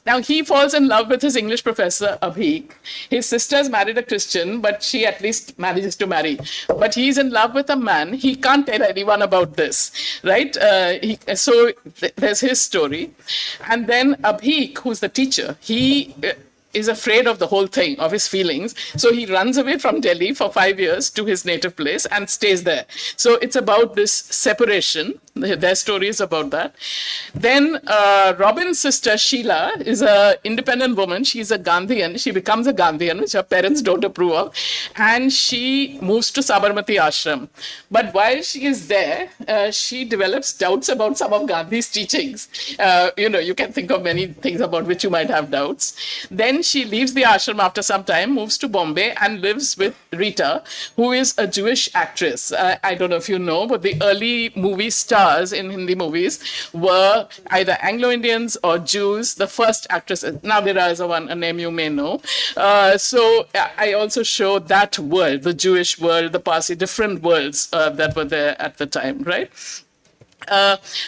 I: Now, he falls in love with his English professor, Abhik. His sister's married a Christian, but she at least manages to marry. But he's in love with a man. He can't tell anyone about this, right? So there's his story. And then Abhik, who's the teacher, he is afraid of the whole thing, of his feelings. So he runs away from Delhi for 5 years to his native place and stays there. So it's about this separation. Their story is about that. Then Robin's sister, Sheila, is an independent woman. She's a Gandhian. She becomes a Gandhian, which her parents don't approve of. And she moves to Sabarmati Ashram. But while she is there, she develops doubts about some of Gandhi's teachings. You can think of many things about which you might have doubts. Then she leaves the ashram after some time, moves to Bombay and lives with Rita, who is a Jewish actress. I don't know if you know, but the early movie stars in Hindi movies were either Anglo-Indians or Jews, the first actresses. Nadira is a name you may know. So I also show that world, the Jewish world, the Parsi, different worlds that were there at the time, right?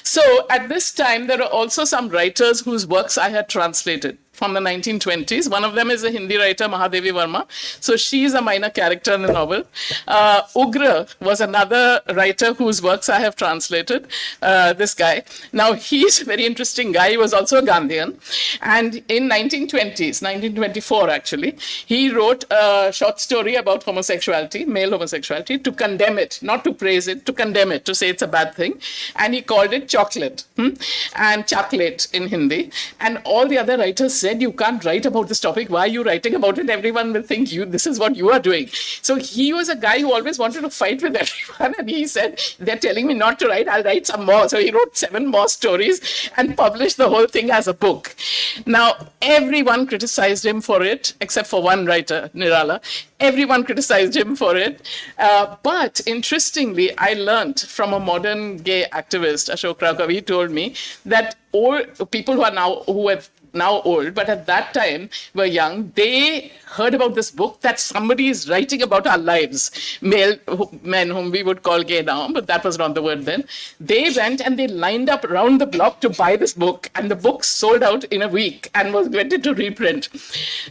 I: So at this time, there are also some writers whose works I had translated from the 1920s. One of them is a Hindi writer, Mahadevi Verma. So she is a minor character in the novel. Ugra was another writer whose works I have translated, this guy. Now, he's a very interesting guy. He was also a Gandhian. And in 1920s, 1924 actually, he wrote a short story about homosexuality, male homosexuality, to condemn it, not to praise it, to condemn it, to say it's a bad thing. And he called it Chocolate, and Chocolate in Hindi. And all the other writers said, you can't write about this topic. Why are you writing about it? Everyone will think this is what you are doing. So he was a guy who always wanted to fight with everyone. And he said, they're telling me not to write, I'll write some more. So he wrote 7 more stories and published the whole thing as a book. Now, everyone criticized him for it, except for one writer, Nirala. Everyone criticized him for it. But interestingly, I learned from a modern gay activist, Ashok Rakavi, he told me that all people who are now old, but at that time were young, they heard about this book that somebody is writing about our lives, male men whom we would call gay now, but that was not the word then. They went and they lined up around the block to buy this book, and the book sold out in a week and was went into reprint.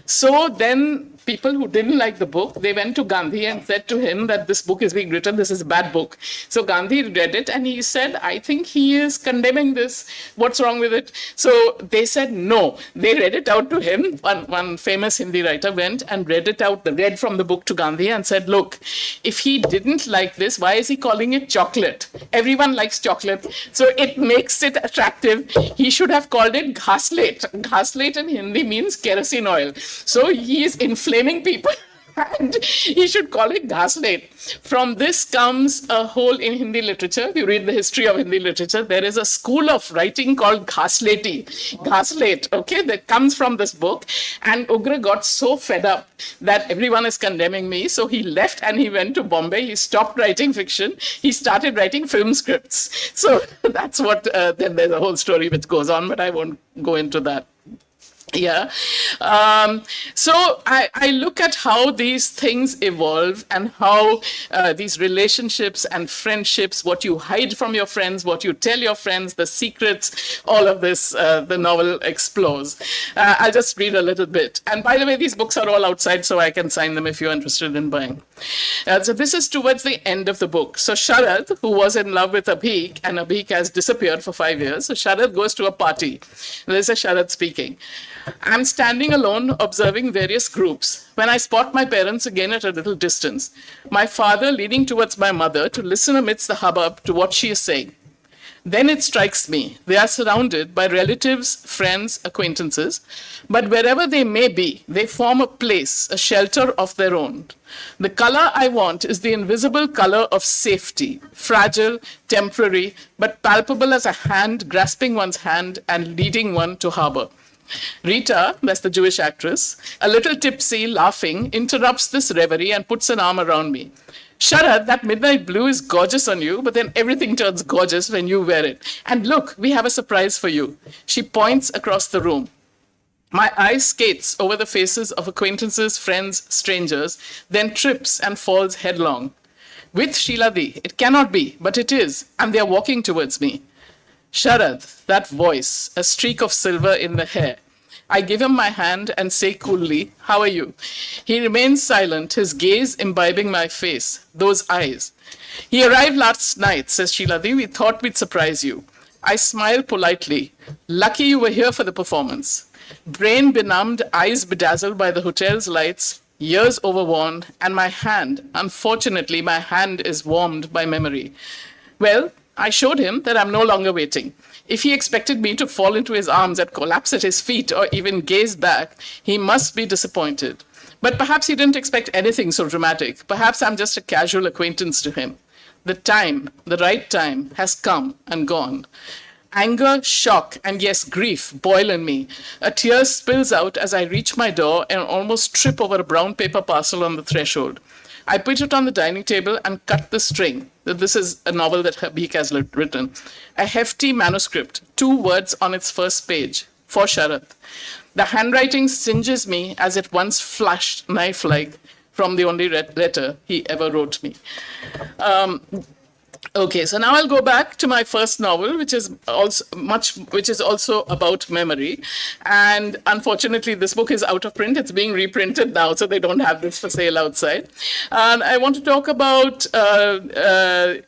I: So then people who didn't like the book, they went to Gandhi and said to him that this book is being written, this is a bad book. So Gandhi read it and he said, I think he is condemning this. What's wrong with it? So they said no. They read it out to him. One famous Hindi writer went and read it out, read from the book to Gandhi and said, look, if he didn't like this, why is he calling it chocolate? Everyone likes chocolate, so it makes it attractive. He should have called it ghaslet. Ghaslet in Hindi means kerosene oil. So he is inflaming people. And he should call it ghaslet. From this comes a whole, in Hindi literature, if you read the history of Hindi literature, there is a school of writing called ghasleti. Ghaslet, okay, that comes from this book. And Ugra got so fed up that everyone is condemning me. So he left and he went to Bombay. He stopped writing fiction. He started writing film scripts. So that's what, then there's a whole story which goes on, but I won't go into that. Yeah. So I look at how these things evolve and how these relationships and friendships, what you hide from your friends, what you tell your friends, the secrets, all of this, the novel explores. I'll just read a little bit. And by the way, these books are all outside, so I can sign them if you're interested in buying. So this is towards the end of the book. So Sharad, who was in love with Abhik, and Abhik has disappeared for 5 years. So Sharad goes to a party. This is Sharad speaking. I'm standing alone observing various groups when I spot my parents again at a little distance. My father leaning towards my mother to listen amidst the hubbub to what she is saying. Then it strikes me, they are surrounded by relatives, friends, acquaintances, but wherever they may be, they form a place, a shelter of their own. The color I want is the invisible color of safety, fragile, temporary, but palpable as a hand grasping one's hand and leading one to harbor. Rita, that's the Jewish actress, a little tipsy, laughing, interrupts this reverie and puts an arm around me. Sharad, that midnight blue is gorgeous on you, but then everything turns gorgeous when you wear it. And look, we have a surprise for you. She points across the room. My eye skates over the faces of acquaintances, friends, strangers, then trips and falls headlong. With Sheiladi, it cannot be, but it is, and they are walking towards me. Sharad, that voice, a streak of silver in the hair. I give him my hand and say coolly, how are you? He remains silent, his gaze imbibing my face, those eyes. He arrived last night, says Sheiladi. We thought we'd surprise you. I smile politely. Lucky you were here for the performance. Brain benumbed, eyes bedazzled by the hotel's lights, years overworn, and my hand, unfortunately, my hand is warmed by memory. Well, I showed him that I'm no longer waiting. If he expected me to fall into his arms and collapse at his feet or even gaze back, he must be disappointed. But perhaps he didn't expect anything so dramatic. Perhaps I'm just a casual acquaintance to him. The time, the right time, has come and gone. Anger, shock, and yes, grief boil in me. A tear spills out as I reach my door and almost trip over a brown paper parcel on the threshold. I put it on the dining table and cut the string. This is a novel that Abhik has written. A hefty manuscript, 2 words on its first page, for Sharad. The handwriting singes me as it once flashed knife-like from the only letter he ever wrote me. Okay, so now I'll go back to my first novel, which is also about memory. And unfortunately, this book is out of print. It's being reprinted now, so they don't have this for sale outside. And I want to talk about, other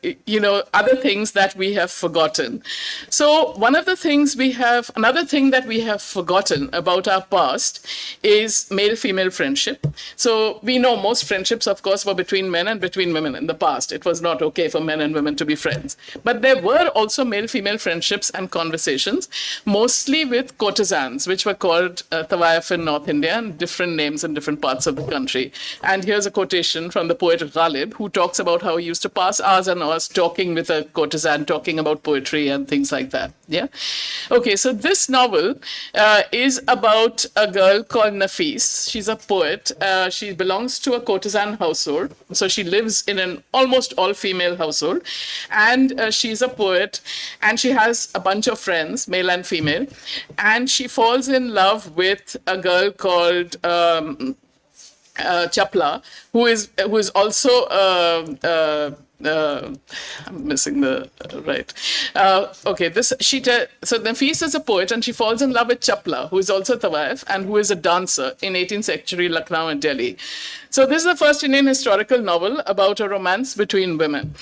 I: things that we have forgotten. So another thing that we have forgotten about our past is male-female friendship. So we know most friendships, of course, were between men and between women in the past. It was not okay for men and women to be friends. But there were also male-female friendships and conversations, mostly with courtesans, which were called Tawayaf in North India, and different names in different parts of the country. And here's a quotation from the poet Ghalib, who talks about how he used to pass hours and hours talking with a courtesan, talking about poetry and things like that. Yeah? Okay, so this novel is about a girl called Nafis. She's a poet. She belongs to a courtesan household. So she lives in an almost all-female household. And she's a poet, and she has a bunch of friends, male and female, and she falls in love with a girl called Chapla, who is also I'm missing the right. So Nafis is a poet, and she falls in love with Chapla, who is also Tawayaf and who is a dancer in 18th century Lucknow and Delhi. So this is the first Indian historical novel about a romance between women.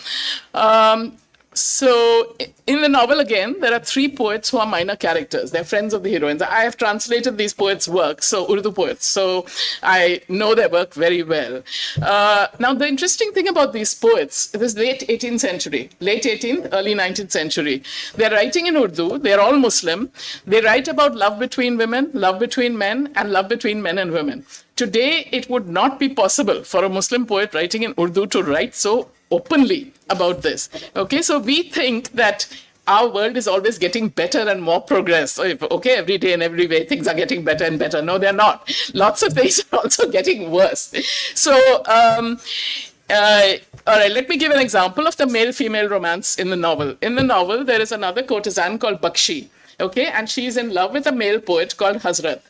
I: So in the novel, again, there are 3 poets who are minor characters. They're friends of the heroines. I have translated these poets' works, so Urdu poets, so I know their work very well. Now, the interesting thing about these poets, it is late 18th century, late 18th, early 19th century. They're writing in Urdu. They're all Muslim. They write about love between women, love between men, and love between men and women. Today, it would not be possible for a Muslim poet writing in Urdu to write so openly about this. Okay, so we think that our world is always getting better and more progress. Okay, every day and every way things are getting better and better. No, they're not. Lots of things are also getting worse. So, all right, let me give an example of the male-female romance in the novel. In the novel, there is another courtesan called Bakshi. Okay, and she's in love with a male poet called Hazrat.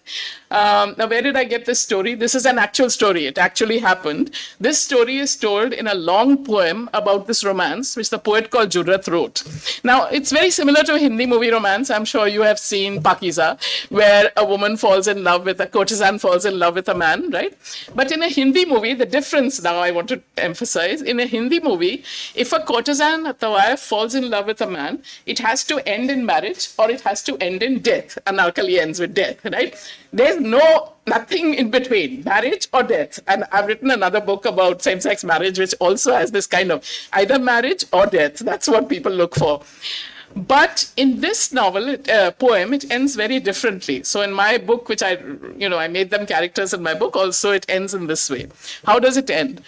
I: Now, where did I get this story? This is an actual story. It actually happened. This story is told in a long poem about this romance, which the poet called Jurrat wrote. Now, it's very similar to a Hindi movie romance. I'm sure you have seen Pakiza, where a woman falls in love with a courtesan, falls in love with a man, right? But in a Hindi movie, the difference now I want to emphasize, in a Hindi movie, if a courtesan, a wife, falls in love with a man, it has to end in marriage or it has to end in death. Anarkali ends with death, right? There's nothing in between, marriage or death. And I've written another book about same-sex marriage, which also has this kind of either marriage or death. That's what people look for. But in this novel, poem, it ends very differently. So in my book, which I made them characters in my book, also it ends in this way. How does it end?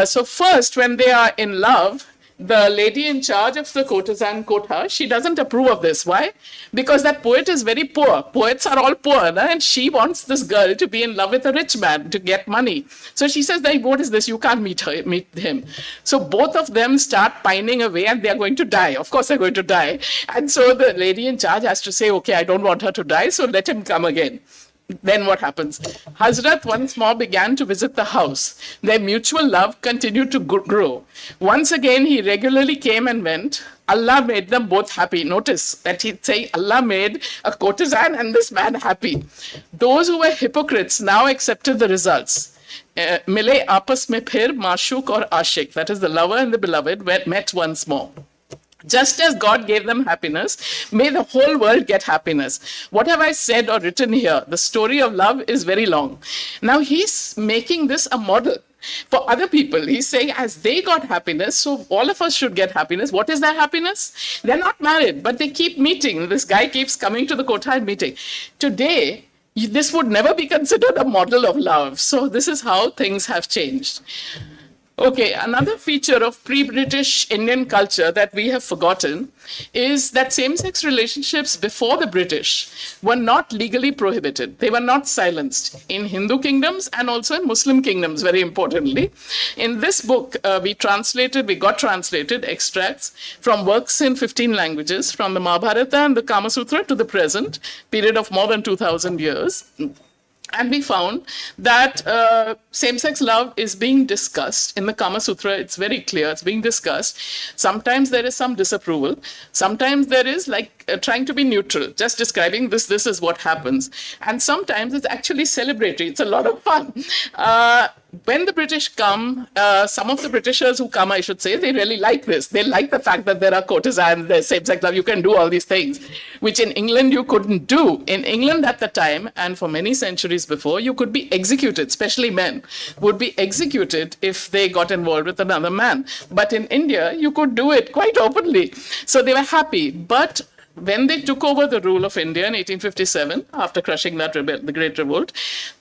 I: So first, when they are in love, the lady in charge of the courtesan Kotha, she doesn't approve of this. Why? Because that poet is very poor. Poets are all poor, and she wants this girl to be in love with a rich man to get money. So she says, what is this? You can't meet him. So both of them start pining away and they're going to die. Of course, they're going to die. And so the lady in charge has to say, okay, I don't want her to die, so let him come again. Then what happens? Hazrat once more began to visit the house. Their mutual love continued to grow. Once again, he regularly came and went. Allah made them both happy. Notice that he'd say, Allah made a courtesan and this man happy. Those who were hypocrites now accepted the results. Mile aapas mein phir maashook aur aashik, that is the lover and the beloved, met once more. Just as God gave them happiness, may the whole world get happiness. What have I said or written here? The story of love is very long. Now he's making this a model for other people. He's saying as they got happiness, so all of us should get happiness. What is that happiness? They're not married, but they keep meeting. This guy keeps coming to the Kotha and meeting. Today, this would never be considered a model of love. So this is how things have changed. Okay, another feature of pre-British Indian culture that we have forgotten is that same-sex relationships before the British were not legally prohibited. They were not silenced in Hindu kingdoms and also in Muslim kingdoms, very importantly. In this book, we got translated extracts from works in 15 languages, from the Mahabharata and the Kama Sutra to the present, period of more than 2,000 years. And we found that same-sex love is being discussed in the Kama Sutra. It's very clear. It's being discussed. Sometimes there is some disapproval. Sometimes there is trying to be neutral, just describing this is what happens. And sometimes it's actually celebratory. It's a lot of fun. When the British come, some of the Britishers who come, I should say, they really like this. They like the fact that there are courtesans, there's same-sex love, you can do all these things, which in England you couldn't do. In England at the time, and for many centuries before, you could be executed, especially men, would be executed if they got involved with another man. But in India, you could do it quite openly. So they were happy. But when they took over the rule of India in 1857, after crushing the Great Revolt,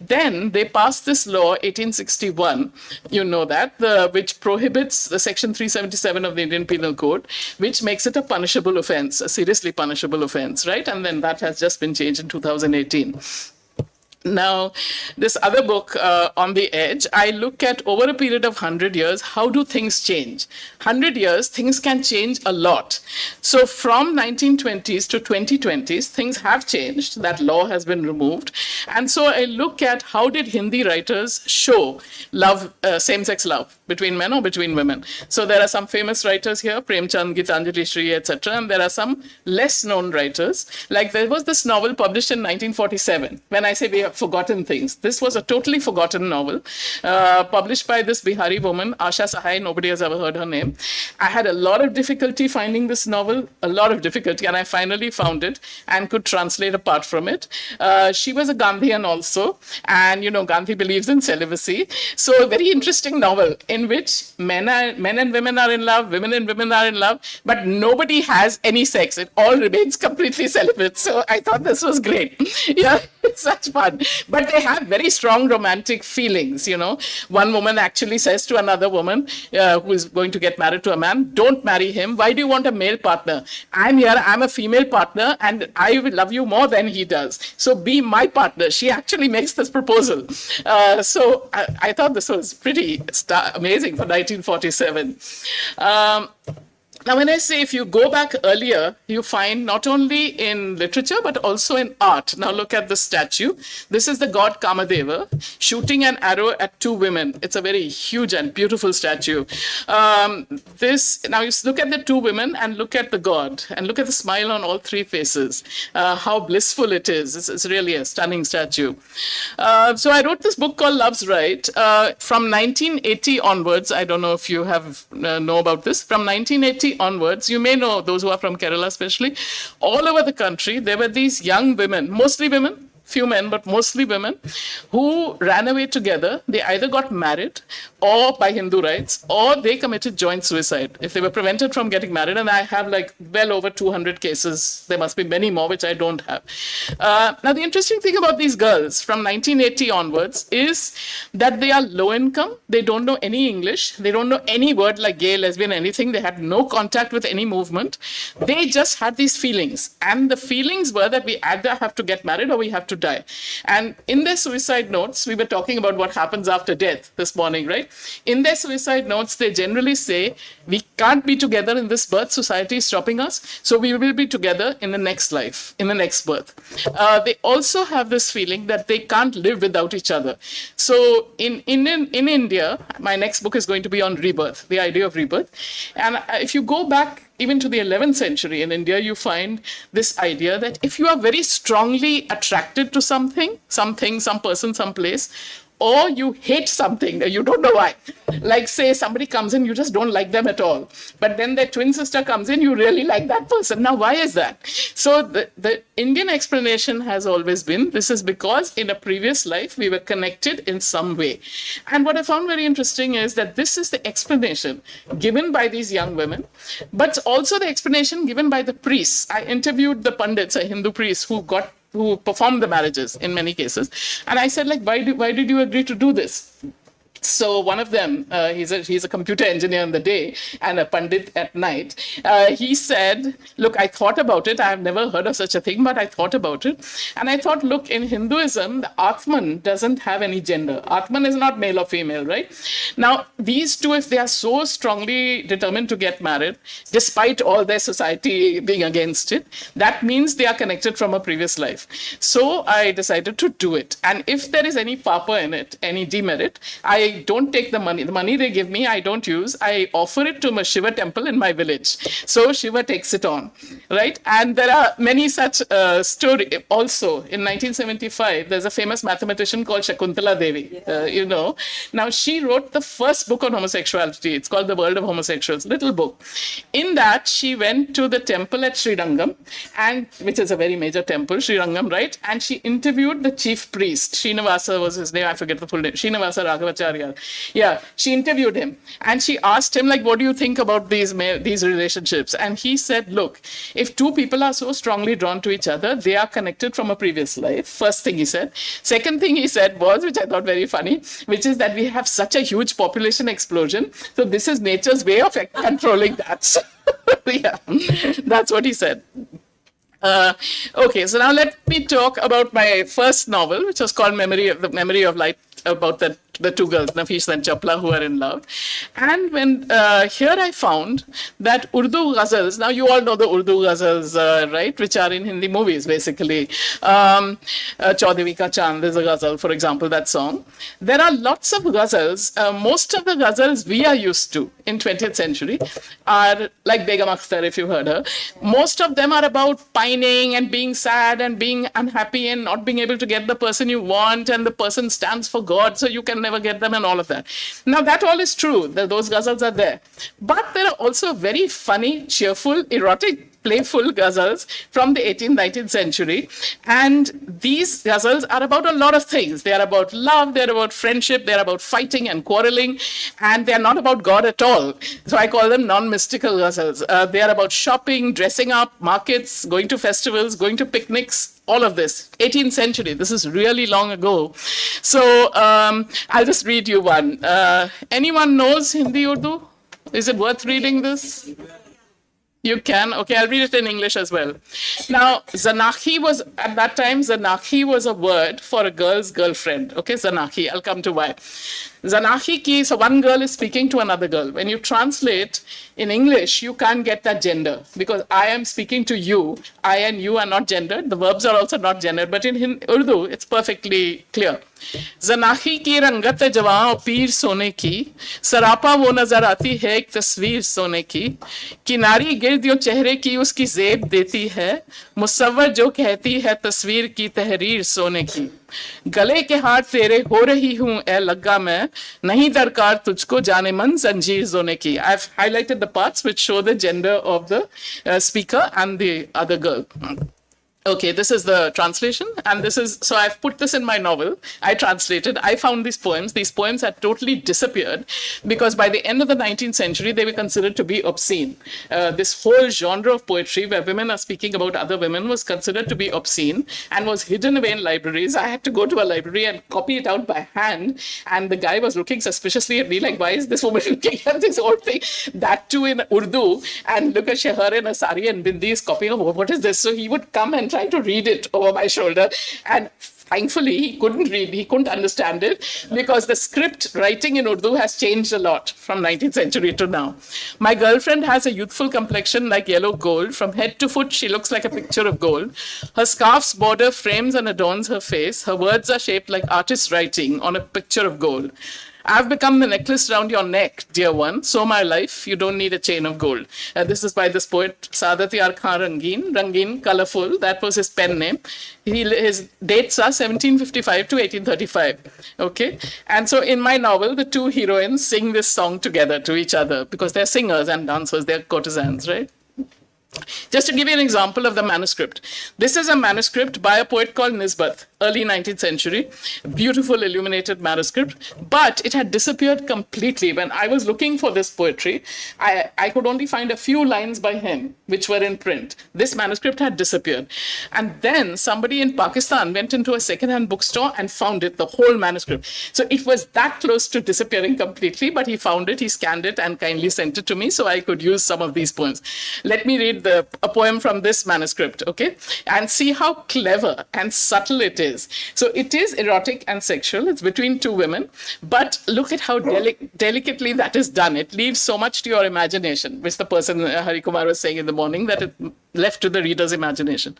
I: then they passed this law, 1861, you know that, which prohibits the Section 377 of the Indian Penal Code, which makes it a punishable offense, a seriously punishable offense, right? And then that has just been changed in 2018. Now, this other book, On the Edge, I look at over a period of 100 years, how do things change? 100 years, things can change a lot. So from 1920s to 2020s, things have changed. That law has been removed. And so I look at how did Hindi writers show love, same-sex love between men or between women. So there are some famous writers here, Premchand, Gitanjali Shri, etc. And there are some less known writers. Like there was this novel published in 1947. When I say we have forgotten things, this was a totally forgotten novel published by this Bihari woman, Asha Sahai. Nobody has ever heard her name. I had a lot of difficulty finding this novel, a lot of difficulty, and I finally found it and could translate a part from it. She was a Gandhian also, and Gandhi believes in celibacy. So a very interesting novel in which men and women are in love, women and women are in love, but nobody has any sex. It all remains completely celibate. So I thought this was great. Yeah, it's such fun. But they have very strong romantic feelings, One woman actually says to another woman who is going to get married to a man, don't marry him. Why do you want a male partner? I'm here, I'm a female partner, and I will love you more than he does. So be my partner. She actually makes this proposal. So I thought this was pretty amazing for 1947. Now, when I say if you go back earlier, you find not only in literature, but also in art. Now, look at the statue. This is the god Kamadeva shooting an arrow at two women. It's a very huge and beautiful statue. Now, you look at the two women and look at the god and look at the smile on all three faces. How blissful it is. It's really a stunning statue. So I wrote this book called Love's Right. From 1980 onwards, I don't know if you have know about this, from 1980 onwards, you may know, those who are from Kerala especially, all over the country, there were these young women, mostly women, few men, but mostly women, who ran away together. They either got married or by Hindu rites, or they committed joint suicide if they were prevented from getting married. And I have like well over 200 cases. There must be many more, which I don't have. Now, the interesting thing about these girls from 1980 onwards is that they are low income. They don't know any English. They don't know any word like gay, lesbian, anything. They had no contact with any movement. They just had these feelings. And the feelings were that we either have to get married or we have to die. And in their suicide notes, we were talking about what happens after death this morning, right? In their suicide notes, they generally say, we can't be together in this birth, society is stopping us, so we will be together in the next life, in the next birth. They also have this feeling that they can't live without each other. So in India, my next book is going to be on rebirth, the idea of rebirth. And if you go back even to the 11th century in India, you find this idea that if you are very strongly attracted to something, some person, some place, or you hate something that you don't know why. Like, say, somebody comes in, you just don't like them at all. But then their twin sister comes in, you really like that person. Now, why is that? So the Indian explanation has always been, this is because in a previous life, we were connected in some way. And what I found very interesting is that this is the explanation given by these young women, but also the explanation given by the priests. I interviewed the Pandits, a Hindu priest who performed the marriages in many cases. And I said, like, why did you agree to do this? So one of them, he's a computer engineer in the day and a Pandit at night. He said, look, I thought about it. I have never heard of such a thing, but I thought about it. And I thought, look, in Hinduism, the Atman doesn't have any gender. Atman is not male or female, right? Now, these two, if they are so strongly determined to get married, despite all their society being against it, that means they are connected from a previous life. So I decided to do it. And if there is any papa in it, any demerit, I don't take the money. The money they give me, I don't use. I offer it to a Shiva temple in my village. So Shiva takes it on, right? And there are many such stories. Also, in 1975, there's a famous mathematician called Shakuntala Devi, you know. Now, she wrote the first book on homosexuality. It's called The World of Homosexuals, little book. In that, she went to the temple at Srirangam, which is a very major temple, Srirangam, right? And she interviewed the chief priest. Srinivasa was his name. I forget the full name. Srinivasa Raghavacharya. Yeah, she interviewed him and she asked him, like, what do you think about these relationships? And he said, look, if two people are so strongly drawn to each other, they are connected from a previous life. First thing he said. Second thing he said was, which I thought very funny, which is that we have such a huge population explosion. So this is nature's way of controlling that. Yeah, that's what he said. Okay, so now let me talk about my first novel, which was called Memory of Light, about the two girls, Nafis and Chapla, who are in love. And when here I found that Urdu ghazals, now you all know the Urdu ghazals, right, which are in Hindi movies, basically. Chaudevi Ka Chand is a ghazal, for example, that song. There are lots of ghazals. Most of the ghazals we are used to in 20th century are like Begum Akhtar, if you've heard her. Most of them are about pining and being sad and being unhappy and not being able to get the person you want, and the person stands for God, so you can never get them, and all of that. Now, that all is true. Those ghazals are there. But there are also very funny, cheerful, erotic, playful ghazals from the 18th, 19th century. And these ghazals are about a lot of things. They are about love, they're about friendship, they're about fighting and quarreling, and they're not about God at all. So I call them non-mystical ghazals. They are about shopping, dressing up, markets, going to festivals, going to picnics, all of this. 18th century, this is really long ago. So I'll just read you one. Anyone knows Hindi Urdu? Is it worth reading this? You can? Okay, I'll read it in English as well. Now, Zanakhi was, at that time, Zanakhi was a word for a girl's girlfriend. Okay, Zanakhi, I'll come to why. Zanahi ki, so one girl is speaking to another girl. When you translate in English, you can't get that gender because I am speaking to you. I and you are not gendered. The verbs are also not gendered. But in Urdu, it's perfectly clear. Zanahi ki rangat jawaan peer sone ki, sarapa wo nazar aati hai ek tasveer sone ki, kinari gird yo chehre ki uski zeb deti hai, musawwar jo कहती है तस्वीर की तहरीर सोने की, गले के हाथ तेरे हो रही हूं ए लग्गा मैं, नहीं दरकार तुझको जाने मन जंजीर जोने की. I've highlighted the parts which show the gender of the speaker and the other girl. Okay, this is the translation, and this is, so I've put this in my novel. I translated, I found these poems. These poems had totally disappeared because by the end of the 19th century, they were considered to be obscene. This whole genre of poetry where women are speaking about other women was considered to be obscene and was hidden away in libraries. I had to go to a library and copy it out by hand, and the guy was looking suspiciously at me like, why is this woman looking at this old thing? That too in Urdu, and look at Shehar in a sari and bindi is copying, oh, what is this? So he would come and try to read it over my shoulder, and thankfully he couldn't read, he couldn't understand it because the script writing in Urdu has changed a lot from 19th century to now. My girlfriend has a youthful complexion like yellow gold. From head to foot she looks like a picture of gold. Her scarf's border frames and adorns her face. Her words are shaped like artist's writing on a picture of gold. I've become the necklace round your neck, dear one. So my life, you don't need a chain of gold. This is by this poet, Sahitya Rangin, colorful. That was his pen name. His dates are 1755 to 1835. Okay? And so in my novel, the two heroines sing this song together to each other because they're singers and dancers, they're courtesans, right? Just to give you an example of the manuscript. This is a manuscript by a poet called Nisbat, early 19th century. Beautiful illuminated manuscript, but it had disappeared completely. When I was looking for this poetry, I could only find a few lines by him, which were in print. This manuscript had disappeared. And then somebody in Pakistan went into a second-hand bookstore and found it, the whole manuscript. So it was that close to disappearing completely, but he found it, he scanned it and kindly sent it to me so I could use some of these poems. Let me read a poem from this manuscript, okay? And see how clever and subtle it is. So it is erotic and sexual. It's between two women, but look at how delicately that is done. It leaves so much to your imagination, which the person Hari Kumar was saying in the morning, that it left to the reader's imagination.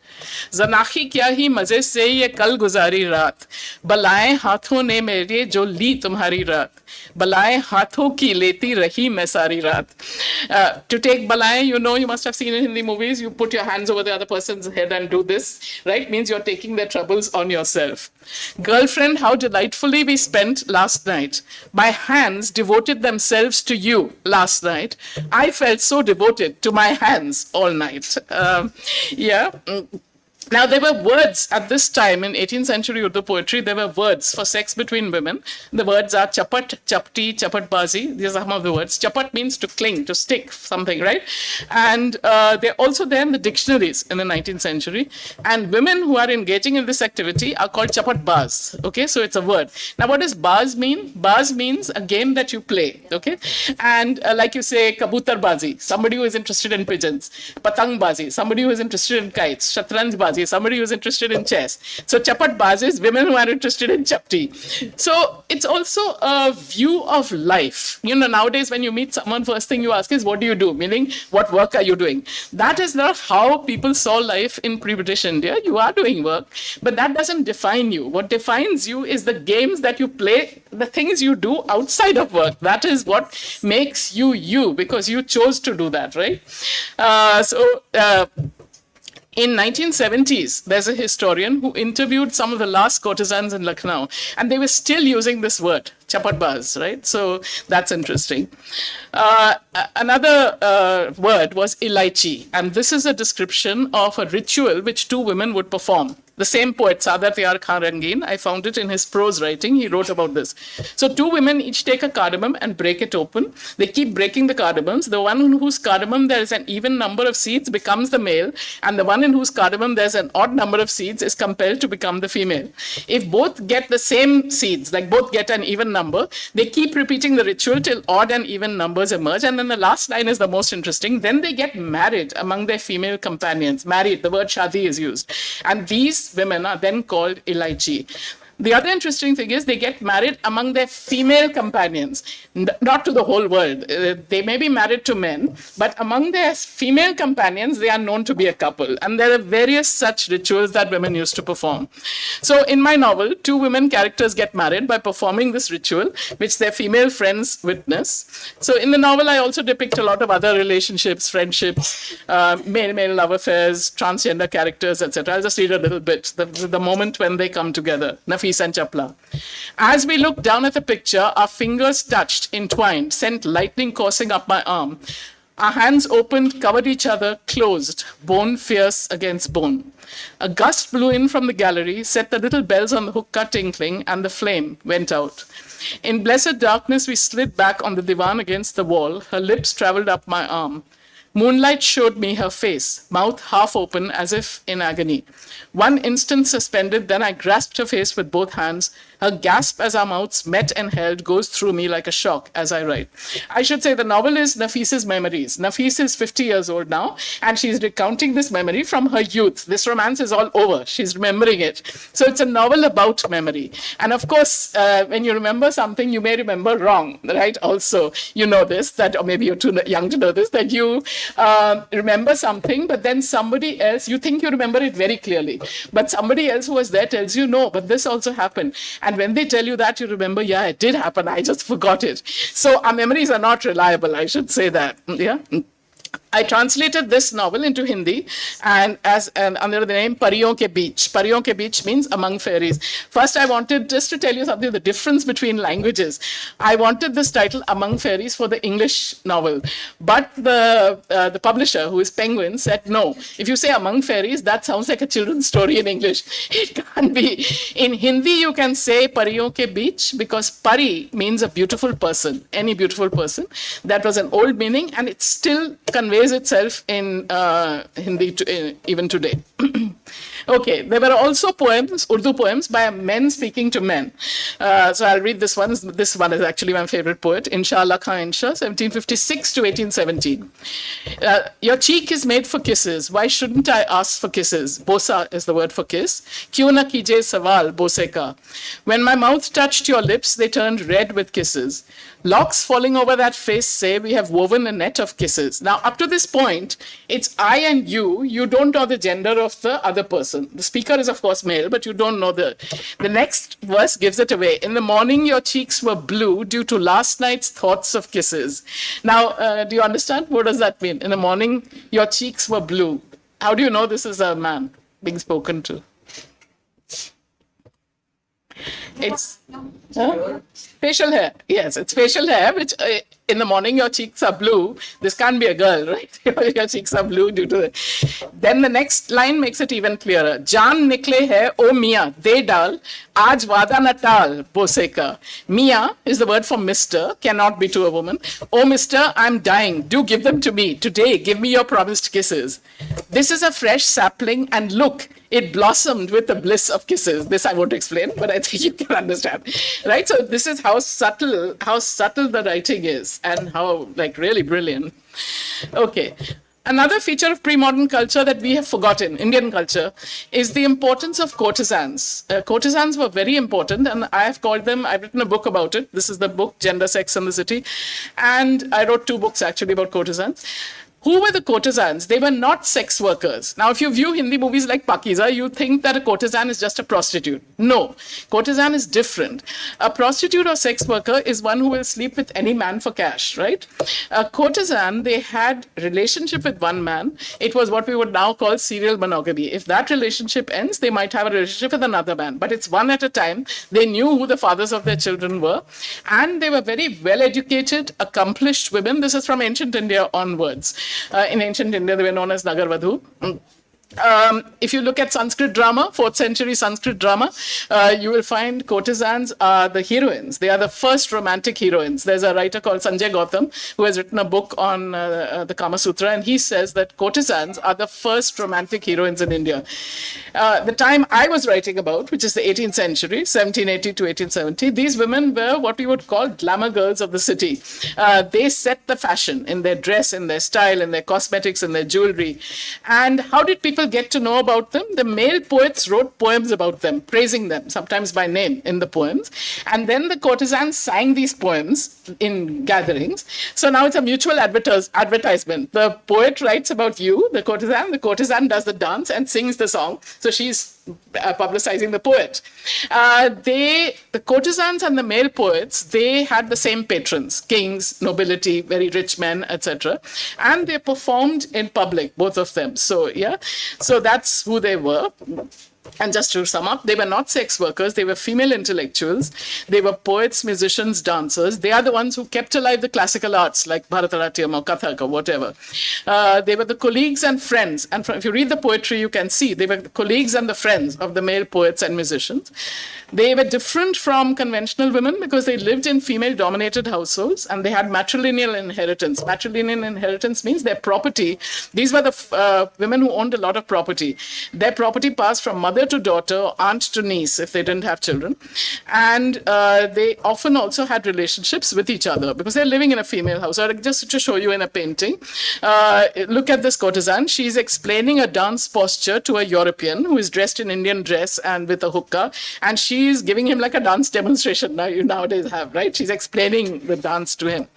I: Zanahi kya hi maze se ye kal guzari raat, balaएं हाथों ने मेरे जो ली तुम्हारी रात, balaएं हाथों की लेती रही मैं सारी रात. To take balaएं, you know, you must have seen it in the movies, you put your hands over the other person's head and do this, right? Means you're taking their troubles on yourself. Girlfriend, how delightfully we spent last night. My hands devoted themselves to you last night. I felt so devoted to my hands all night. Yeah. Now, there were words at this time in 18th century Urdu poetry, there were words for sex between women. The words are chapat, chapti, chapatbazi. These are some of the words. Chapat means to cling, to stick, something, right? And they're also there in the dictionaries in the 19th century. And women who are engaging in this activity are called chapatbaz. Okay, so it's a word. Now, what does baz mean? Baz means a game that you play, okay? And like you say, kabutarbazi, somebody who is interested in pigeons. Patangbazi, somebody who is interested in kites. Shatranjbazi, somebody who's interested in chess. So chapatbaz is women who are interested in chapti. So it's also a view of life. You know, nowadays when you meet someone, first thing you ask is, what do you do? Meaning, what work are you doing? That is not how people saw life in pre-British India. You are doing work, but that doesn't define you. What defines you is the games that you play, the things you do outside of work. That is what makes you you, because you chose to do that, right? In 1970s, there's a historian who interviewed some of the last courtesans in Lucknow, and they were still using this word, chapatbaz, right? So that's interesting. Another word was ilaichi, and this is a description of a ritual which two women would perform. The same poet, Sahitya Rangin, I found it in his prose writing. He wrote about this. So two women each take a cardamom and break it open. They keep breaking the cardamoms. The one in whose cardamom there is an even number of seeds becomes the male, and the one in whose cardamom there's an odd number of seeds is compelled to become the female. If both get the same seeds, like both get an even number, they keep repeating the ritual till odd and even numbers emerge. And then the last line is the most interesting. Then they get married among their female companions. Married, the word shadi is used. And these women are then called ilaichi. The other interesting thing is they get married among their female companions, not to the whole world. They may be married to men, but among their female companions, they are known to be a couple. And there are various such rituals that women used to perform. So in my novel, 2 women characters get married by performing this ritual, which their female friends witness. So in the novel, I also depict a lot of other relationships, friendships, male-male love affairs, transgender characters, etc. I'll just read a little bit. The moment when they come together, Nafis and Chapla. As we looked down at the picture, our fingers touched, entwined, sent lightning coursing up my arm. Our hands opened, covered each other, closed, bone fierce against bone. A gust blew in from the gallery, set the little bells on the hookah tinkling, and the flame went out. In blessed darkness, we slid back on the divan against the wall. Her lips traveled up my arm. Moonlight showed me her face, mouth half open as if in agony. One instant suspended, then I grasped her face with both hands. Her gasp as our mouths met and held goes through me like a shock as I write. I should say the novel is Nafis's memories. Nafis is 50 years old now, and she's recounting this memory from her youth. This romance is all over. She's remembering it. So it's a novel about memory. And of course, when you remember something, you may remember wrong, right? Also, you know this, that, or maybe you're too young to know this, that you remember something, but then somebody else, you think you remember it very clearly, but somebody else who was there tells you, no, but this also happened. And when they tell you that, you remember, yeah, it did happen, I just forgot it. So our memories are not reliable, I should say that. Yeah. I translated this novel into Hindi and under the name Pariyon Ke Beach. Pariyon Ke Beach means among fairies. First, I wanted just to tell you something, the difference between languages. I wanted this title Among Fairies for the English novel. But the publisher, who is Penguin, said, no, if you say Among Fairies, that sounds like a children's story in English. It can't be. In Hindi, you can say Pariyon Ke Beach because Pari means a beautiful person, any beautiful person. That was an old meaning and it still conveys itself in Hindi even today. Okay, there were also poems, Urdu poems by men speaking to men. So I'll read this one. This one is actually my favorite poet, Inshallah Khan Insha, 1756 to 1817. Your cheek is made for kisses. Why shouldn't I ask for kisses? Bosa is the word for kiss. Kyun na kije sawal bose ka. When my mouth touched your lips, they turned red with kisses. Locks falling over that face say we have woven a net of kisses. Now, up to this point, it's I and you. You don't know the gender of the other person. The speaker is, of course, male, but you don't know the next verse gives it away. In the morning, your cheeks were blue due to last night's thoughts of kisses. Now, do you understand? What does that mean? In the morning, your cheeks were blue. How do you know this is a man being spoken to? It's facial hair. Yes, it's facial hair, which in the morning your cheeks are blue. This can't be a girl, right? Your cheeks are blue due to it. Then the next line makes it even clearer. Jaan nikle hai, oh Mia, de dal, aaj wada na tal, bose ka. Mia is the word for Mr., cannot be to a woman. Oh Mr., I'm dying. Do give them to me. Today, give me your promised kisses. This is a fresh sapling and look, it blossomed with the bliss of kisses. This I won't explain, but I think you can understand, right? So this is how subtle the writing is and how really brilliant. Okay. Another feature of pre-modern culture that we have forgotten, Indian culture, is the importance of courtesans. Courtesans were very important, and I've written a book about it. This is the book, Gender, Sex and the City. And I wrote 2 books actually about courtesans. Who were the courtesans? They were not sex workers. Now, if you view Hindi movies like Pakiza, you think that a courtesan is just a prostitute. No, courtesan is different. A prostitute or sex worker is one who will sleep with any man for cash, right? A courtesan, they had relationship with one man. It was what we would now call serial monogamy. If that relationship ends, they might have a relationship with another man, but it's one at a time. They knew who the fathers of their children were, and they were very well-educated, accomplished women. This is from ancient India onwards. In ancient India, they were known as Nagarvadhu. If you look at Sanskrit drama, 4th century Sanskrit drama, you will find courtesans are the heroines. They are the first romantic heroines. There's a writer called Sanjay Gautam who has written a book on the Kama Sutra, and he says that courtesans are the first romantic heroines in India. The time I was writing about, which is the 18th century, 1780 to 1870, these women were what we would call glamour girls of the city. They set the fashion in their dress, in their style, in their cosmetics, in their jewelry. And how did people people get to know about them? The male poets wrote poems about them, praising them, sometimes by name in the poems. And then the courtesans sang these poems in gatherings. So now it's a mutual advertisement. The poet writes about you, the courtesan does the dance and sings the song. So she's publicizing the poet. The courtesans and the male poets, they had the same patrons, kings, nobility, very rich men, etc. And they performed in public, both of them. So, yeah, so that's who they were. And just to sum up, they were not sex workers, they were female intellectuals, they were poets, musicians, dancers. They are the ones who kept alive the classical arts like Bharatanatyam or Kathak or whatever. They were the colleagues and friends. And if you read the poetry, you can see they were the colleagues and the friends of the male poets and musicians. They were different from conventional women because they lived in female-dominated households and they had matrilineal inheritance. Matrilineal inheritance means their property. These were the women who owned a lot of property. Their property passed from mother to daughter, aunt to niece, if they didn't have children. And they often also had relationships with each other because they're living in a female house. So just to show you in a painting, look at this courtesan. She's explaining a dance posture to a European who is dressed in Indian dress and with a hookah. And she's giving him like a dance demonstration now you nowadays have, right? She's explaining the dance to him.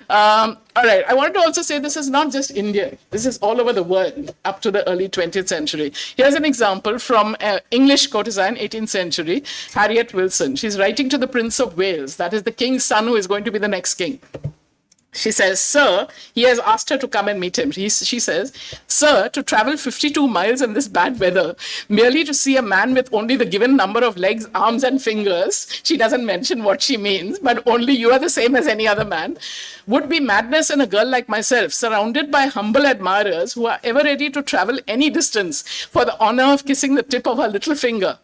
I: All right, I wanted to also say this is not just India. This is all over the world up to the early 20th century. Here's an example from English courtesan, 18th century, Harriet Wilson. She's writing to the Prince of Wales. That is the king's son who is going to be the next king. She says, sir, he has asked her to come and meet him. She says, sir, to travel 52 miles in this bad weather, merely to see a man with only the given number of legs, arms and fingers, she doesn't mention what she means, but only you are the same as any other man, would be madness in a girl like myself, surrounded by humble admirers who are ever ready to travel any distance for the honor of kissing the tip of her little finger.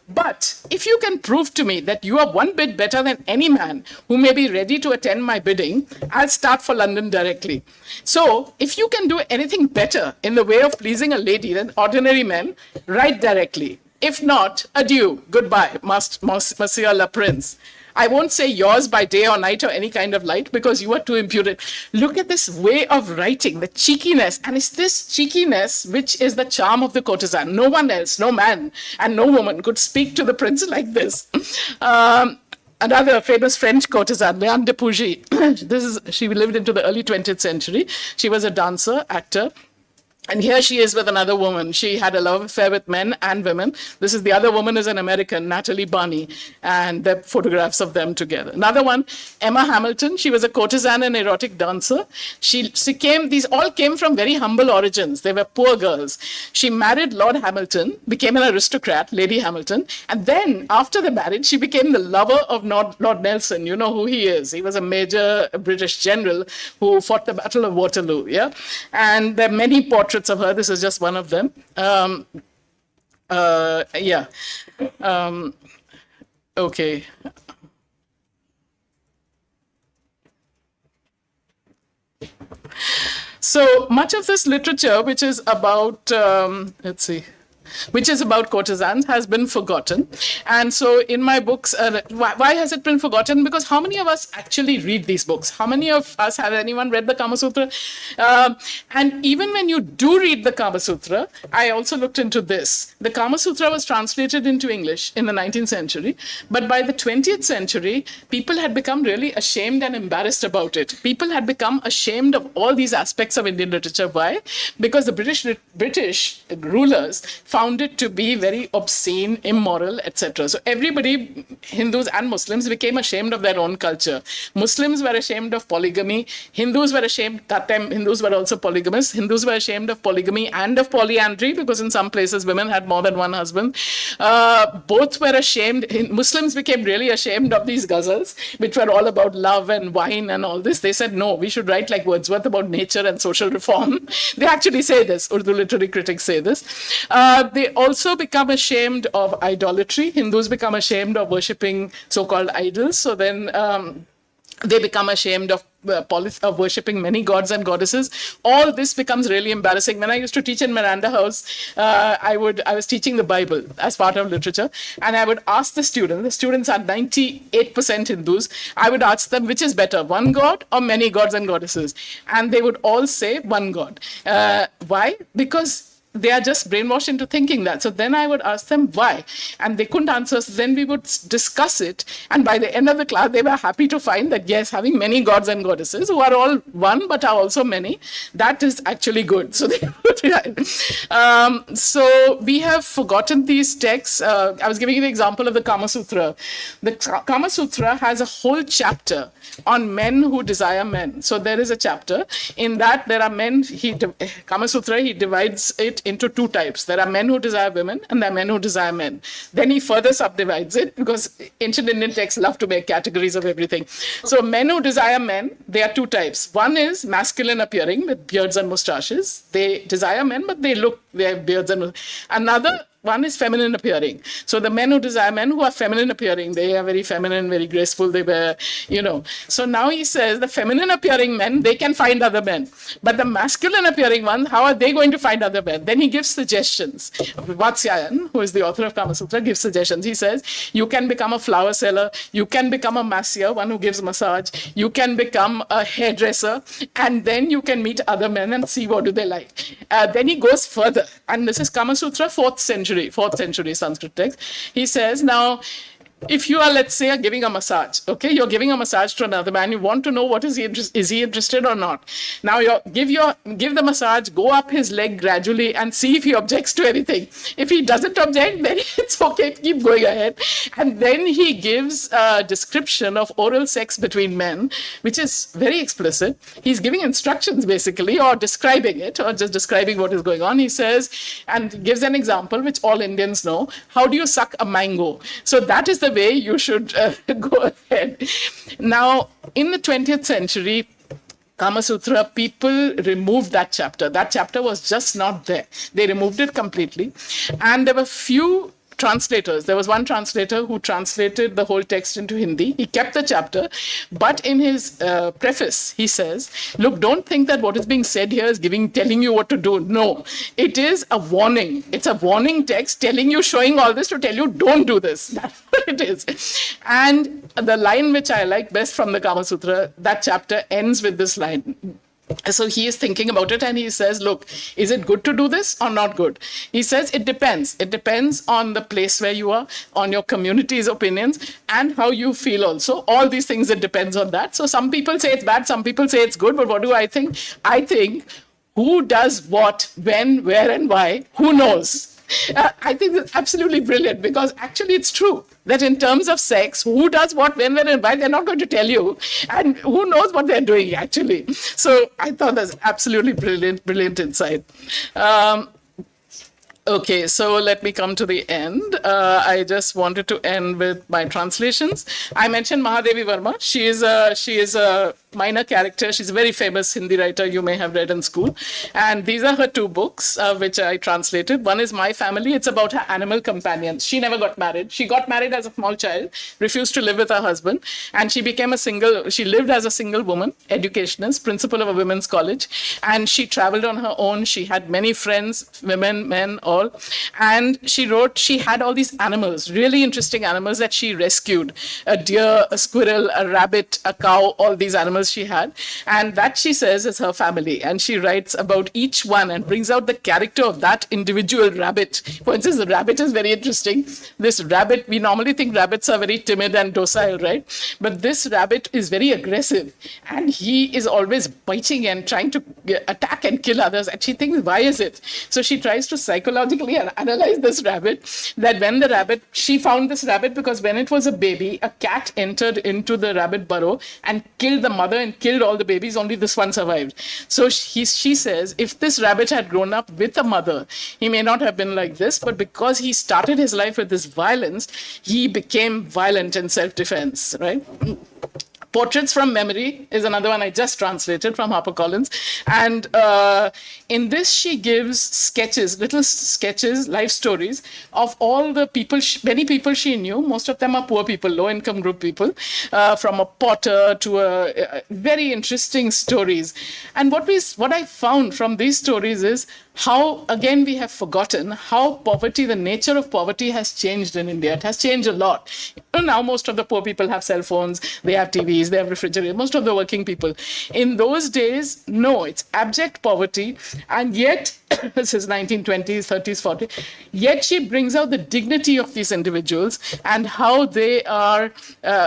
I: But if you can prove to me that you are one bit better than any man who may be ready to attend my bidding, I'll start for London directly. So if you can do anything better in the way of pleasing a lady than ordinary men, write directly. If not, adieu, goodbye, Monsieur le Prince. I won't say yours by day or night or any kind of light because you are too impudent. Look at this way of writing, the cheekiness. And it's this cheekiness which is the charm of the courtesan. No one else, no man and no woman could speak to the prince like this. Another famous French courtesan, Léon de Pougy. She lived into the early 20th century. She was a dancer, actor. And here she is with another woman. She had a love affair with men and women. This is the other woman is an American, Natalie Barney, and the photographs of them together. Another one, Emma Hamilton. She was a courtesan and erotic dancer. These all came from very humble origins. They were poor girls. She married Lord Hamilton, became an aristocrat, Lady Hamilton, and then after the marriage, she became the lover of Lord Nelson. You know who he is. He was a major British general who fought the Battle of Waterloo. Yeah, and there are many portraits of her. This is just one of them. Okay. So much of this literature, which is about, which is about courtesans, has been forgotten. And so in my books, why has it been forgotten? Because how many of us actually read these books? How many of us, have anyone read the Kama Sutra? And even when you do read the Kama Sutra, I also looked into this. The Kama Sutra was translated into English in the 19th century, but by the 20th century, people had become really ashamed and embarrassed about it. People had become ashamed of all these aspects of Indian literature. Why? Because the British rulers found it to be very obscene, immoral, etc. So everybody, Hindus and Muslims, became ashamed of their own culture. Muslims were ashamed of polygamy. Hindus were ashamed, that time Hindus were also polygamists. Hindus were ashamed of polygamy and of polyandry because in some places women had more than one husband. Both were ashamed. Muslims became really ashamed of these ghazals, which were all about love and wine and all this. They said, no, we should write like Wordsworth about nature and social reform. They actually say this. Urdu literary critics say this. They also become ashamed of idolatry. Hindus become ashamed of worshipping so-called idols. So then they become ashamed of worshipping many gods and goddesses. All this becomes really embarrassing. When I used to teach in Miranda House, I was teaching the Bible as part of literature, and I would ask the students are 98% Hindus, I would ask them, which is better, one god or many gods and goddesses? And they would all say one god. Why? Because they are just brainwashed into thinking that. So then I would ask them why, and they couldn't answer. So then we would discuss it, and by the end of the class, they were happy to find that yes, having many gods and goddesses who are all one but are also many, that is actually good. So they would, so we have forgotten these texts. I was giving you the example of the Kama Sutra. The Kama Sutra has a whole chapter on men who desire men. So there is a chapter in that there are men. Kama Sutra, he divides it into two types. There are men who desire women and there are men who desire men. Then he further subdivides it because ancient Indian texts love to make categories of everything. So men who desire men, there are two types. One is masculine appearing with beards and mustaches. They desire men, but they have beards and mustaches. Another one is feminine appearing. So the men who desire men who are feminine appearing, they are very feminine, very graceful, they were, So now he says the feminine appearing men, they can find other men. But the masculine appearing ones, how are they going to find other men? Then he gives suggestions. Vatsyayan, who is the author of Kama Sutra, gives suggestions. He says, you can become a flower seller, you can become a masseur, one who gives massage, you can become a hairdresser, and then you can meet other men and see what do they like. Then he goes further, and this is Kama Sutra, 4th century Sanskrit text. He says, now, if you are, let's say, giving a massage, okay, you're giving a massage to another man, you want to know what is he interested or not. Now, give the massage, go up his leg gradually and see if he objects to anything. If he doesn't object, then it's okay, keep going ahead. And then he gives a description of oral sex between men, which is very explicit. He's giving instructions, basically, or describing it, or just describing what is going on. He says, and gives an example, which all Indians know, how do you suck a mango? So that is the way you should go ahead. Now, in the 20th century, Kama Sutra, people removed that chapter. That chapter was just not there. They removed it completely. And there were few translators. There was one translator who translated the whole text into Hindi. He kept the chapter, but in his preface, he says, look, don't think that what is being said here is telling you what to do. No, it is a warning. It's a warning text telling you, showing all this to tell you, don't do this. That's what it is. And the line which I like best from the Kama Sutra, that chapter ends with this line. So he is thinking about it and he says, look, is it good to do this or not good? He says, it depends. It depends on the place where you are, on your community's opinions, and how you feel also. All these things, it depends on that. So some people say it's bad, some people say it's good, but what do I think? I think who does what, when, where, and why, who knows? I think it's absolutely brilliant because actually it's true that in terms of sex, who does what, when, where, and why, they're not going to tell you. And who knows what they're doing, actually. So I thought that's absolutely brilliant insight. Okay, so let me come to the end. I just wanted to end with my translations. I mentioned Mahadevi Verma. She is a minor character. She's a very famous Hindi writer you may have read in school. And these are her two books, which I translated. One is My Family. It's about her animal companions. She never got married. She got married as a small child, refused to live with her husband, and she lived as a single woman, educationist, principal of a women's college, and she traveled on her own. She had many friends, women, men, all. And she had all these animals, really interesting animals that she rescued. A deer, a squirrel, a rabbit, a cow, all these animals she had. And that, she says, is her family. And she writes about each one and brings out the character of that individual rabbit. For instance, the rabbit is very interesting. This rabbit, we normally think rabbits are very timid and docile, right? But this rabbit is very aggressive. And he is always biting and trying to attack and kill others. And she thinks, why is it? So she tries to psychologically analyze this rabbit, that she found this rabbit because when it was a baby, a cat entered into the rabbit burrow and killed the mother and killed all the babies, only this one survived. So she says, if this rabbit had grown up with a mother, he may not have been like this, but because he started his life with this violence, he became violent in self-defense, right? Portraits from Memory is another one I just translated from HarperCollins. And in this, she gives sketches, little sketches, life stories of all the people, many people she knew. Most of them are poor people, low-income group people, from a potter to very interesting stories. And what I found from these stories is how, again, we have forgotten how poverty, the nature of poverty has changed in India. It has changed a lot. Now most of the poor people have cell phones, they have TVs, they have refrigerators, most of the working people. In those days, no, it's abject poverty. And yet, this is 1920s, 30s, 40s, yet she brings out the dignity of these individuals and how they are,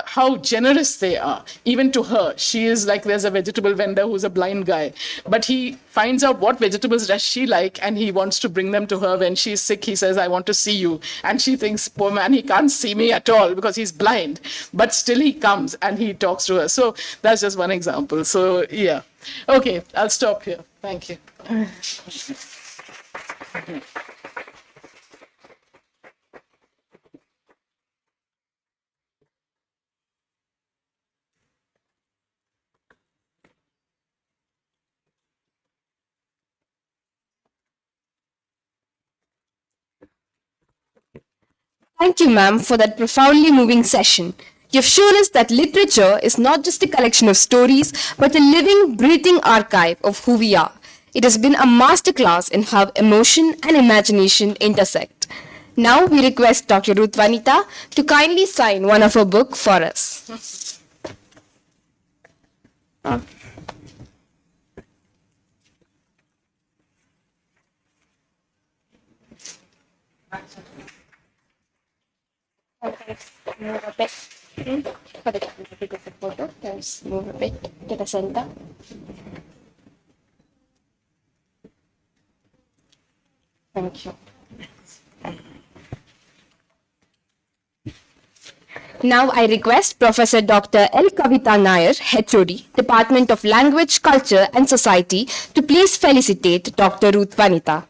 I: how generous they are. Even to her, she is like, there's a vegetable vendor who's a blind guy, but he finds out what vegetables does she like, and he wants to bring them to her. When she's sick, he says, I want to see you. And she thinks, poor man, he can't see me at all because he's blind. But still he comes and he talks to her. So that's just one example. So yeah. Okay, I'll stop here. Thank you.
C: Thank you, ma'am, for that profoundly moving session. You've shown us that literature is not just a collection of stories, but a living, breathing archive of who we are. It has been a masterclass in how emotion and imagination intersect. Now we request Dr. Ruth Vanita to kindly sign one of her book for us. Okay, move a bit. For the camera to take a photo, just move a bit to the center. Thank you. Now I request Professor Dr. L. Kavita Nair, HOD, Department of Language, Culture and Society, to please felicitate Dr. Ruth Vanita.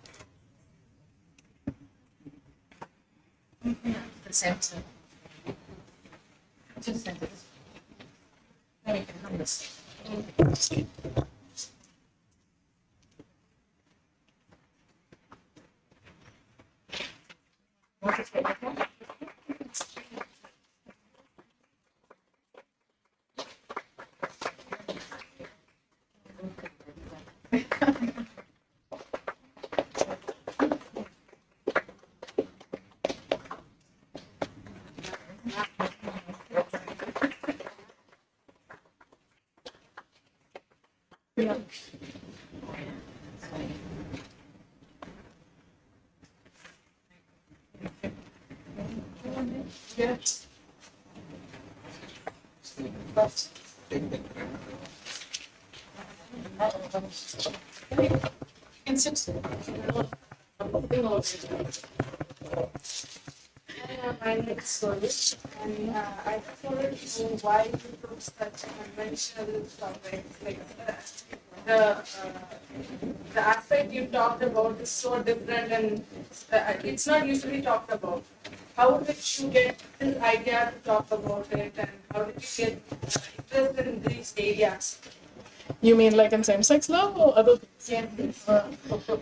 I: The center. To the center. Then we can have this. Yes.
J: My next story, and I just wanted to know why you took such conventional topics like the aspect you talked about is so different, and it's not usually talked about. How did you get this idea to talk about it, and how did you get interested in these areas?
I: You mean like in same-sex love or other things?
J: Yes.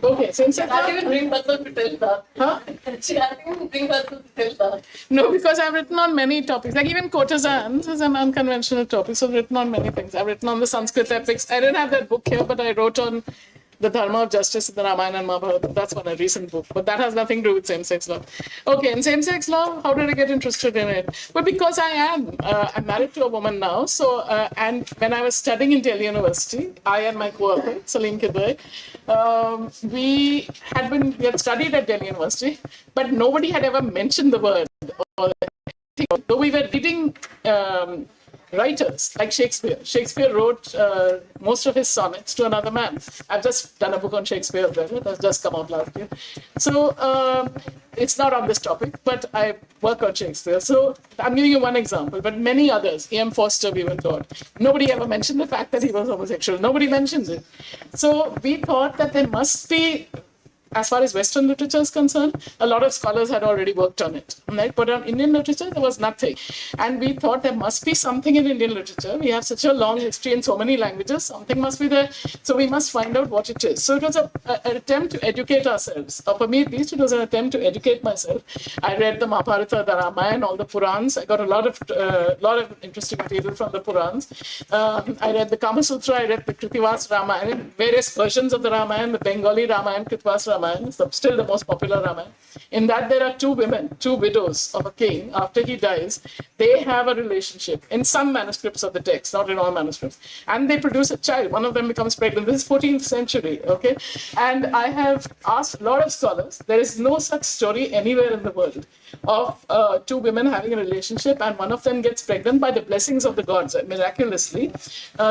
I: Okay, same-sex love.
G: even bring herself to tell that.
I: Huh?
G: She can't even bring herself to tell that.
I: No, because I've written on many topics. Like even courtesans is an unconventional topic. So I've written on many things. I've written on the Sanskrit epics. I didn't have that book here, but I wrote on the Dharma of Justice in the Ramayana and Mahabharata. That's one, a recent book. But that has nothing to do with same-sex love. Okay, and same-sex love, how did I get interested in it? Well, because I'm married to a woman now. So, and when I was studying in Delhi University, I and my co-author, Salim Kidwai, we had studied at Delhi University, but nobody had ever mentioned the word. Though we were reading writers like Shakespeare. Shakespeare wrote most of his sonnets to another man. I've just done a book on Shakespeare as well. It has just come out last year. So it's not on this topic, but I work on Shakespeare. So I'm giving you one example, but many others. E.M. Forster, we were taught. Nobody ever mentioned the fact that he was homosexual. Nobody mentions it. So we thought that there must be as far as Western literature is concerned, a lot of scholars had already worked on it, right? But on Indian literature, there was nothing. And we thought there must be something in Indian literature. We have such a long history in so many languages, something must be there. So we must find out what it is. So it was an attempt to educate ourselves. For me, at least, it was an attempt to educate myself. I read the Mahabharata, the Ramayana, all the Purans. I got a lot of interesting material from the Purans. I read the Kama Sutra, I read the Kritivas Ramayana, various versions of the Ramayana, the Bengali Ramayana, Kritivas Ramayana, still the most popular Ramayana. In that, there are two women, two widows of a king. After he dies, they have a relationship in some manuscripts of the text, not in all manuscripts. And they produce a child. One of them becomes pregnant. This is 14th century, okay? And I have asked a lot of scholars. There is no such story anywhere in the world of two women having a relationship and one of them gets pregnant by the blessings of the gods, miraculously.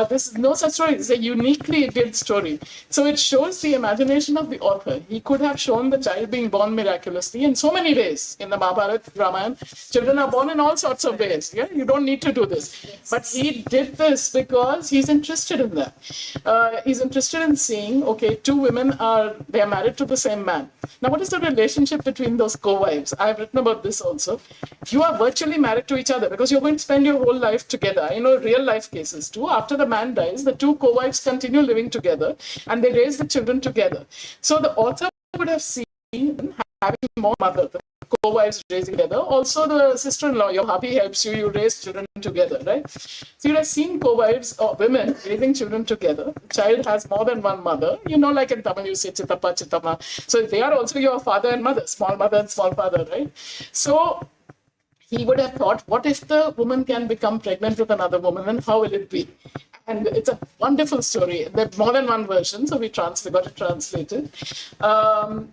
I: This is no such story. It's a uniquely did story. So it shows the imagination of the author. He could have shown the child being born miraculously in so many ways. In the Mahabharata, Ramayana, children are born in all sorts of ways. Yeah, you don't need to do this. But he did this because he's interested in that. He's interested in seeing, okay, two women they're married to the same man. Now, what is the relationship between those co-wives? I've written about this also. You are virtually married to each other because you're going to spend your whole life together. I know real life cases too. After the man dies, the two co-wives continue living together and they raise the children together. So the author would have seen having more mother, the co-wives raising together. Also the sister-in-law, your hubby helps you, you raise children together, right? So you have seen co-wives or women raising children together. The child has more than one mother. You know, like in Tamil, you say chitappa, chitama. So they are also your father and mother, small mother and small father, right? So he would have thought, what if the woman can become pregnant with another woman and how will it be? And it's a wonderful story. There's more than one version, so we got it translated.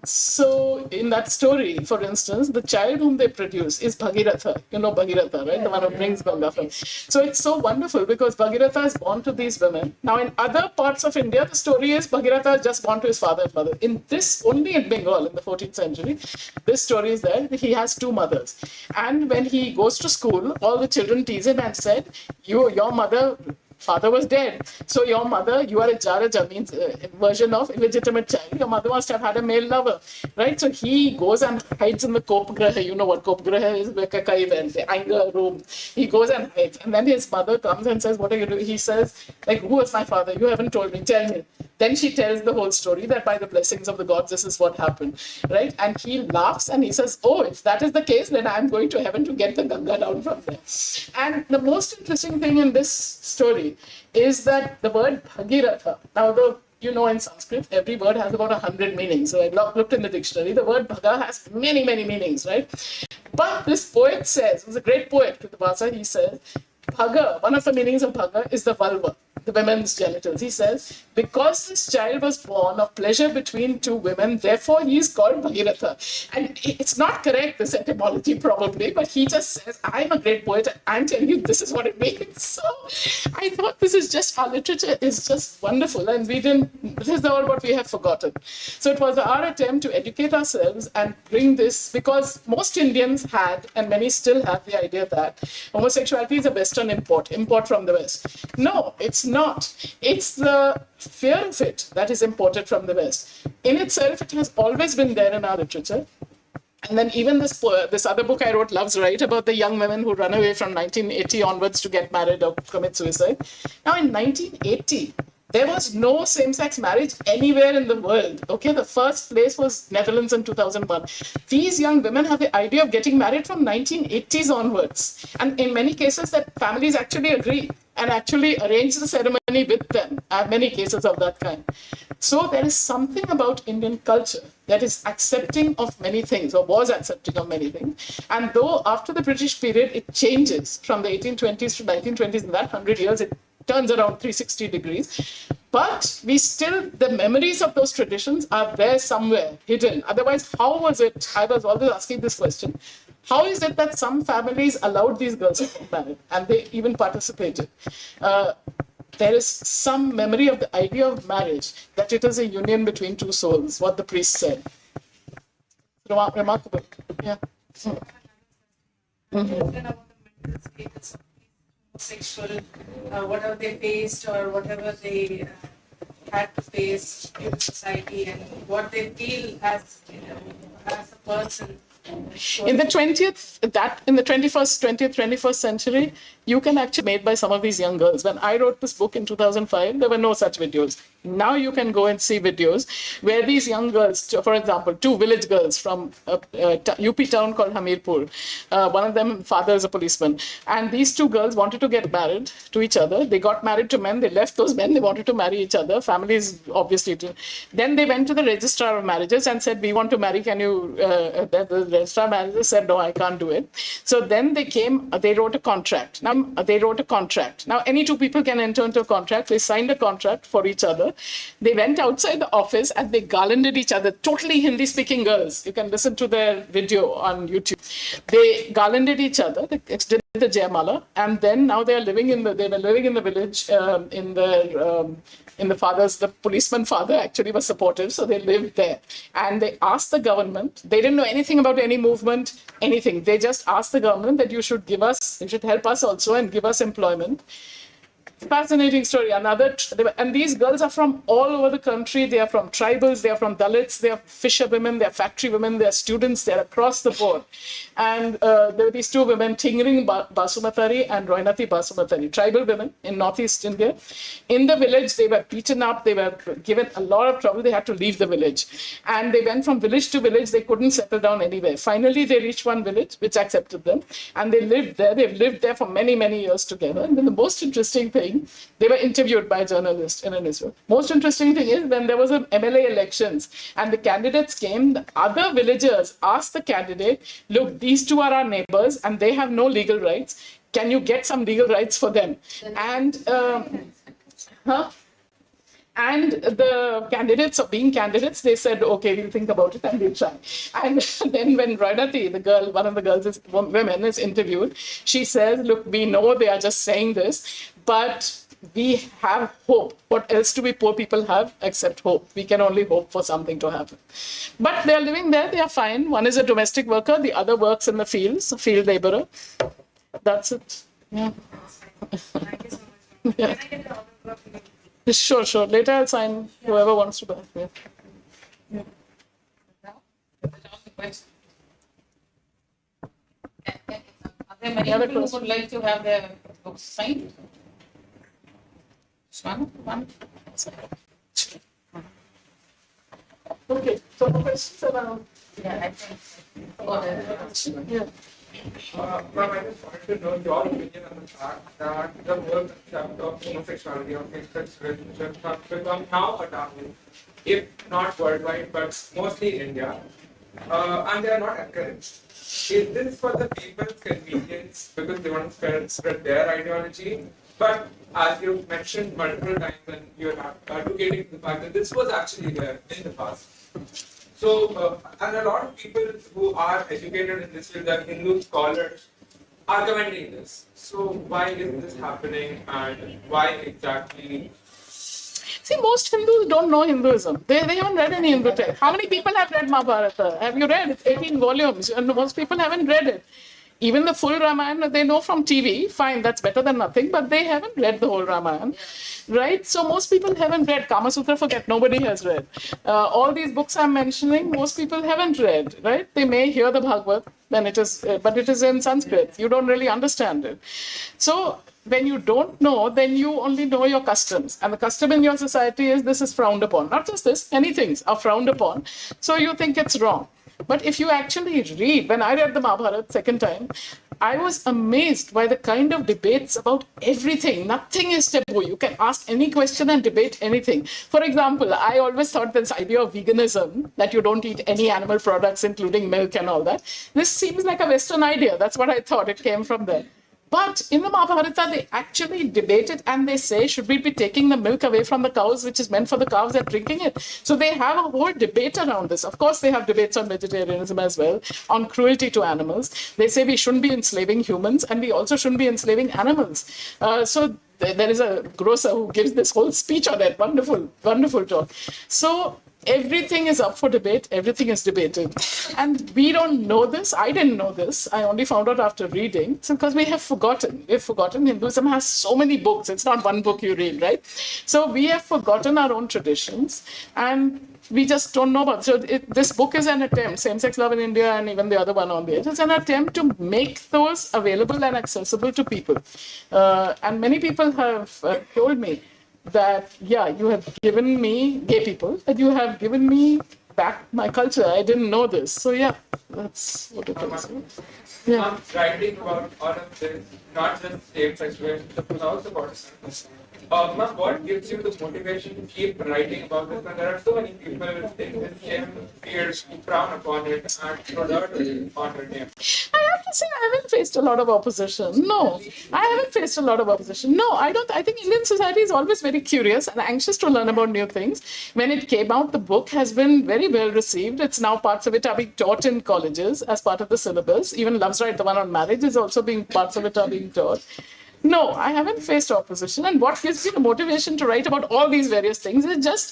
I: So in that story, for instance, the child whom they produce is Bhagiratha. You know Bhagiratha, right? The one who brings Ganga from. So it's so wonderful because Bhagiratha is born to these women. Now in other parts of India, the story is Bhagiratha is just born to his father and mother. In this, only in Bengal in the 14th century, this story is there. He has two mothers. And when he goes to school, all the children tease him and said, your mother, father was dead. So your mother, you are a Jaraja, means a version of illegitimate child. Your mother must have had a male lover, right? So he goes and hides in the Kopgraha. You know what Kopgraha is? The anger room. He goes and hides. And then his mother comes and says, what are you doing? He says, like, who was my father? You haven't told me. Tell me. Then she tells the whole story that by the blessings of the gods, this is what happened, right? And he laughs and he says, oh, if that is the case, then I'm going to heaven to get the Ganga down from there. And the most interesting thing in this story is that the word Bhagiratha, now you know in Sanskrit, every word has about 100 meanings. So I looked in the dictionary, the word Bhaga has many, many meanings, right? But this poet says, he was a great poet, Kritavasa, he says, Bhaga, one of the meanings of Bhaga is the vulva, the women's genitals. He says, because this child was born of pleasure between two women, therefore he is called Bhagiratha. And it's not correct, this etymology probably, but he just says, I'm a great poet, I'm telling you this is what it means. So I thought this is just, our literature is just wonderful, and this is all what we have forgotten. So it was our attempt to educate ourselves and bring this, because most Indians had, and many still have, the idea that homosexuality is a Western import from the West. No, it's not. It's the fear of it that is imported from the West. In itself, it has always been there in our literature. And then even this other book I wrote, Love's Right, about the young women who run away from 1980 onwards to get married or commit suicide. Now in 1980, there was no same-sex marriage anywhere in the world. Okay, the first place was Netherlands in 2001. These young women have the idea of getting married from 1980s onwards. And in many cases, that families actually agree and actually arrange the ceremony with them. I have many cases of that kind. So there is something about Indian culture that is accepting of many things, or was accepting of many things. And though after the British period, it changes from the 1820s to 1920s, in that 100 years, it turns around 360 degrees. But we still, the memories of those traditions are there somewhere hidden. Otherwise, how was it? I was always asking this question. How is it that some families allowed these girls to get married and they even participated? There is some memory of the idea of marriage, that it is a union between two souls, what the priest said. Remarkable. Yeah.
J: Sexual, whatever they faced or whatever they had to face in society and what they feel as a person.
I: In the 21st century, you can actually made by some of these young girls. When I wrote this book in 2005, there were no such videos. Now you can go and see videos where these young girls, for example, two village girls from a UP town called Hamirpur, one of them father is a policeman, and these two girls wanted to get married to each other. They got married to men, they left those men, they wanted to marry each other, families obviously did. Then they went to the registrar of marriages and said, we want to marry, can you, the registrar of marriages said, no, I can't do it. So then they came, they wrote a contract. Now any two people can enter into a contract. They signed a contract for each other. They went outside the office and they garlanded each other, totally Hindi speaking girls. You can listen to their video on YouTube. They garlanded each other, they did the Jayamala, and then now they were living in the village the policeman father actually was supportive, so they lived there. And they asked the government, they didn't know anything about any movement, anything. They just asked the government that you should help us also and give us employment. Fascinating story. And these girls are from all over the country. They are from tribals, they are from Dalits, they are fisher women, they are factory women, they are students, they are across the board. And there were these two women, Tingring Basumatari and Roinati Basumatari, tribal women in Northeast India. In the village, they were beaten up, they were given a lot of trouble, they had to leave the village. And they went from village to village, they couldn't settle down anywhere. Finally, they reached one village which accepted them, and they lived there. They've lived there for many, many years together. And then the most interesting thing, they were interviewed by a journalist in Israel. Most interesting thing is when there was an MLA elections and the candidates came, the other villagers asked the candidate, look, these two are our neighbors and they have no legal rights. Can you get some legal rights for them? And and the candidates, being candidates, they said, okay, we'll think about it and we'll try. And then when Roinati, the girl, one of the girls, women is interviewed, she says, look, we know they are just saying this, but we have hope. What else do we poor people have except hope? We can only hope for something to happen. But they're living there, they are fine. One is a domestic worker, the other works in the fields, a field laborer. That's it. Yeah.
J: Thank you so much.
I: Yeah.
J: Can I get the autograph?
I: Sure. Later I'll sign whoever wants to buy. Yeah.
G: Are there many people who would like to have their books signed? One.
I: Okay, so questions around.
G: Yeah, I think.
I: Yeah.
B: Ma'am, I just wanted to know your opinion on the fact that the whole concept of homosexuality or same-sex relationships have become now a taboo, if not worldwide, but mostly in India, and they are not encouraged. Is this for the people's convenience because they want to spread their ideology? But as you mentioned multiple times, and you're advocating the fact that this was actually there in the past. So, and a lot of people who are educated in this field, the Hindu scholars, are commenting this. So, why is this happening and why exactly?
I: See, most Hindus don't know Hinduism. They haven't read any Hindu text. How many people have read Mahabharata? Have you read? It's 18 volumes, and most people haven't read it. Even the full Ramayana, they know from TV, fine, that's better than nothing, but they haven't read the whole Ramayana, right? So most people haven't read. Kama Sutra, forget, nobody has read. All these books I'm mentioning, most people haven't read, right? They may hear the Bhagavad, then it is, but it is in Sanskrit. You don't really understand it. So when you don't know, then you only know your customs. And the custom in your society is this is frowned upon. Not just this, many things are frowned upon. So you think it's wrong. But if you actually read, when I read the Mahabharata second time, I was amazed by the kind of debates about everything. Nothing is taboo. You can ask any question and debate anything. For example, I always thought this idea of veganism, that you don't eat any animal products, including milk and all that. This seems like a Western idea. That's what I thought. It came from there. But in the Mahabharata, they actually debate it and they say, should we be taking the milk away from the cows, which is meant for the cows that are drinking it? So they have a whole debate around this. Of course, they have debates on vegetarianism as well, on cruelty to animals. They say we shouldn't be enslaving humans and we also shouldn't be enslaving animals. So there is a grocer who gives this whole speech on it. Wonderful, wonderful talk. So everything is up for debate. Everything is debated. And we don't know this. I didn't know this. I only found out after reading. So because we have forgotten. We've forgotten. Hinduism has so many books. It's not one book you read, right? So we have forgotten our own traditions. And we just don't know about it. So this book is an attempt, Same-Sex Love in India and even the other one on there. It's an attempt to make those available and accessible to people. And many people have told me that, yeah, you have given me, gay people, that you have given me back my culture. I didn't know this. So yeah, that's what it is. Yeah.
B: I'm writing about all of this, not just same-sex relationships, but also about ma'am, what gives you the motivation to keep writing about this? And there are so many people in this same field who frown upon it and alert on your name.
I: I have to say, I haven't faced a lot of opposition. No, I haven't faced a lot of opposition. No, I don't. I think Indian society is always very curious and anxious to learn about new things. When it came out, the book has been very well received. It's now parts of it are being taught in colleges as part of the syllabus. Even Love's Right, the one on marriage, is also being parts of it are being taught. No, I haven't faced opposition. And what gives me the motivation to write about all these various things is just